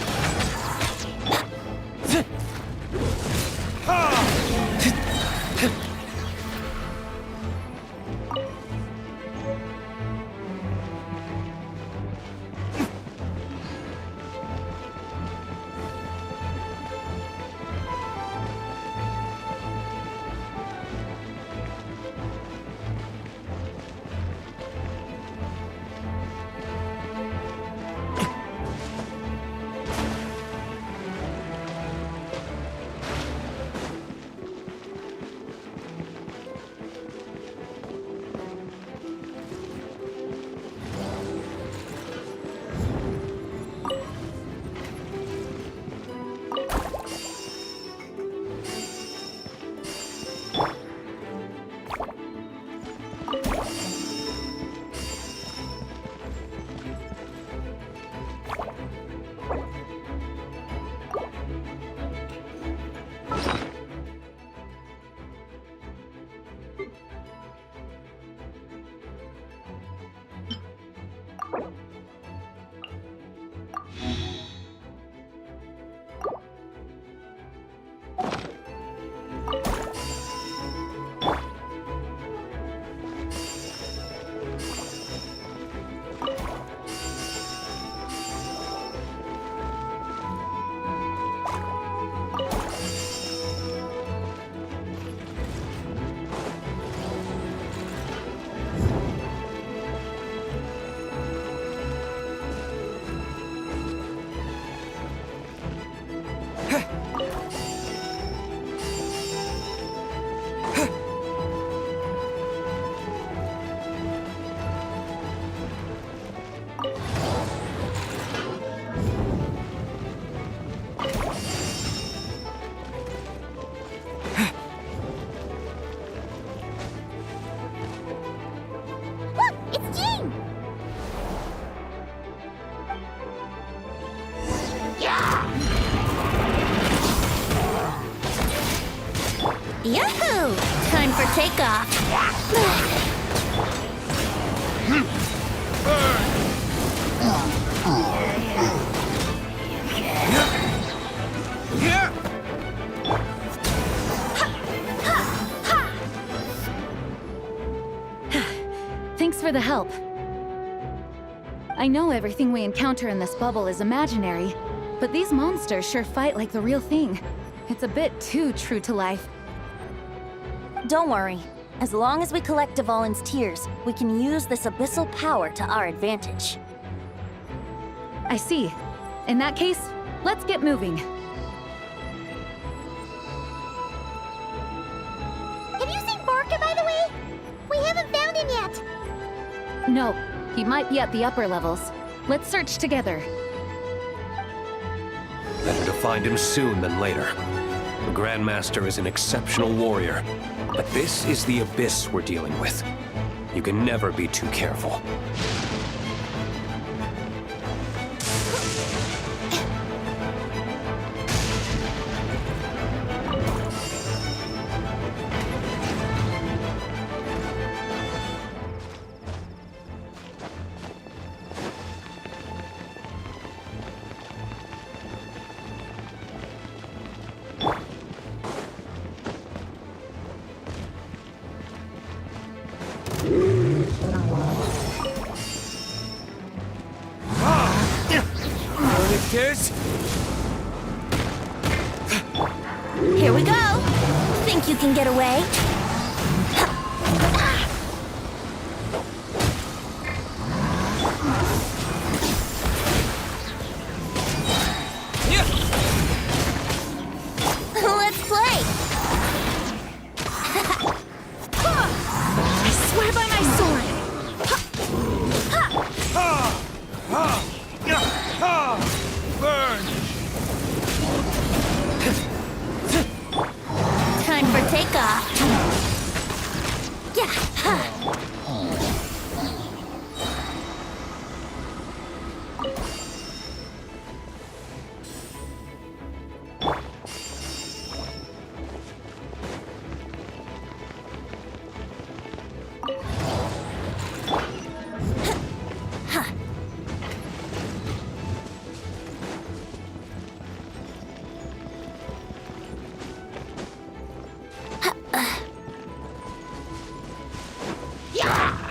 Yahoo! Time for takeoff. Thanks for the help. I know everything we encounter in this bubble is imaginary, but these monsters sure fight like the real thing. It's a bit too true to life. Don't worry. As long as we collect Dvalin's tears, we can use this abyssal power to our advantage. I see. In that case, let's get moving. Have you seen Barca, by the way? We haven't found him yet. No, he might be at the upper levels. Let's search together. Better to find him soon than later. The Grandmaster is an exceptional warrior, but this is the abyss we're dealing with. You can never be too careful. Here we go! Think you can get away? Let's play! I swear by my sword! Burn! Time for takeoff. Yeah.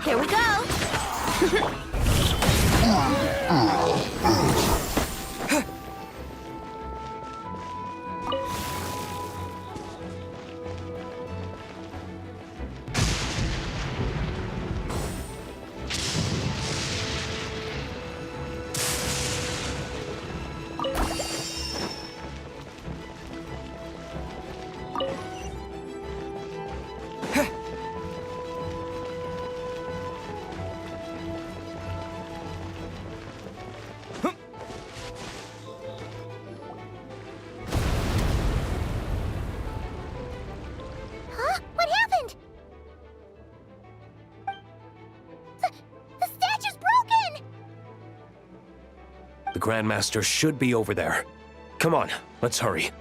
Here we go! Huh? What happened? The statue's broken! The Grandmaster should be over there. Come on, let's hurry.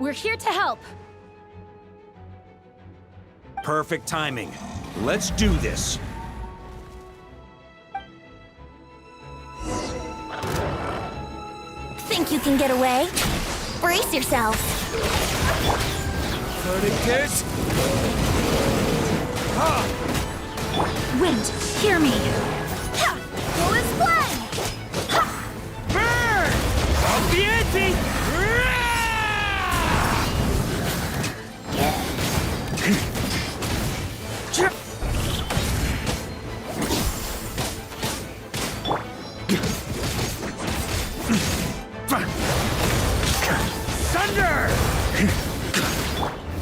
We're here to help. Perfect timing. Let's do this. Think you can get away? Brace yourself. Tourniquet! Wind, hear me. Go as planned. Burn! Up the ante! Thunder!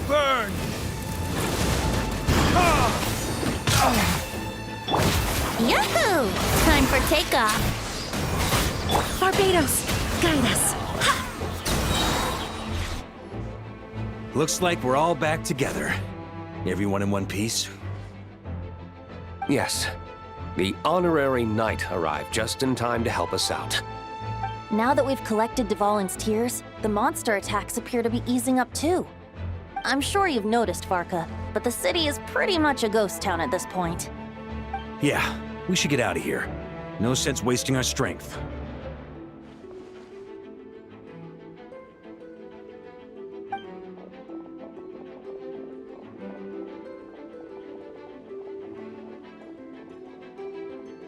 Burn! Yahoo! Time for takeoff. Barbados, guide us. Looks like we're all back together. Everyone in one piece? Yes. The honorary knight arrived just in time to help us out. Now that we've collected Dvalin's tears, the monster attacks appear to be easing up too. I'm sure you've noticed, Varka, but the city is pretty much a ghost town at this point. Yeah, we should get out of here. No sense wasting our strength.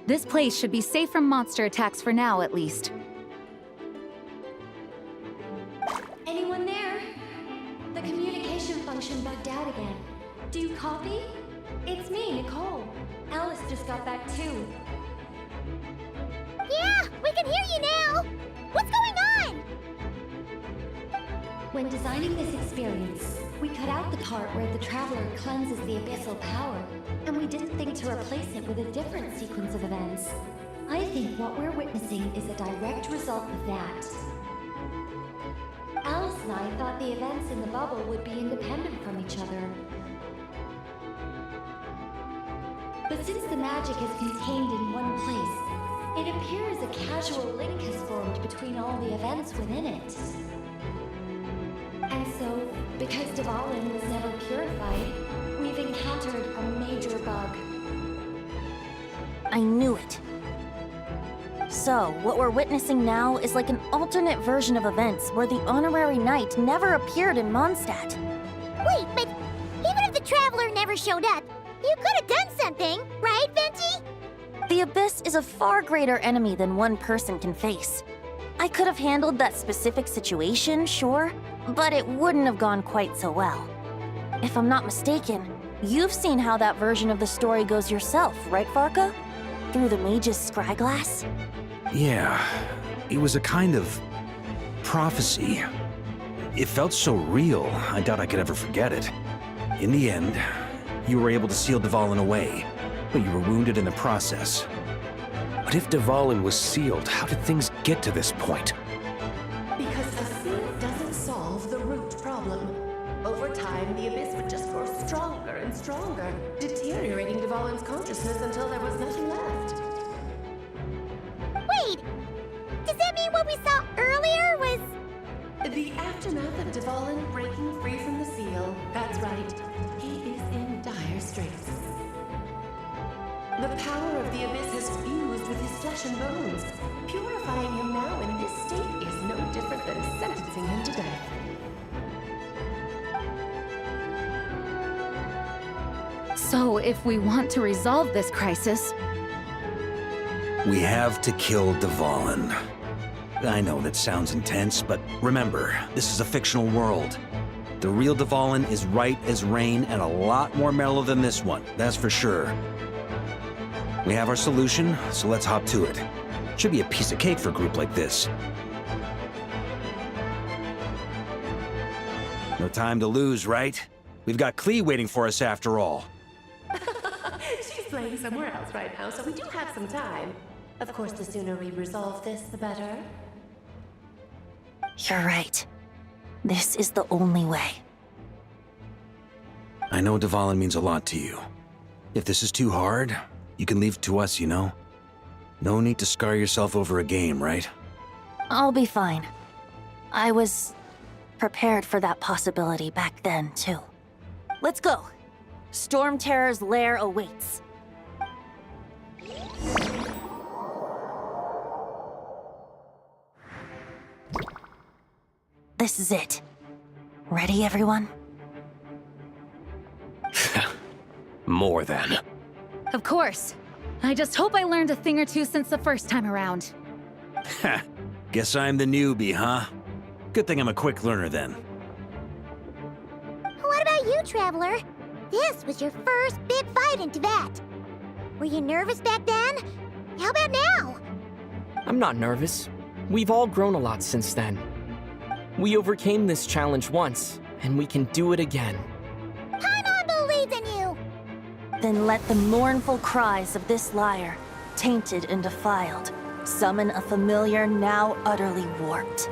This place should be safe from monster attacks for now, at least. Anyone there? The communication function bugged out again. Do you copy? It's me, Nicole. Alice just got back too. Yeah, we can hear you now! What's going on? When designing this experience, we cut out the part where the Traveler cleanses the abyssal power, and we didn't think to replace it with a different sequence of events. I think what we're witnessing is a direct result of that. Alice and I thought the events in the bubble would be independent from each other. But since the magic is contained in one place, it appears a casual link has formed between all the events within it. And so, because Dvalin was never purified, we've encountered a major bug. I knew it. So, what we're witnessing now is like an alternate version of events where the honorary knight never appeared in Mondstadt. Wait, but even if the Traveler never showed up, you could have done something, right, Venti? The Abyss is a far greater enemy than one person can face. I could have handled that specific situation, sure, but it wouldn't have gone quite so well. If I'm not mistaken, you've seen how that version of the story goes yourself, right, Varka? Through the mage's scryglass? Yeah, it was a kind of prophecy. It felt so real, I doubt I could ever forget it. In the end, you were able to seal Dvalin away, but you were wounded in the process. But if Dvalin was sealed, how did things get to this point? Because a seal doesn't solve the root problem. Over time, the Abyss would just grow stronger and stronger, deteriorating Dvalin's consciousness until there was nothing left. Wait, does that mean what we saw earlier was... The aftermath of Dvalin breaking free from the seal. That's right. He is in dire straits. The power of the Abyss has fused with his flesh and bones. Purifying him now in this state is no different than sentencing him to death. So, if we want to resolve this crisis, We have to kill Dvalin. I know that sounds intense, but remember, this is a fictional world. The real Dvalin is right as rain and a lot more mellow than this one, that's for sure. We have our solution, so let's hop to it. Should be a piece of cake for a group like this. No time to lose, right? We've got Klee waiting for us after all. She's playing somewhere else right now, so we do have some time. Of course, the sooner we resolve this, the better. You're right. This is the only way. I know Dvalin means a lot to you. If this is too hard, you can leave it to us, you know? No need to scar yourself over a game, right? I'll be fine. I was prepared for that possibility back then, too. Let's go. Storm Terror's lair awaits. This is it. Ready, everyone? More than. of course. I just hope I learned a thing or two since the first time around. Ha! Guess I'm the newbie, huh? Good thing I'm a quick learner then. What about you, Traveler? This was your first big fight in Tibet. Were you nervous back then? How about now? I'm not nervous. We've all grown a lot since then. We overcame this challenge once, and we can do it again. Paimon believes in you! Then let the mournful cries of this lyre, tainted and defiled, summon a familiar now utterly warped.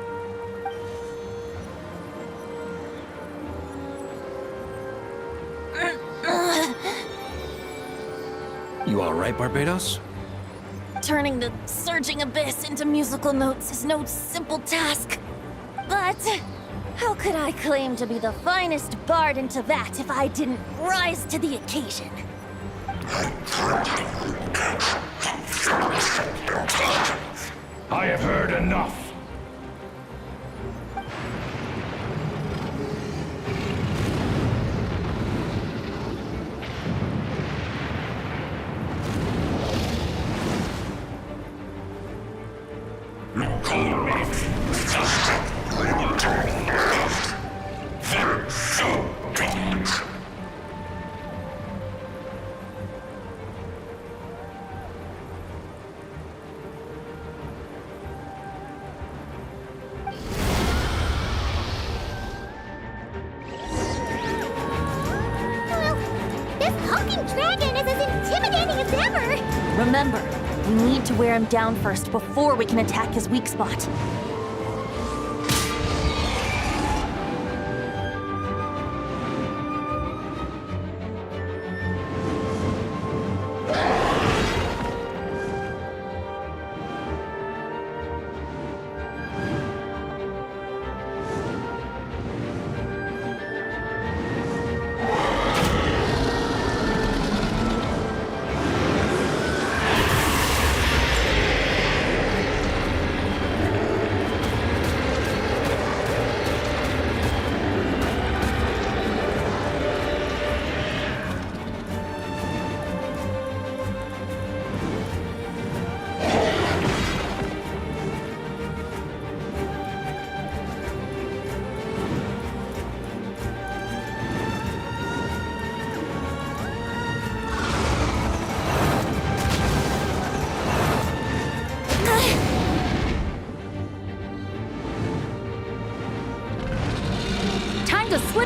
You alright, Barbados? Turning the surging abyss into musical notes is no simple task. But how could I claim to be the finest bard in Tibet if I didn't rise to the occasion? I have heard enough. Remember, we need to wear him down first before we can attack his weak spot.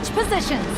Switch positions.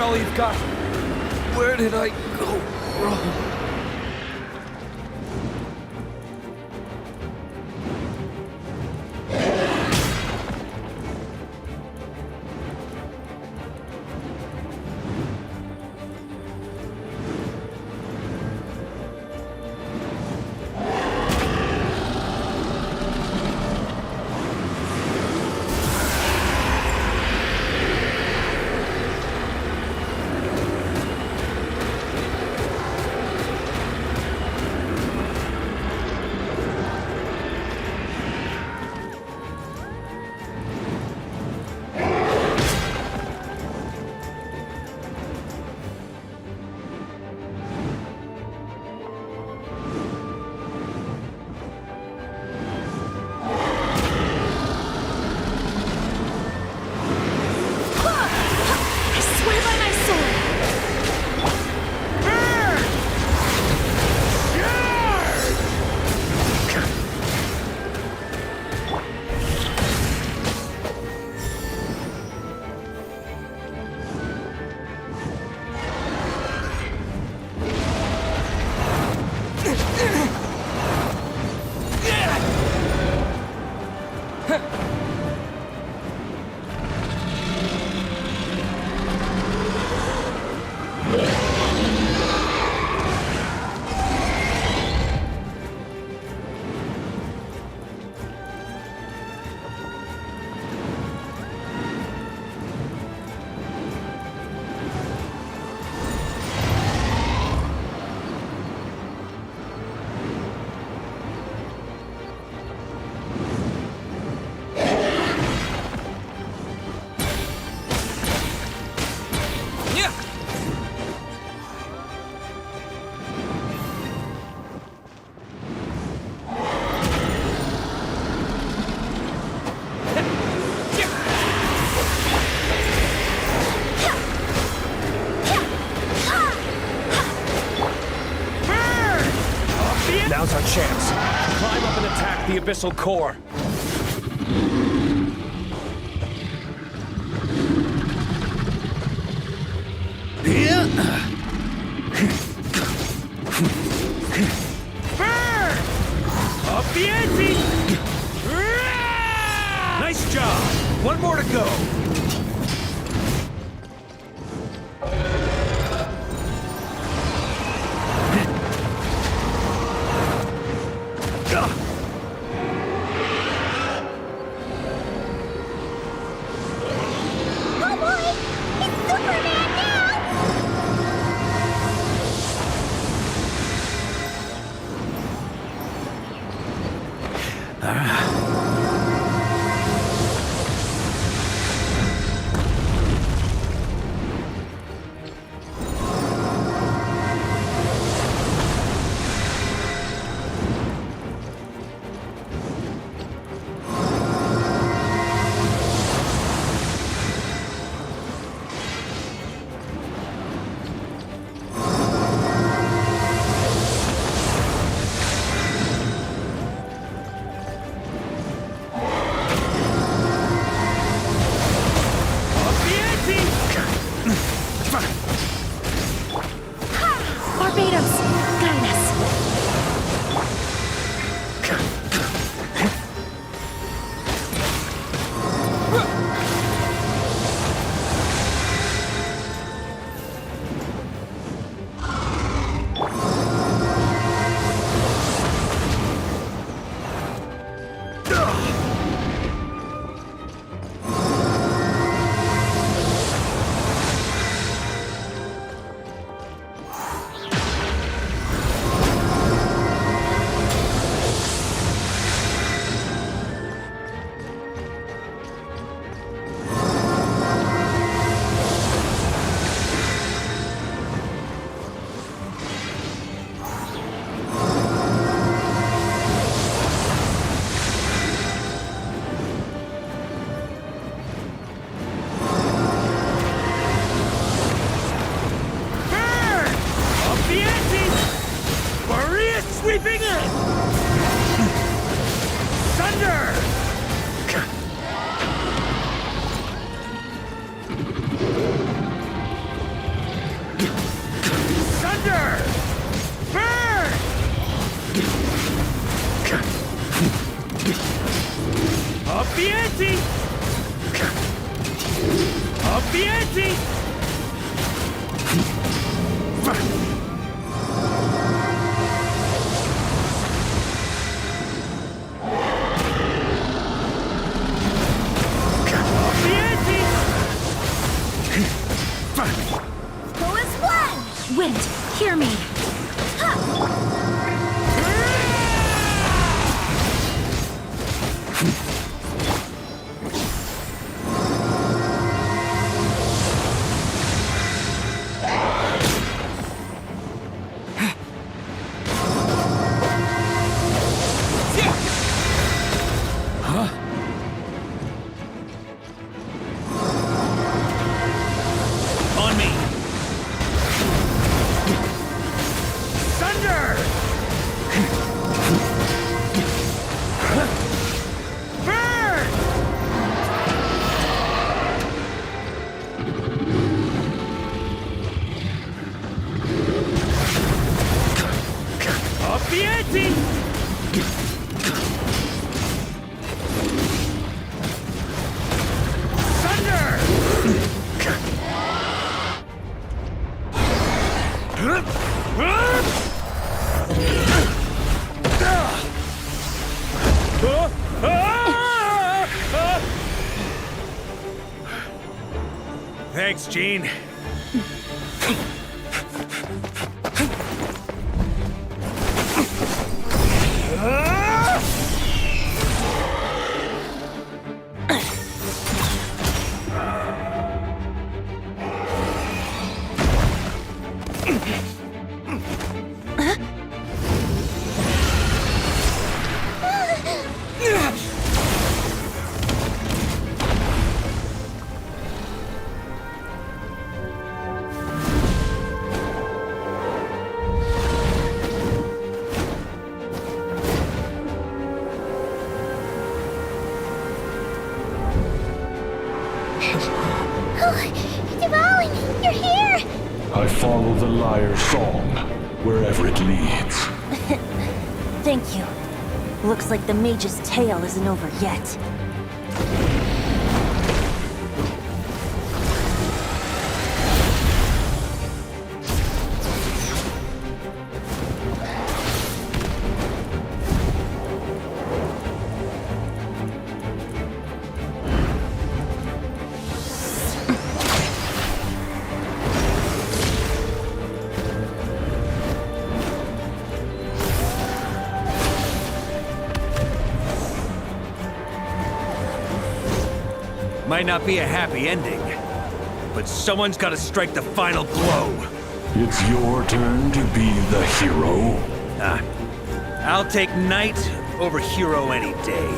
All you've got? Where did I go wrong? Now's our chance. Climb up and attack the abyssal core. Up the ante! Nice job! One more to go. Up the ante! Up the ante! Who is one? Wind, hear me. On me! Thunder! Burn! Up the ante! Thanks, Gene. Dvalin, you're here! I follow the lyre's song, wherever it leads. Thank you. Looks like the mage's tale isn't over yet. Might not be a happy ending, but someone's gotta strike the final blow. It's your turn to be the hero. I'll take knight over hero any day.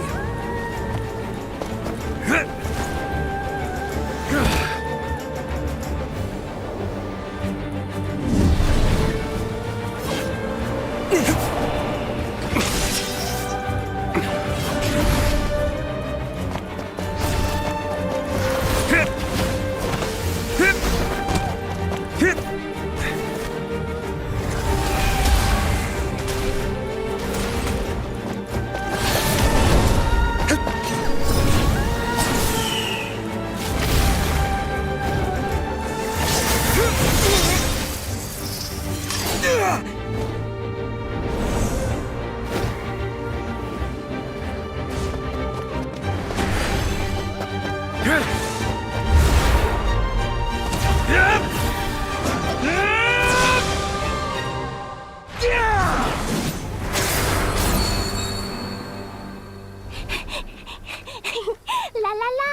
La la la!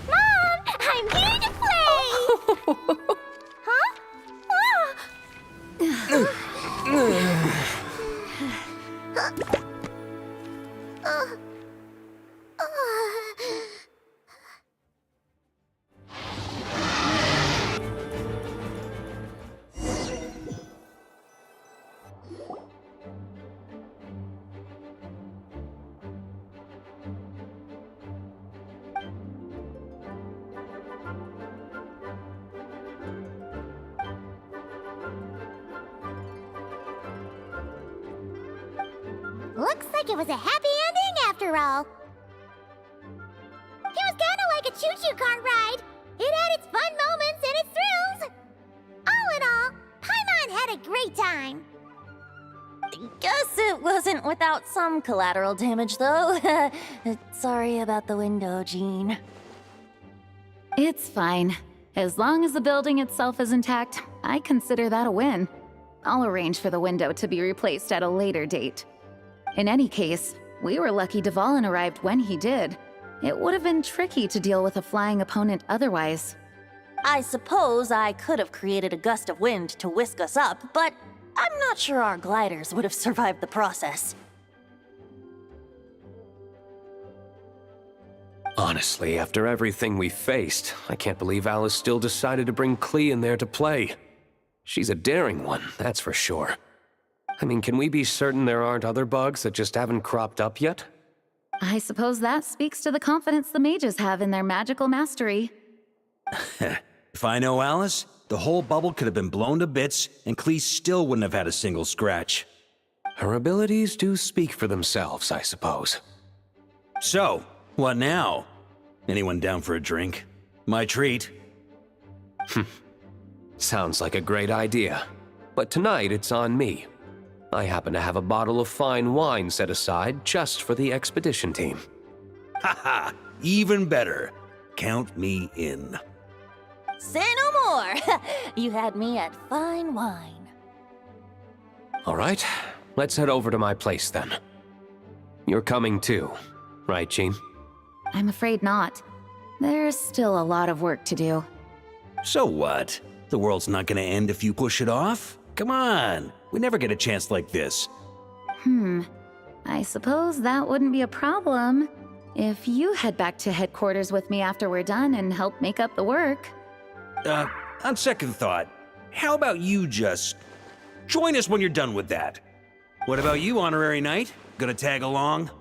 Mom, I'm here to play! Huh? Looks like it was a happy ending after all. It was kinda like a choo-choo car ride. It had its fun moments and its thrills. All in all, Paimon had a great time. Guess it wasn't without some collateral damage, though. Sorry about the window, Jean. It's fine. As long as the building itself is intact, I consider that a win. I'll arrange for the window to be replaced at a later date. In any case, we were lucky Dvalin arrived when he did. It would have been tricky to deal with a flying opponent otherwise. I suppose I could have created a gust of wind to whisk us up, but I'm not sure our gliders would have survived the process. Honestly, after everything we faced, I can't believe Alice still decided to bring Klee in there to play. She's a daring one, that's for sure. I mean, can we be certain there aren't other bugs that just haven't cropped up yet? I suppose that speaks to the confidence the mages have in their magical mastery. If I know Alice, the whole bubble could have been blown to bits, and Klee still wouldn't have had a single scratch. Her abilities do speak for themselves, I suppose. So, what now? Anyone down for a drink? My treat. Sounds like a great idea. But tonight it's on me. I happen to have a bottle of fine wine set aside just for the expedition team. Haha, even better. Count me in. Say no more! You had me at fine wine. All right, let's head over to my place then. You're coming too, right, Jean? I'm afraid not. There's still a lot of work to do. So what? The world's not gonna end if you push it off? Come on, we never get a chance like this. I suppose that wouldn't be a problem if you head back to headquarters with me after we're done and help make up the work. On second thought, how about you just join us when you're done with that? What about you, Honorary Knight? Gonna tag along?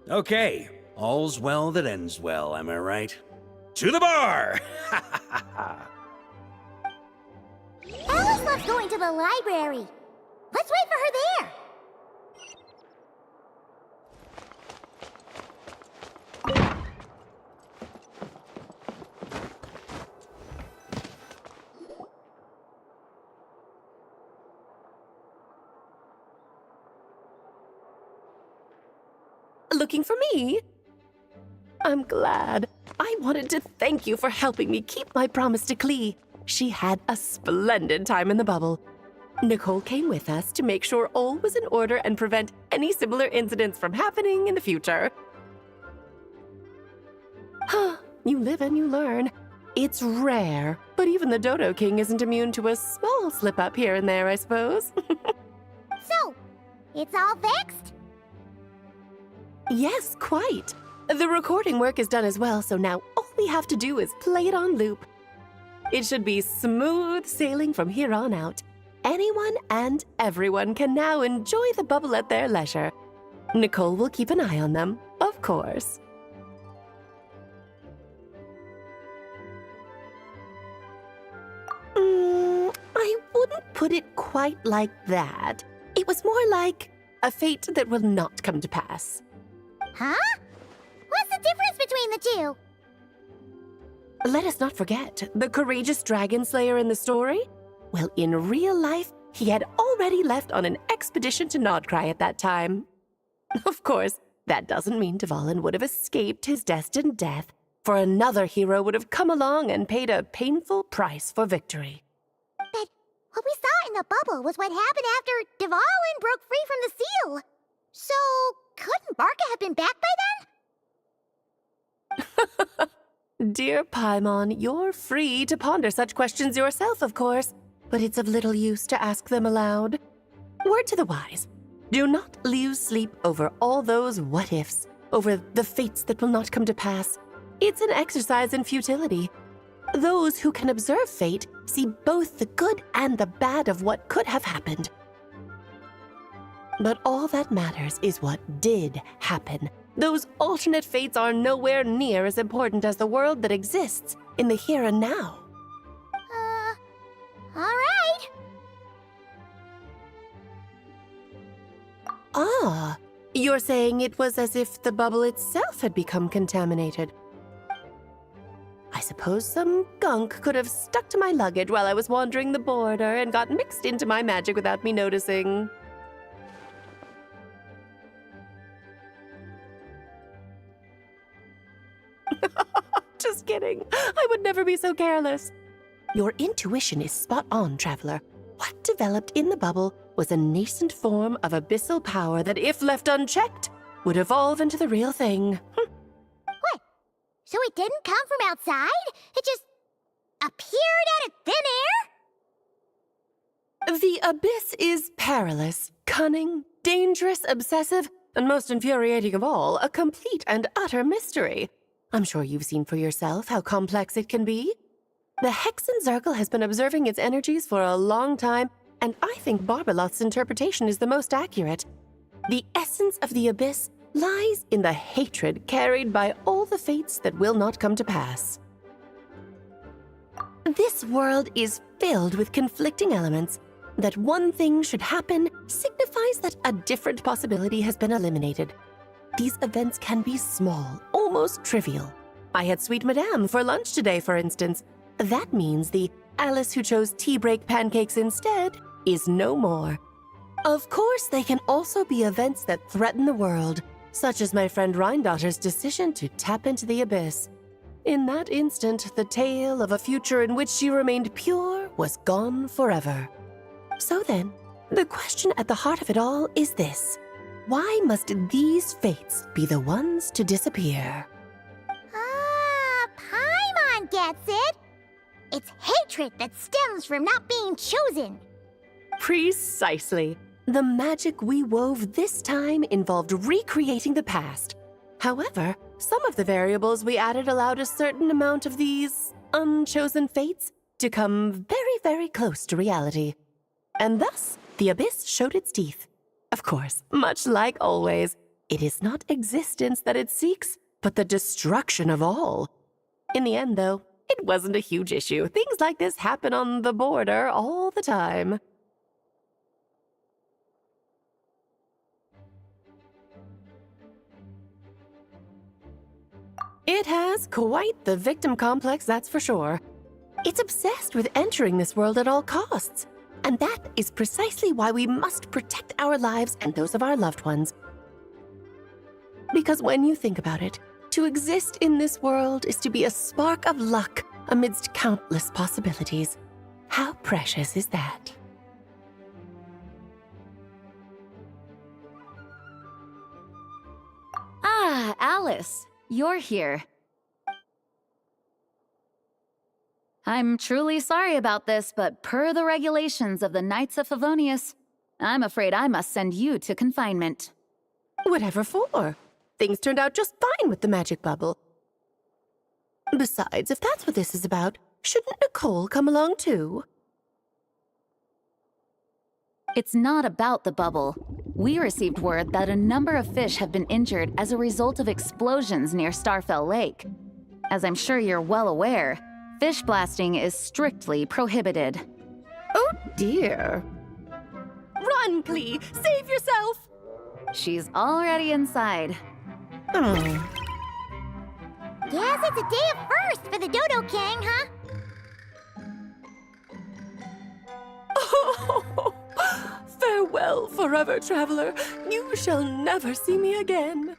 Okay, all's well that ends well, am I right? To the bar! Alice loves going to the library. Let's wait for her there. Looking for me? I'm glad. I wanted to thank you for helping me keep my promise to Klee. She had a splendid time in the bubble. Nicole came with us to make sure all was in order and prevent any similar incidents from happening in the future. You live and you learn. It's rare, but even the Dodo King isn't immune to a small slip-up here and there, I suppose. So, it's all fixed? Yes, quite. The recording work is done as well, so now all we have to do is play it on loop. It should be smooth sailing from here on out. Anyone and everyone can now enjoy the bubble at their leisure. Nicole will keep an eye on them, of course. I wouldn't put it quite like that. It was more like a fate that will not come to pass. Huh? What's the difference between the two? Let us not forget the courageous dragon slayer in the story. Well, in real life, he had already left on an expedition to Nodcry at that time. Of course, that doesn't mean Dvalin would have escaped his destined death, for another hero would have come along and paid a painful price for victory. But what we saw in the bubble was what happened after Dvalin broke free from the seal. So, couldn't Barca have been back by then? Dear Paimon, you're free to ponder such questions yourself, of course, but it's of little use to ask them aloud. Word to the wise, do not lose sleep over all those what-ifs, over the fates that will not come to pass. It's an exercise in futility. Those who can observe fate see both the good and the bad of what could have happened. But all that matters is what did happen. Those alternate fates are nowhere near as important as the world that exists in the here and now. All right. Ah, you're saying it was as if the bubble itself had become contaminated. I suppose some gunk could have stuck to my luggage while I was wandering the border and got mixed into my magic without me noticing. Just kidding. I would never be so careless. Your intuition is spot on, Traveler. What developed in the bubble was a nascent form of abyssal power that, if left unchecked, would evolve into the real thing. What? So it didn't come from outside? It just appeared out of thin air? The abyss is perilous, cunning, dangerous, obsessive, and most infuriating of all, a complete and utter mystery. I'm sure you've seen for yourself how complex it can be. The Hexenzirkel has been observing its energies for a long time, and I think Barbalot's interpretation is the most accurate. The essence of the abyss lies in the hatred carried by all the fates that will not come to pass. This world is filled with conflicting elements. That one thing should happen signifies that a different possibility has been eliminated. These events can be small, almost trivial. I had Sweet Madame for lunch today, for instance. That means the Alice who chose tea break pancakes instead is no more. Of course, they can also be events that threaten the world, such as my friend Rhindotter's decision to tap into the abyss. In that instant, the tale of a future in which she remained pure was gone forever. So then, the question at the heart of it all is this. Why must these fates be the ones to disappear? Ah, Paimon gets it! It's hatred that stems from not being chosen. Precisely. The magic we wove this time involved recreating the past. However, some of the variables we added allowed a certain amount of these unchosen fates to come very, very close to reality. And thus, the abyss showed its teeth. Of course, much like always, it is not existence that it seeks, but the destruction of all. In the end, though, it wasn't a huge issue. Things like this happen on the border all the time. It has quite the victim complex, that's for sure. It's obsessed with entering this world at all costs. And that is precisely why we must protect our lives and those of our loved ones. Because when you think about it, to exist in this world is to be a spark of luck amidst countless possibilities. How precious is that? Ah, Alice, you're here. I'm truly sorry about this, but per the regulations of the Knights of Favonius, I'm afraid I must send you to confinement. Whatever for? Things turned out just fine with the magic bubble. Besides, if that's what this is about, shouldn't Nicole come along too? It's not about the bubble. We received word that a number of fish have been injured as a result of explosions near Starfell Lake. As I'm sure you're well aware, fish blasting is strictly prohibited. Oh dear. Run, Clee! Save yourself! She's already inside. Oh. Guess it's a day of first for the Dodo King, huh? Oh, farewell forever, traveler. You shall never see me again.